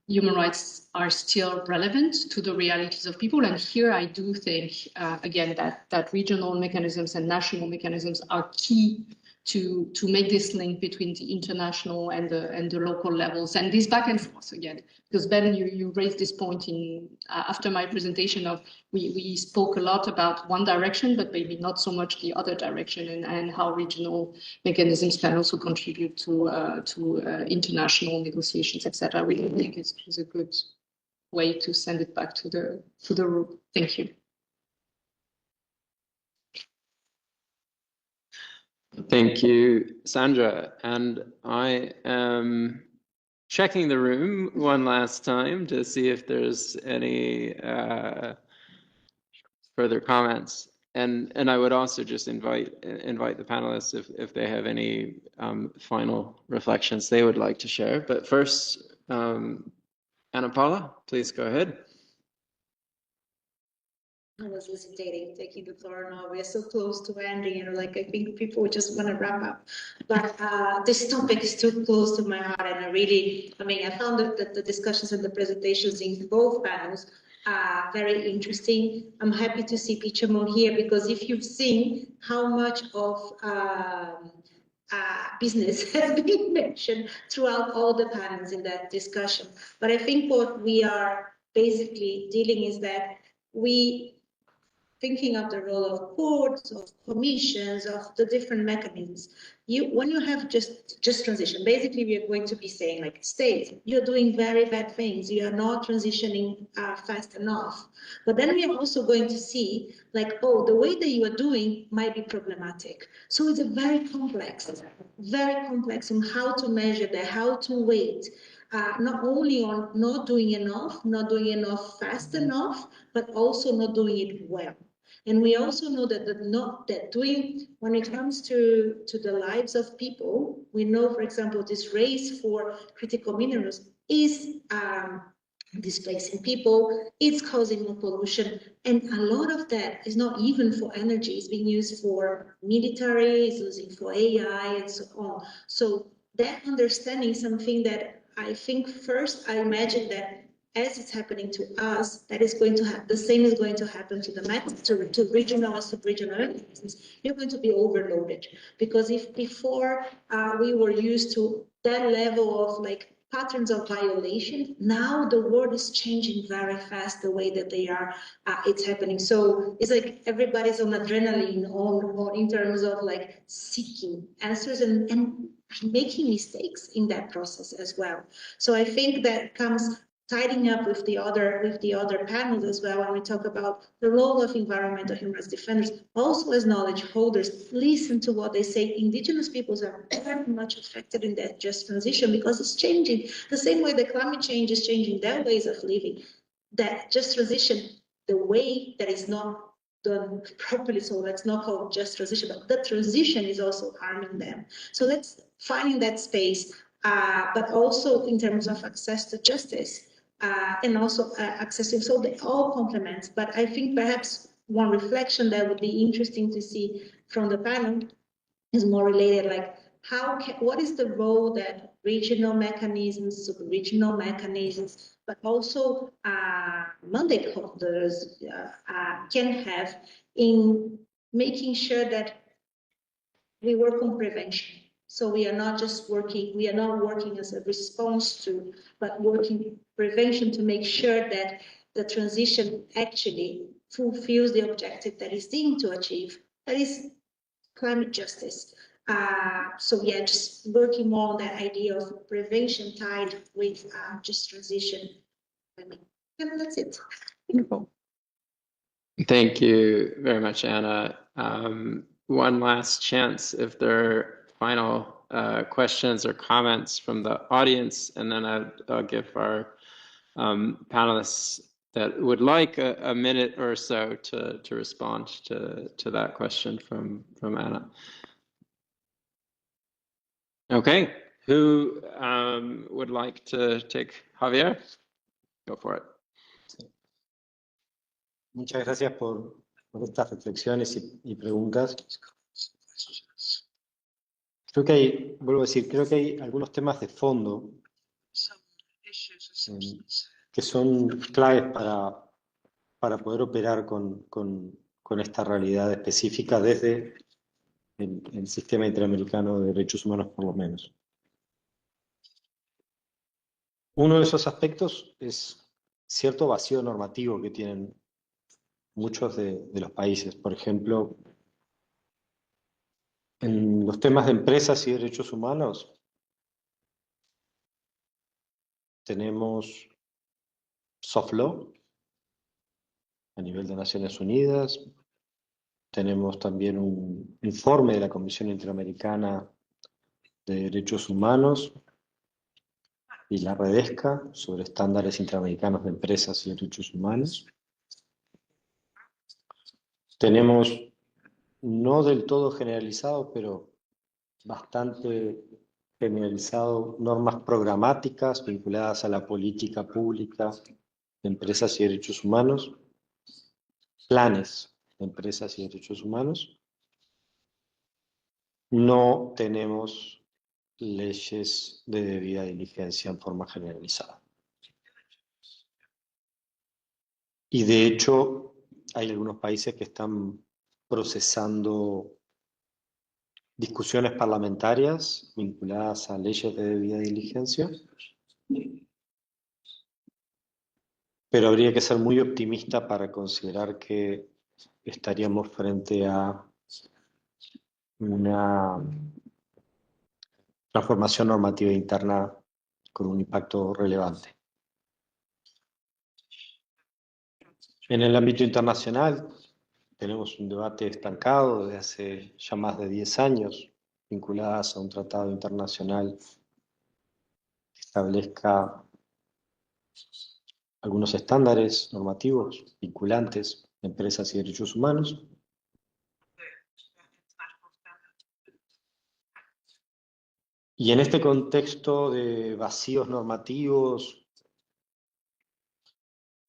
human rights are still relevant to the realities of people. And here I do think, again, that regional mechanisms and national mechanisms are key to make this link between the international and the local levels, and this back and forth again. Because Ben, you raised this point in after my presentation of we spoke a lot about one direction, but maybe not so much the other direction, and how regional mechanisms can also contribute to international negotiations, etc. We think is a good way to send it back to the room. Thank you. Thank you, Sandra. And I am checking the room one last time to see if there's any further comments. And I would also just invite the panelists if they have any final reflections they would like to share. But first, Ana Paula, please go ahead. I was hesitating, taking the floor now. We're so close to ending, you know, like I think people just want to wrap up. But this topic is too close to my heart, and I found that the discussions and the presentations in both panels are very interesting. I'm happy to see Pichamo here, because if you've seen how much of business has been mentioned throughout all the panels in that discussion. But I think what we are basically dealing is that thinking of the role of courts, of commissions, of the different mechanisms. When you have just transition, basically we are going to be saying, like, states, you're doing very bad things. You are not transitioning fast enough. But then we are also going to see, like, oh, the way that you are doing might be problematic. So it's a very complex on how to measure that, how to weight. Not only on not doing enough fast enough, but also not doing it well. And we also know that doing, when it comes to the lives of people, we know, for example, this race for critical minerals is displacing people, it's causing more pollution. And a lot of that is not even for energy, it's being used for military, it's using for AI and so on. So that understanding is something that I think first I imagine that as it's happening to us, that is going to happen, the same is going to happen to the to regional and sub-regional organisms. You're going to be overloaded, because if before we were used to that level of like patterns of violation, now the world is changing very fast the way that they are, it's happening. So it's like everybody's on adrenaline or in terms of like seeking answers and making mistakes in that process as well. So I think that comes tidying up with the other panels as well when we talk about the role of environmental human rights defenders, also as knowledge holders, listen to what they say. Indigenous peoples are very much affected in that just transition because it's changing. The same way that climate change is changing their ways of living, that just transition, the way that is not done properly, so that's not called just transition, but the transition is also harming them. So let's find that space, but also in terms of access to justice, and also accessing, so they all complement. But I think perhaps one reflection that would be interesting to see from the panel is more related, like what is the role that regional mechanisms, sub-regional mechanisms, but also mandate holders can have in making sure that we work on prevention. So we are not just working, we are not working as a response to, but working prevention to make sure that the transition actually fulfills the objective that is deemed to achieve, that is climate justice. So yeah, just working more on that idea of prevention tied with just transition. And that's it. Wonderful. Thank you very much, Anna. One last chance if there are final questions or comments from the audience, and then I'll give our panelists that would like a minute or so to respond to that question from Anna. Okay, who would like to take Javier? Go for it. Muchas gracias por estas reflexiones y preguntas. Creo que hay, vuelvo a decir, creo que hay algunos temas de fondo que son claves para poder operar con esta realidad específica desde el sistema interamericano de derechos humanos, por lo menos. Uno de esos aspectos es cierto vacío normativo que tienen muchos de los países. Por ejemplo, en los temas de empresas y derechos humanos, tenemos soft law a nivel de Naciones Unidas, tenemos también un informe de la Comisión Interamericana de Derechos Humanos y la Redesca sobre estándares interamericanos de empresas y derechos humanos. Tenemos, no del todo generalizado, pero bastante generalizado, normas programáticas vinculadas a la política pública de empresas y derechos humanos, planes de empresas y derechos humanos. No tenemos leyes de debida diligencia en forma generalizada. Y de hecho, hay algunos países que están procesando discusiones parlamentarias vinculadas a leyes de debida diligencia, pero habría que ser muy optimista para considerar que estaríamos frente a una transformación normativa interna con un impacto relevante. En el ámbito internacional tenemos un debate estancado desde hace ya más de 10 años, vinculadas a un tratado internacional que establezca algunos estándares normativos vinculantes de empresas y derechos humanos. Y en este contexto de vacíos normativos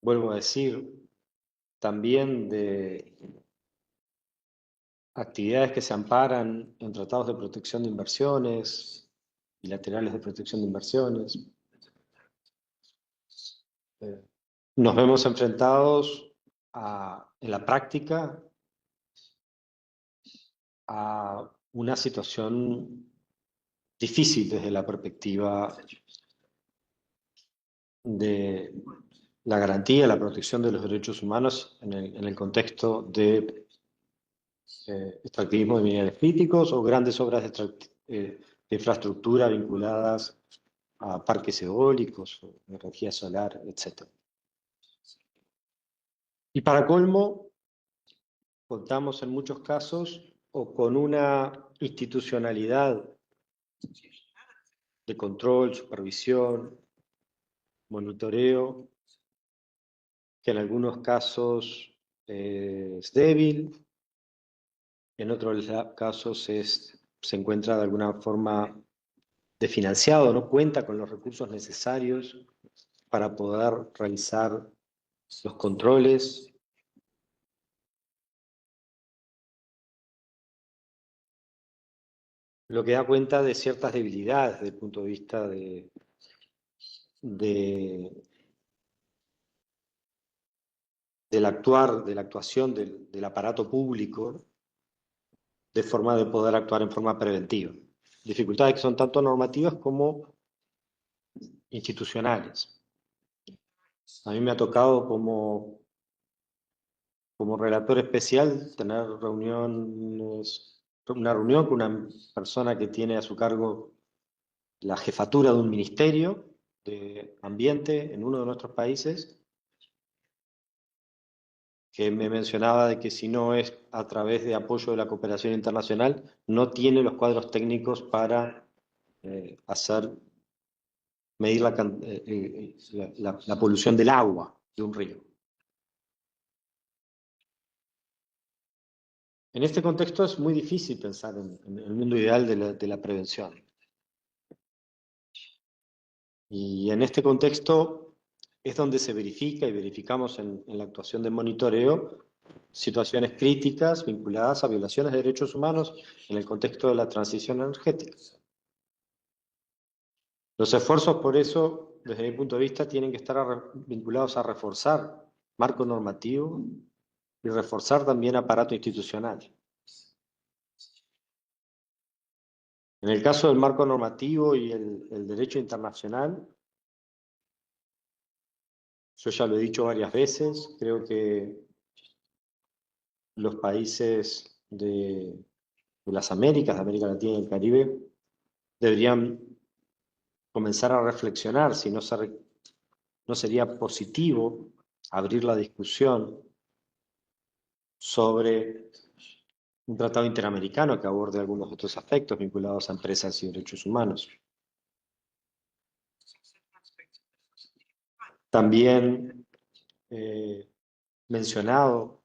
vuelvo a decir, también de actividades que se amparan en tratados de protección de inversiones, bilaterales de protección de inversiones. Nos vemos enfrentados en la práctica a una situación difícil desde la perspectiva de la garantía, la protección de los derechos humanos en el contexto de extractivismo de minerales críticos o grandes obras de infraestructura vinculadas a parques eólicos, o energía solar, etc. Y para colmo, contamos en muchos casos o con una institucionalidad de control, supervisión, monitoreo, que en algunos casos es débil, en otros casos se encuentra de alguna forma desfinanciado, no cuenta con los recursos necesarios para poder realizar los controles. Lo que da cuenta de ciertas debilidades desde el punto de vista del actuar, de la actuación del aparato público, de forma de poder actuar en forma preventiva. Dificultades que son tanto normativas como institucionales. A mí me ha tocado como relator especial tener una reunión con una persona que tiene a su cargo la jefatura de un ministerio de ambiente en uno de nuestros países, que me mencionaba de que si no es a través de apoyo de la cooperación internacional, no tiene los cuadros técnicos para medir la polución del agua de un río. En este contexto es muy difícil pensar en el mundo ideal de la prevención. Y en este contexto es donde se verifica y verificamos en la actuación de monitoreo situaciones críticas vinculadas a violaciones de derechos humanos en el contexto de la transición energética. Los esfuerzos por eso, desde mi punto de vista, tienen que estar vinculados a reforzar marco normativo y reforzar también aparato institucional. En el caso del marco normativo y el derecho internacional, yo ya lo he dicho varias veces, creo que los países de las Américas, de América Latina y el Caribe, deberían comenzar a reflexionar si no sería positivo abrir la discusión sobre un tratado interamericano que aborde algunos otros aspectos vinculados a empresas y derechos humanos. También mencionado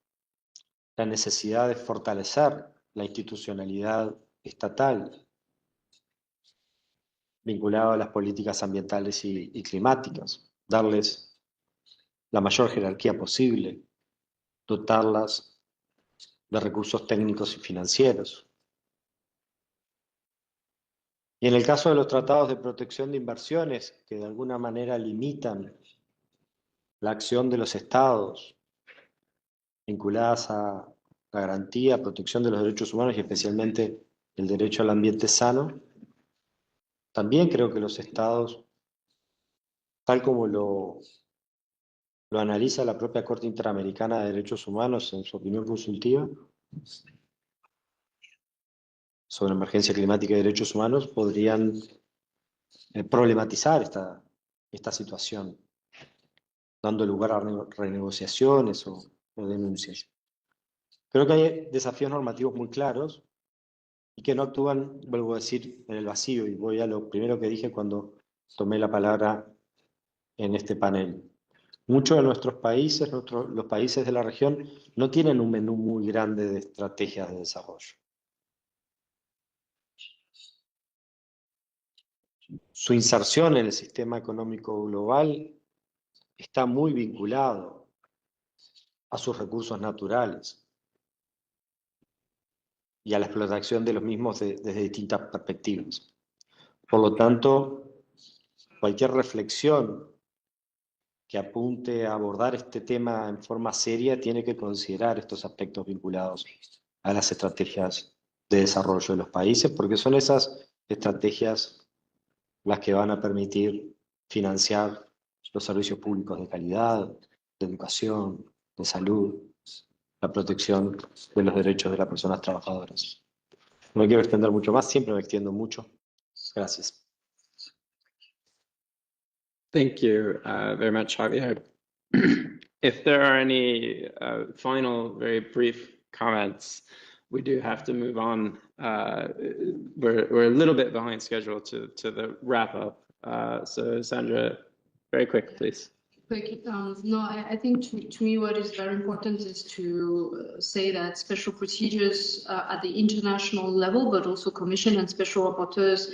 la necesidad de fortalecer la institucionalidad estatal vinculada a las políticas ambientales y climáticas, darles la mayor jerarquía posible, dotarlas de recursos técnicos y financieros. Y en el caso de los tratados de protección de inversiones, que de alguna manera limitan la acción de los estados vinculadas a la garantía, protección de los derechos humanos y especialmente el derecho al ambiente sano, también creo que los estados, tal como lo analiza la propia Corte Interamericana de Derechos Humanos en su opinión consultiva sobre emergencia climática y derechos humanos, podrían problematizar esta situación, dando lugar a renegociaciones o denuncias. Creo que hay desafíos normativos muy claros y que no actúan, vuelvo a decir, en el vacío, y voy a lo primero que dije cuando tomé la palabra en este panel. Muchos de nuestros países, los países de la región, no tienen un menú muy grande de estrategias de desarrollo. Su inserción en el sistema económico global está muy vinculado a sus recursos naturales y a la explotación de los mismos desde distintas perspectivas. Por lo tanto, cualquier reflexión que apunte a abordar este tema en forma seria tiene que considerar estos aspectos vinculados a las estrategias de desarrollo de los países, porque son esas estrategias las que van a permitir financiar los servicios públicos de calidad, de educación, de salud, la protección de los derechos de las personas trabajadoras. No me quiero extender mucho más, siempre me extiendo mucho. Gracias. Thank you very much, Javier. If there are any final, very brief comments, we do have to move on. We're a little bit behind schedule to the wrap up. So Sandra, very quick, please. Quick, no, I think to me what is very important is to say that special procedures at the international level, but also Commission and special rapporteurs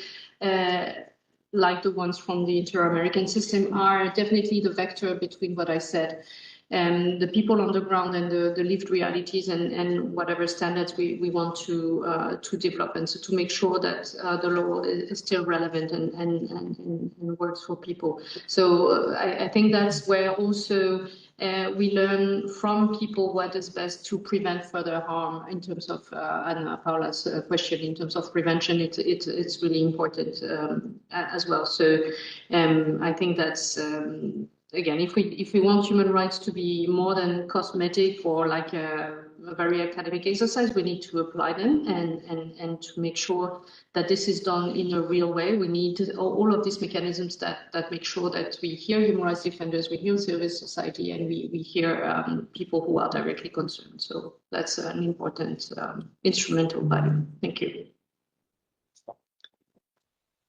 like the ones from the Inter-American system are definitely the vector between what I said and the people on the ground and the lived realities and whatever standards we want to develop, and so to make sure that the law is still relevant and works for people. So I think that's where also we learn from people what is best to prevent further harm in terms of, and Paula's question in terms of prevention, it's really important as well. So I think that's, again, if we want human rights to be more than cosmetic or like a very academic exercise, we need to apply them and to make sure that this is done in a real way. We need all of these mechanisms that make sure that we hear human rights defenders, we hear civil society, and we hear people who are directly concerned. So that's an important instrumental value. Thank you.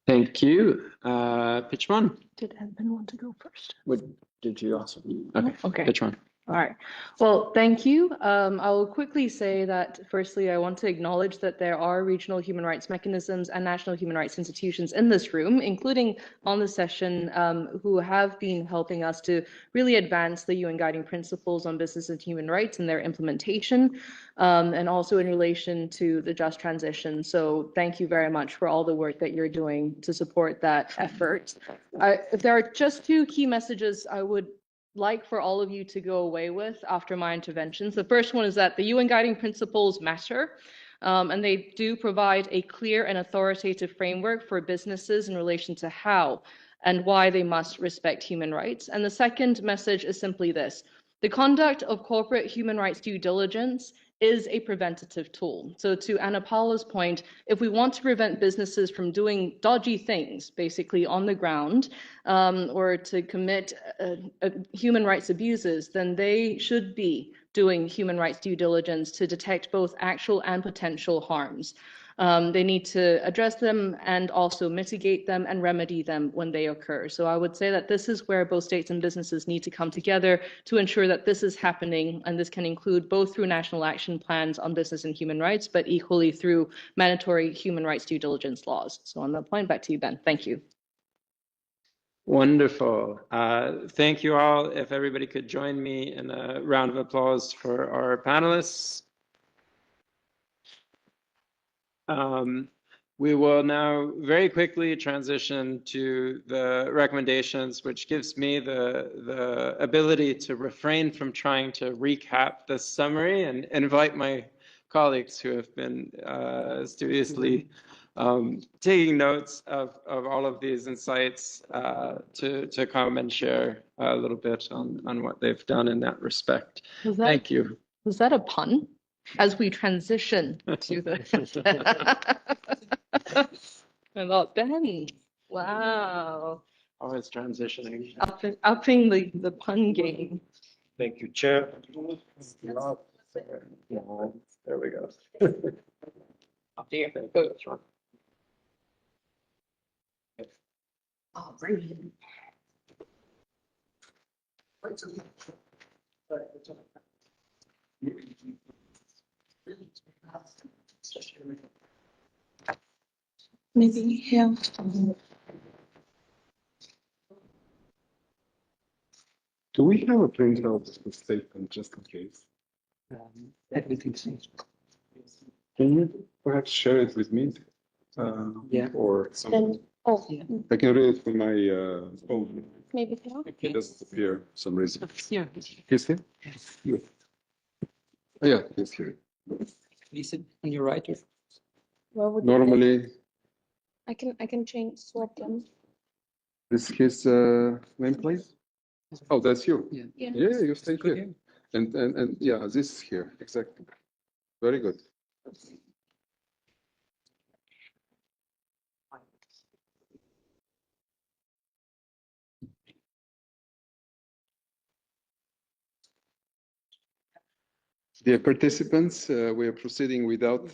Thank you. Pitchman. Did Edmund want to go first? Did you also? Okay. Okay. Pitchman. All right. Well, thank you. I will quickly say that, firstly, I want to acknowledge that there are regional human rights mechanisms and national human rights institutions in this room, including on the session, who have been helping us to really advance the UN guiding principles on business and human rights and their implementation, and also in relation to the just transition. So thank you very much for all the work that you're doing to support that effort. If there are just two key messages I would like for all of you to go away with after my interventions. The first one is that the UN guiding principles matter, and they do provide a clear and authoritative framework for businesses in relation to how and why they must respect human rights. And the second message is simply this: the conduct of corporate human rights due diligence is a preventative tool. So to Anna Paula's point, if we want to prevent businesses from doing dodgy things, basically on the ground, or to commit human rights abuses, then they should be doing human rights due diligence to detect both actual and potential harms. They need to address them and also mitigate them and remedy them when they occur. So I would say that this is where both states and businesses need to come together to ensure that this is happening. And this can include both through national action plans on business and human rights, but equally through mandatory human rights due diligence laws. So on that point, back to you, Ben. Thank you. Wonderful. Thank you all. If everybody could join me in a round of applause for our panelists. We will now very quickly transition to the recommendations, which gives me the ability to refrain from trying to recap the summary and invite my colleagues who have been studiously taking notes of all of these insights to come and share a little bit on what they've done in that respect. Thank you. Was that a pun? As we transition to the I thought, Ben, wow. Always transitioning. Upping the pun game. Thank you, Chair. There we go. Up to you. Oh, brilliant. Maybe here. Do we have a printout of the statement just in case? Everything's Can you perhaps share it with me? Yeah. Or something? Yeah. I can read it from my phone. Maybe now. It doesn't appear for some reason. Here. He's here? Yes. Yeah. Oh, yeah, he's here. You sit on your right. Where would Normally, I can change swap them. this is his nameplate? Oh, that's you? Yeah. Yeah, you stay here. And yeah, this is here, exactly. Very good. Dear participants, we are proceeding without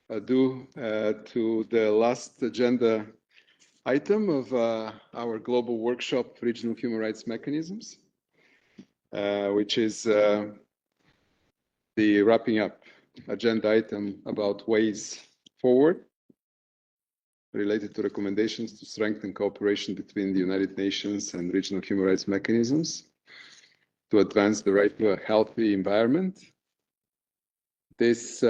ado to the last agenda item of our global workshop, Regional Human Rights Mechanisms, which is the wrapping up agenda item about ways forward related to recommendations to strengthen cooperation between the United Nations and regional human rights mechanisms to advance the right to a healthy environment. This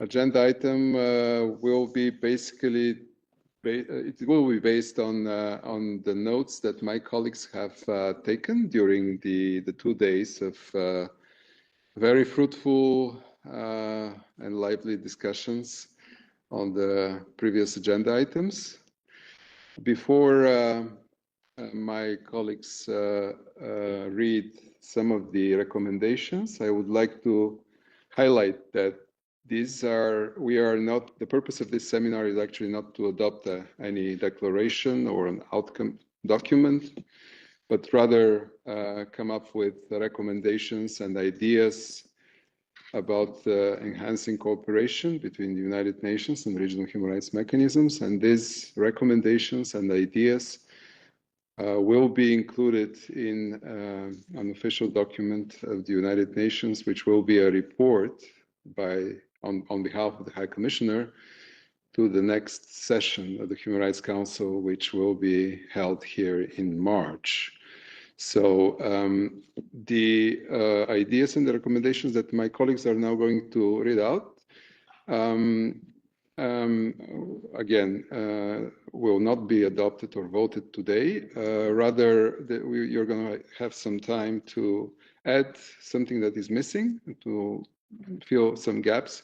agenda item will be basically based on the notes that my colleagues have taken during the 2 days of very fruitful and lively discussions on the previous agenda items. Before my colleagues read some of the recommendations, I would like to highlight that the purpose of this seminar is actually not to adopt any declaration or an outcome document, but rather come up with recommendations and ideas about enhancing cooperation between the United Nations and regional human rights mechanisms. And these recommendations and ideas will be included in an official document of the United Nations, which will be a report on behalf of the High Commissioner to the next session of the Human Rights Council, which will be held here in March. So the ideas and the recommendations that my colleagues are now going to read out, again, will not be adopted or voted today. Rather, you're going to have some time to add something that is missing, to fill some gaps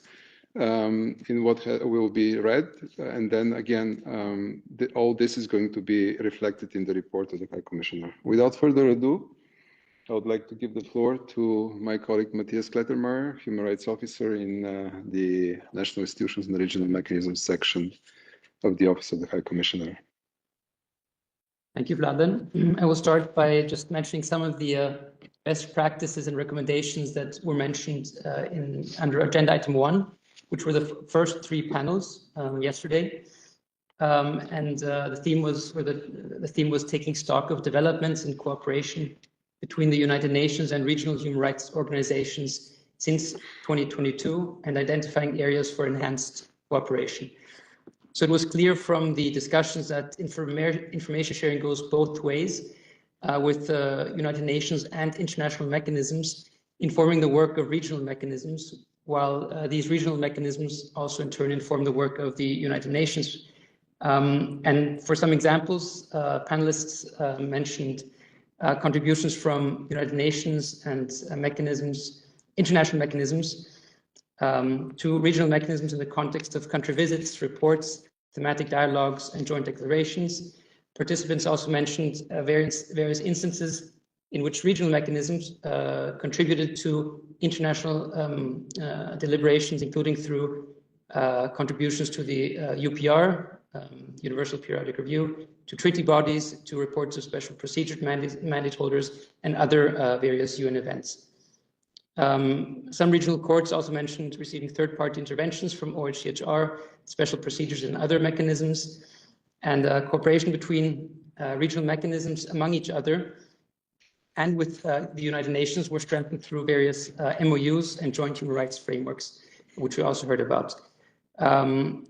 in what will be read. And then again, all this is going to be reflected in the report of the High Commissioner. Without further ado, I would like to give the floor to my colleague Matthias Klettermeier, Human Rights Officer in the National Institutions and Regional Mechanisms section of the Office of the High Commissioner. Thank you, Vladan. I will start by just mentioning some of the best practices and recommendations that were mentioned under agenda item 1, which were the first 3 panels yesterday. The theme was taking stock of developments in cooperation between the United Nations and regional human rights organizations since 2022 and identifying areas for enhanced cooperation. So it was clear from the discussions that information sharing goes both ways with the United Nations and international mechanisms informing the work of regional mechanisms, while these regional mechanisms also in turn inform the work of the United Nations. And for some examples, panelists mentioned contributions from United Nations and international mechanisms to regional mechanisms in the context of country visits, reports, thematic dialogues, and joint declarations. Participants also mentioned various instances in which regional mechanisms contributed to international deliberations, including through contributions to the UPR, Universal Periodic Review, to treaty bodies, to reports of special procedure mandate holders, and other various UN events. Some regional courts also mentioned receiving third-party interventions from OHCHR, special procedures, and other mechanisms, and cooperation between regional mechanisms among each other and with the United Nations were strengthened through various MOUs and joint human rights frameworks, which we also heard about.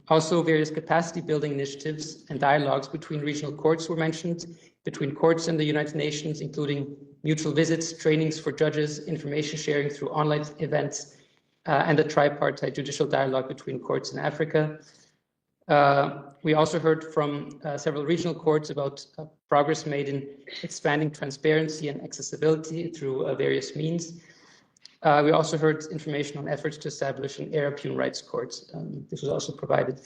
Also, various capacity building initiatives and dialogues between regional courts were mentioned between courts and the United Nations, including mutual visits, trainings for judges, information sharing through online events, and a tripartite judicial dialogue between courts in Africa. We also heard from several regional courts about progress made in expanding transparency and accessibility through various means. We also heard information on efforts to establish an Arab human rights court. This was also provided.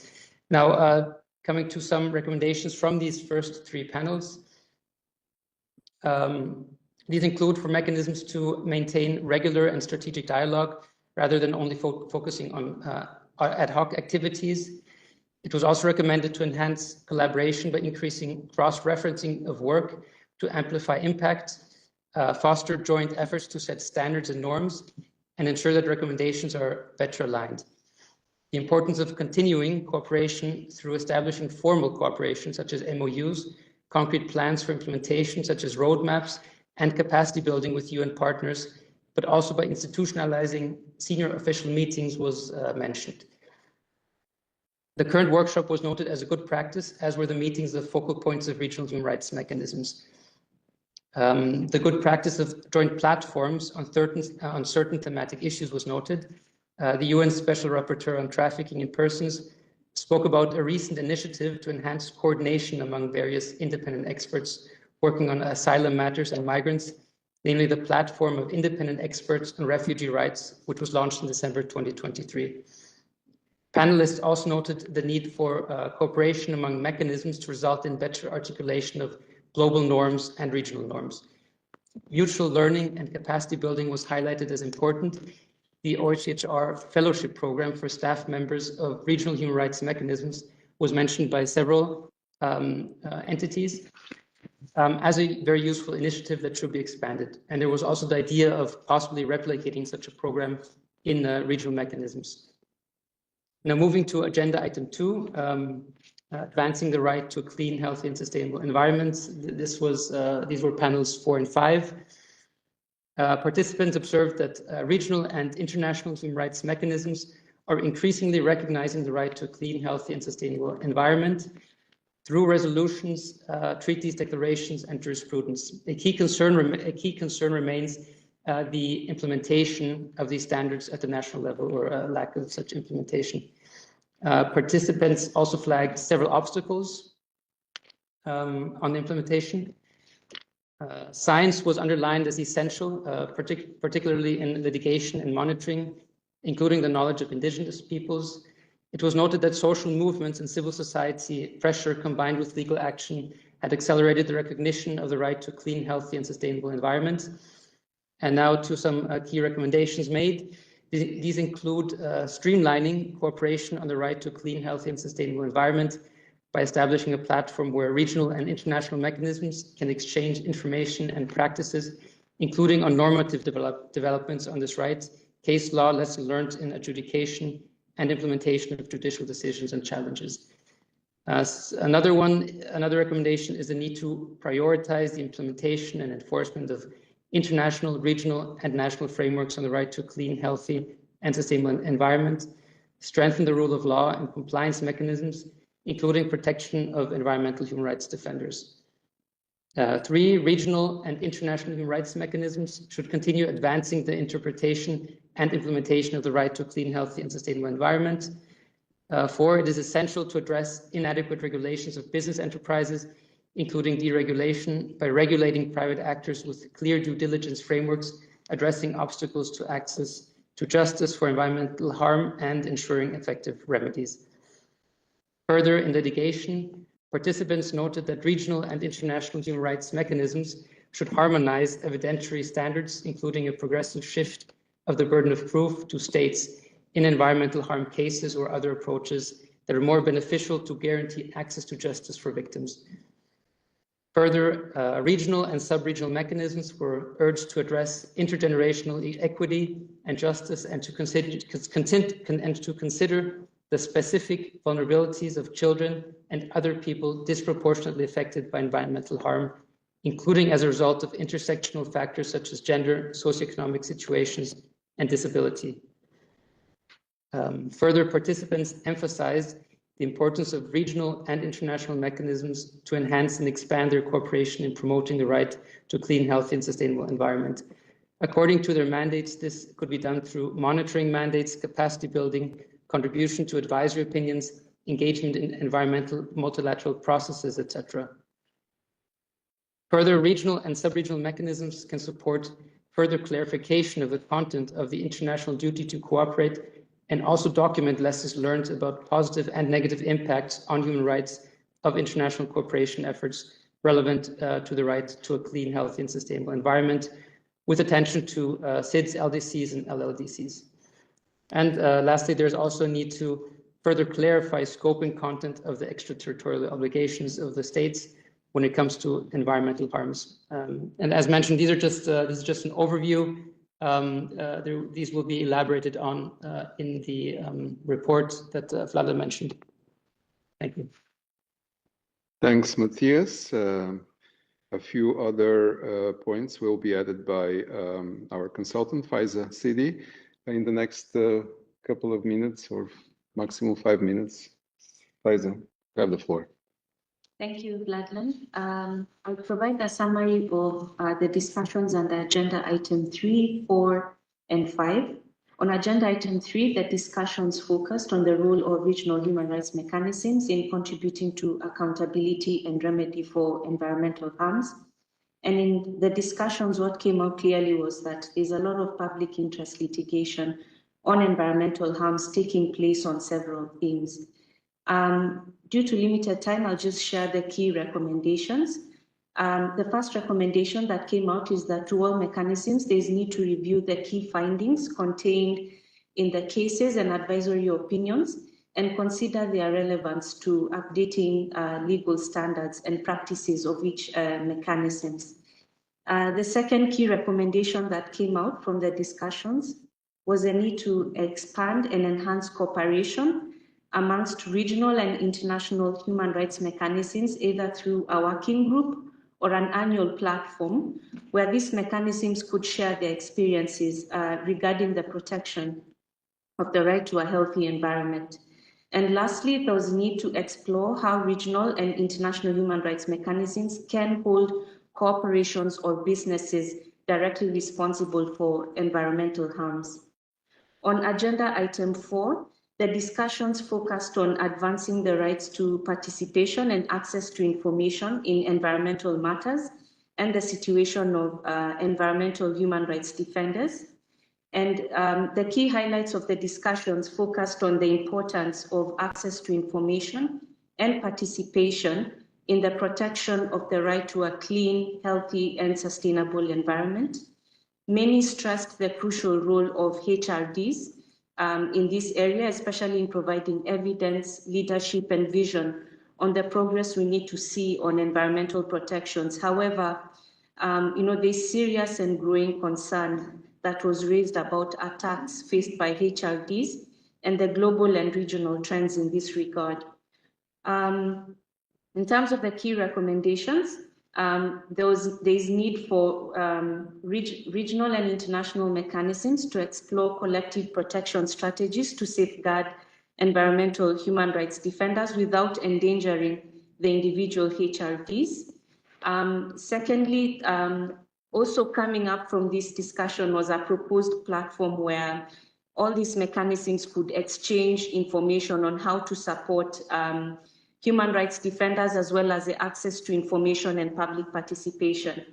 Now, coming to some recommendations from these first three panels. These include for mechanisms to maintain regular and strategic dialogue rather than only focusing on ad hoc activities. It was also recommended to enhance collaboration by increasing cross-referencing of work to amplify impact, foster joint efforts to set standards and norms, and ensure that recommendations are better aligned. The importance of continuing cooperation through establishing formal cooperation, such as MOUs, concrete plans for implementation, such as roadmaps, and capacity building with UN partners, but also by institutionalizing senior official meetings was mentioned. The current workshop was noted as a good practice, as were the meetings of focal points of regional human rights mechanisms. The good practice of joint platforms on certain thematic issues was noted. The UN Special Rapporteur on Trafficking in Persons spoke about a recent initiative to enhance coordination among various independent experts working on asylum matters and migrants, namely the Platform of Independent Experts on Refugee Rights, which was launched in December 2023. Panelists also noted the need for cooperation among mechanisms to result in better articulation of global norms and regional norms. Mutual learning and capacity building was highlighted as important. The OHCHR fellowship program for staff members of regional human rights mechanisms was mentioned by several entities as a very useful initiative that should be expanded. And there was also the idea of possibly replicating such a program in regional mechanisms. Now, moving to agenda item 2, advancing the right to a clean, healthy, and sustainable environment. These were panels 4 and 5. Participants observed that regional and international human rights mechanisms are increasingly recognizing the right to a clean, healthy, and sustainable environment through resolutions, treaties, declarations, and jurisprudence. A key concern remains the implementation of these standards at the national level, or a lack of such implementation. Participants also flagged several obstacles on the implementation. Science was underlined as essential, particularly in litigation and monitoring, including the knowledge of indigenous peoples. It was noted that social movements and civil society pressure combined with legal action had accelerated the recognition of the right to a clean, healthy, and sustainable environment. And now to some key recommendations made. These include streamlining cooperation on the right to a clean, healthy, and sustainable environment by establishing a platform where regional and international mechanisms can exchange information and practices, including on normative developments on this right, case law, lessons learned in adjudication, and implementation of judicial decisions and challenges. Another recommendation is the need to prioritize the implementation and enforcement of international, regional, and national frameworks on the right to a clean, healthy, and sustainable environment, strengthen the rule of law and compliance mechanisms, including protection of environmental human rights defenders. 3, regional and international human rights mechanisms should continue advancing the interpretation and implementation of the right to a clean, healthy, and sustainable environment. 4, it is essential to address inadequate regulations of business enterprises, including deregulation, by regulating private actors with clear due diligence frameworks, addressing obstacles to access to justice for environmental harm, and ensuring effective remedies. Further, in litigation, participants noted that regional and international human rights mechanisms should harmonize evidentiary standards, including a progressive shift of the burden of proof to states in environmental harm cases or other approaches that are more beneficial to guarantee access to justice for victims. Further, regional and sub-regional mechanisms were urged to address intergenerational equity and justice, and to consider the specific vulnerabilities of children and other people disproportionately affected by environmental harm, including as a result of intersectional factors such as gender, socioeconomic situations, and disability. Further, participants emphasized the importance of regional and international mechanisms to enhance and expand their cooperation in promoting the right to a clean, healthy, and sustainable environment. According to their mandates, this could be done through monitoring mandates, capacity building, contribution to advisory opinions, engagement in environmental multilateral processes, etc. Further, regional and sub-regional mechanisms can support further clarification of the content of the international duty to cooperate and also document lessons learned about positive and negative impacts on human rights of international cooperation efforts relevant to the right to a clean, healthy, and sustainable environment, with attention to SIDS, LDCs, and LLDCs. And lastly, there's also a need to further clarify scope and content of the extraterritorial obligations of the states when it comes to environmental harms. And as mentioned, these are just this is just an overview. These will be elaborated on in the report that Vlada mentioned. Thank you. Thanks, Matthias. A few other points will be added by our consultant, Faiza Sidi, in the next couple of minutes or maximum 5 minutes. Faiza, you have the floor. Thank you, Vladlen. I'll provide a summary of the discussions under agenda item 3, 4, and 5. On agenda item 3, the discussions focused on the role of regional human rights mechanisms in contributing to accountability and remedy for environmental harms. And in the discussions, what came out clearly was that there's a lot of public interest litigation on environmental harms taking place on several themes. Due to limited time, I'll just share the key recommendations. The first recommendation that came out is that to all mechanisms, there's need to review the key findings contained in the cases and advisory opinions and consider their relevance to updating legal standards and practices of each mechanisms. The second key recommendation that came out from the discussions was a need to expand and enhance cooperation amongst regional and international human rights mechanisms, either through a working group or an annual platform, where these mechanisms could share their experiences regarding the protection of the right to a healthy environment. And lastly, there was a need to explore how regional and international human rights mechanisms can hold corporations or businesses directly responsible for environmental harms. On agenda item 4, the discussions focused on advancing the rights to participation and access to information in environmental matters and the situation of environmental human rights defenders. And the key highlights of the discussions focused on the importance of access to information and participation in the protection of the right to a clean, healthy, and sustainable environment. Many stressed the crucial role of HRDs in this area, especially in providing evidence, leadership, and vision on the progress we need to see on environmental protections. However, there's serious and growing concern that was raised about attacks faced by HRDs and the global and regional trends in this regard. In terms of the key recommendations, there's need for regional and international mechanisms to explore collective protection strategies to safeguard environmental human rights defenders without endangering the individual HRDs. Secondly, also coming up from this discussion was a proposed platform where all these mechanisms could exchange information on how to support human rights defenders, as well as the access to information and public participation.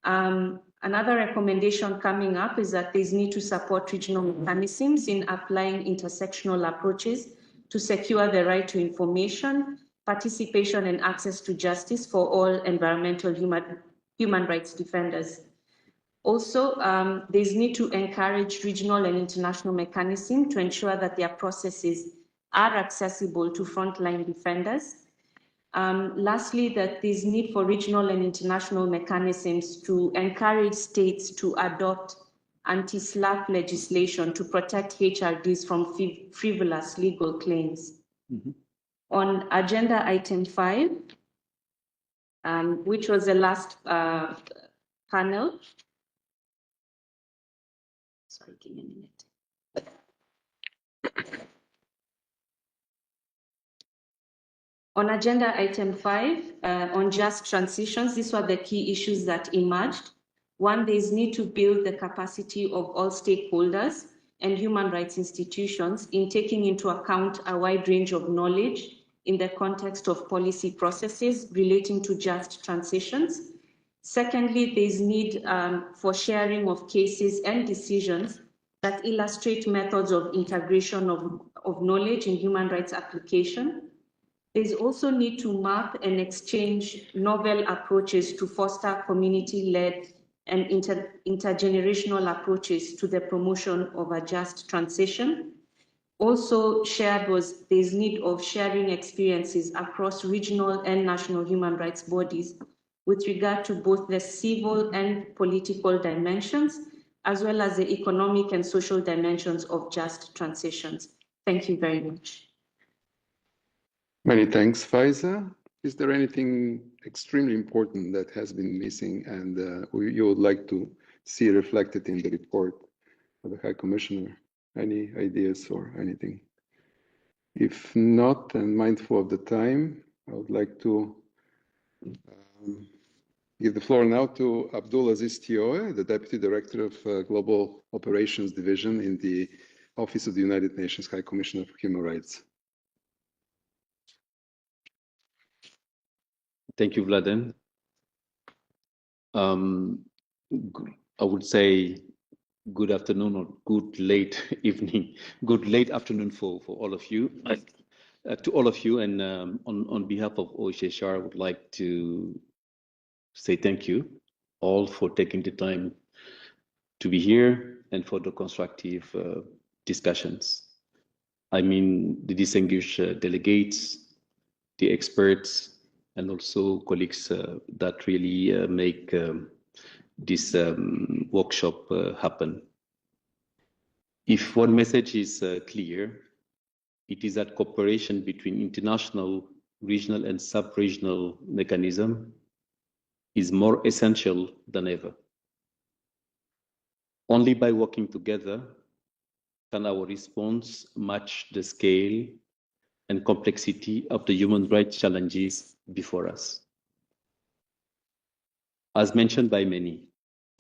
Another recommendation coming up is that there's need to support regional mechanisms in applying intersectional approaches to secure the right to information, participation, and access to justice for all environmental human rights defenders. Also, there's need to encourage regional and international mechanisms to ensure that their processes are accessible to frontline defenders. Lastly, that there's need for regional and international mechanisms to encourage states to adopt anti-SLAPP legislation to protect HRDs from frivolous legal claims. Mm-hmm. On agenda item 5, which was the last panel. Sorry, give me a minute. On agenda item 5, on just transitions, these were the key issues that emerged. One, there is need to build the capacity of all stakeholders and human rights institutions in taking into account a wide range of knowledge in the context of policy processes relating to just transitions. Secondly, there is need for sharing of cases and decisions that illustrate methods of integration of knowledge in human rights application. There is also need to map and exchange novel approaches to foster community-led and intergenerational approaches to the promotion of a just transition. Also shared was there's need of sharing experiences across regional and national human rights bodies with regard to both the civil and political dimensions, as well as the economic and social dimensions of just transitions. Thank you very much. Many thanks, Faiza. Is there anything extremely important that has been missing and you would like to see reflected in the report of the High Commissioner? Any ideas or anything? If not, and mindful of the time, I would like to give the floor now to Abdulaziz Tioe, the Deputy Director of Global Operations Division in the Office of the United Nations High Commissioner for Human Rights. Thank you, Vladen. I would say good afternoon or good late evening, good late afternoon for all of you, to all of you. And on behalf of OHCHR, I would like to say thank you all for taking the time to be here and for the constructive discussions. I mean, the distinguished delegates, the experts, and also colleagues that really make this workshop happen. If one message is clear, it is that cooperation between international, regional, and sub-regional mechanisms is more essential than ever. Only by working together can our response match the scale and complexity of the human rights challenges before us. As mentioned by many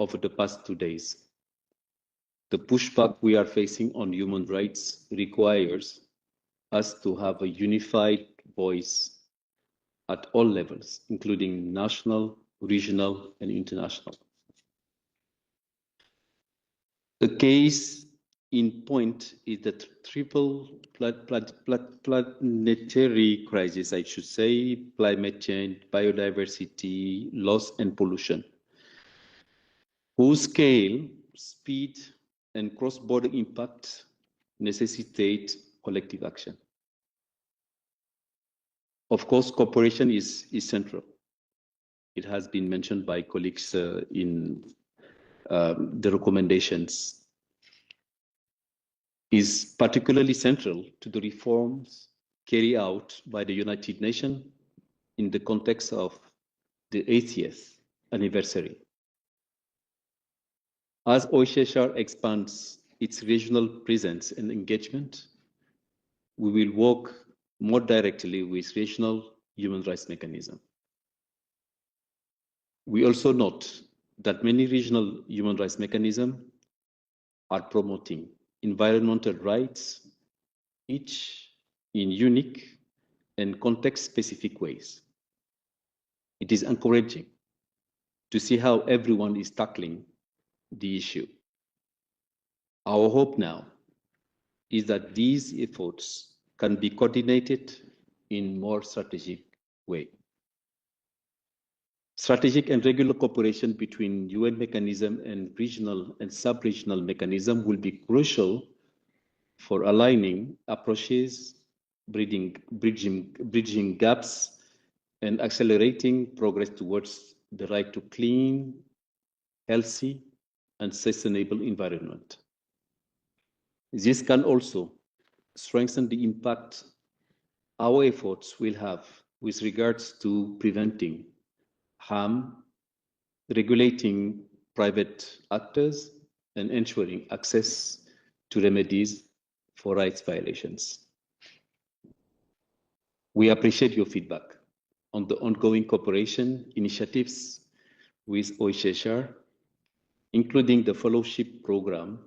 over the past 2 days, the pushback we are facing on human rights requires us to have a unified voice at all levels, including national, regional, and international. The case in point is the triple planetary crisis, I should say, climate change, biodiversity, loss, and pollution, whose scale, speed, and cross-border impact necessitate collective action. Of course, cooperation is central. It has been mentioned by colleagues in the recommendations. Is particularly central to the reforms carried out by the United Nations in the context of the 80th anniversary. As OHCHR expands its regional presence and engagement, we will work more directly with regional human rights mechanisms. We also note that many regional human rights mechanisms are promoting environmental rights, each in unique and context-specific ways. It is encouraging to see how everyone is tackling the issue. Our hope now is that these efforts can be coordinated in more strategic way. Strategic and regular cooperation between UN mechanism and regional and sub-regional mechanism will be crucial for aligning approaches, bridging gaps, and accelerating progress towards the right to clean, healthy, and sustainable environment. This can also strengthen the impact our efforts will have with regards to preventing harm, regulating private actors, and ensuring access to remedies for rights violations. We appreciate your feedback on the ongoing cooperation initiatives with OHCHR, including the fellowship program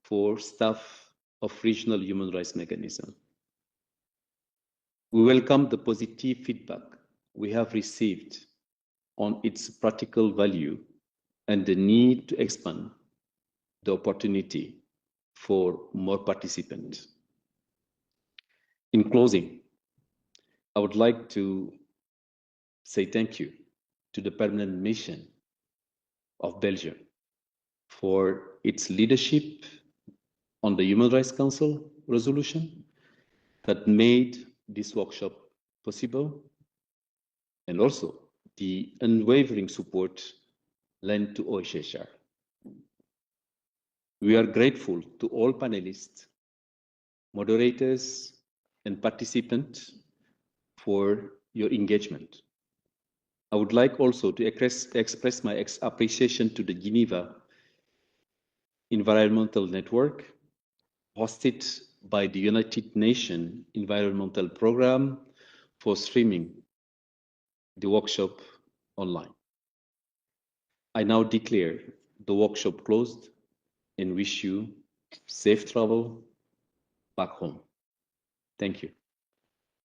for staff of regional human rights mechanism. We welcome the positive feedback we have received on its practical value and the need to expand the opportunity for more participants. In closing, I would like to say thank you to the permanent mission of Belgium for its leadership on the Human Rights Council resolution that made this workshop possible, and also the unwavering support lent to OHCHR. We are grateful to all panelists, moderators, and participants for your engagement. I would like also to express my appreciation to the Geneva Environmental Network, hosted by the United Nations Environmental Programme, for streaming the workshop online. I now declare the workshop closed and wish you safe travel back home. Thank you.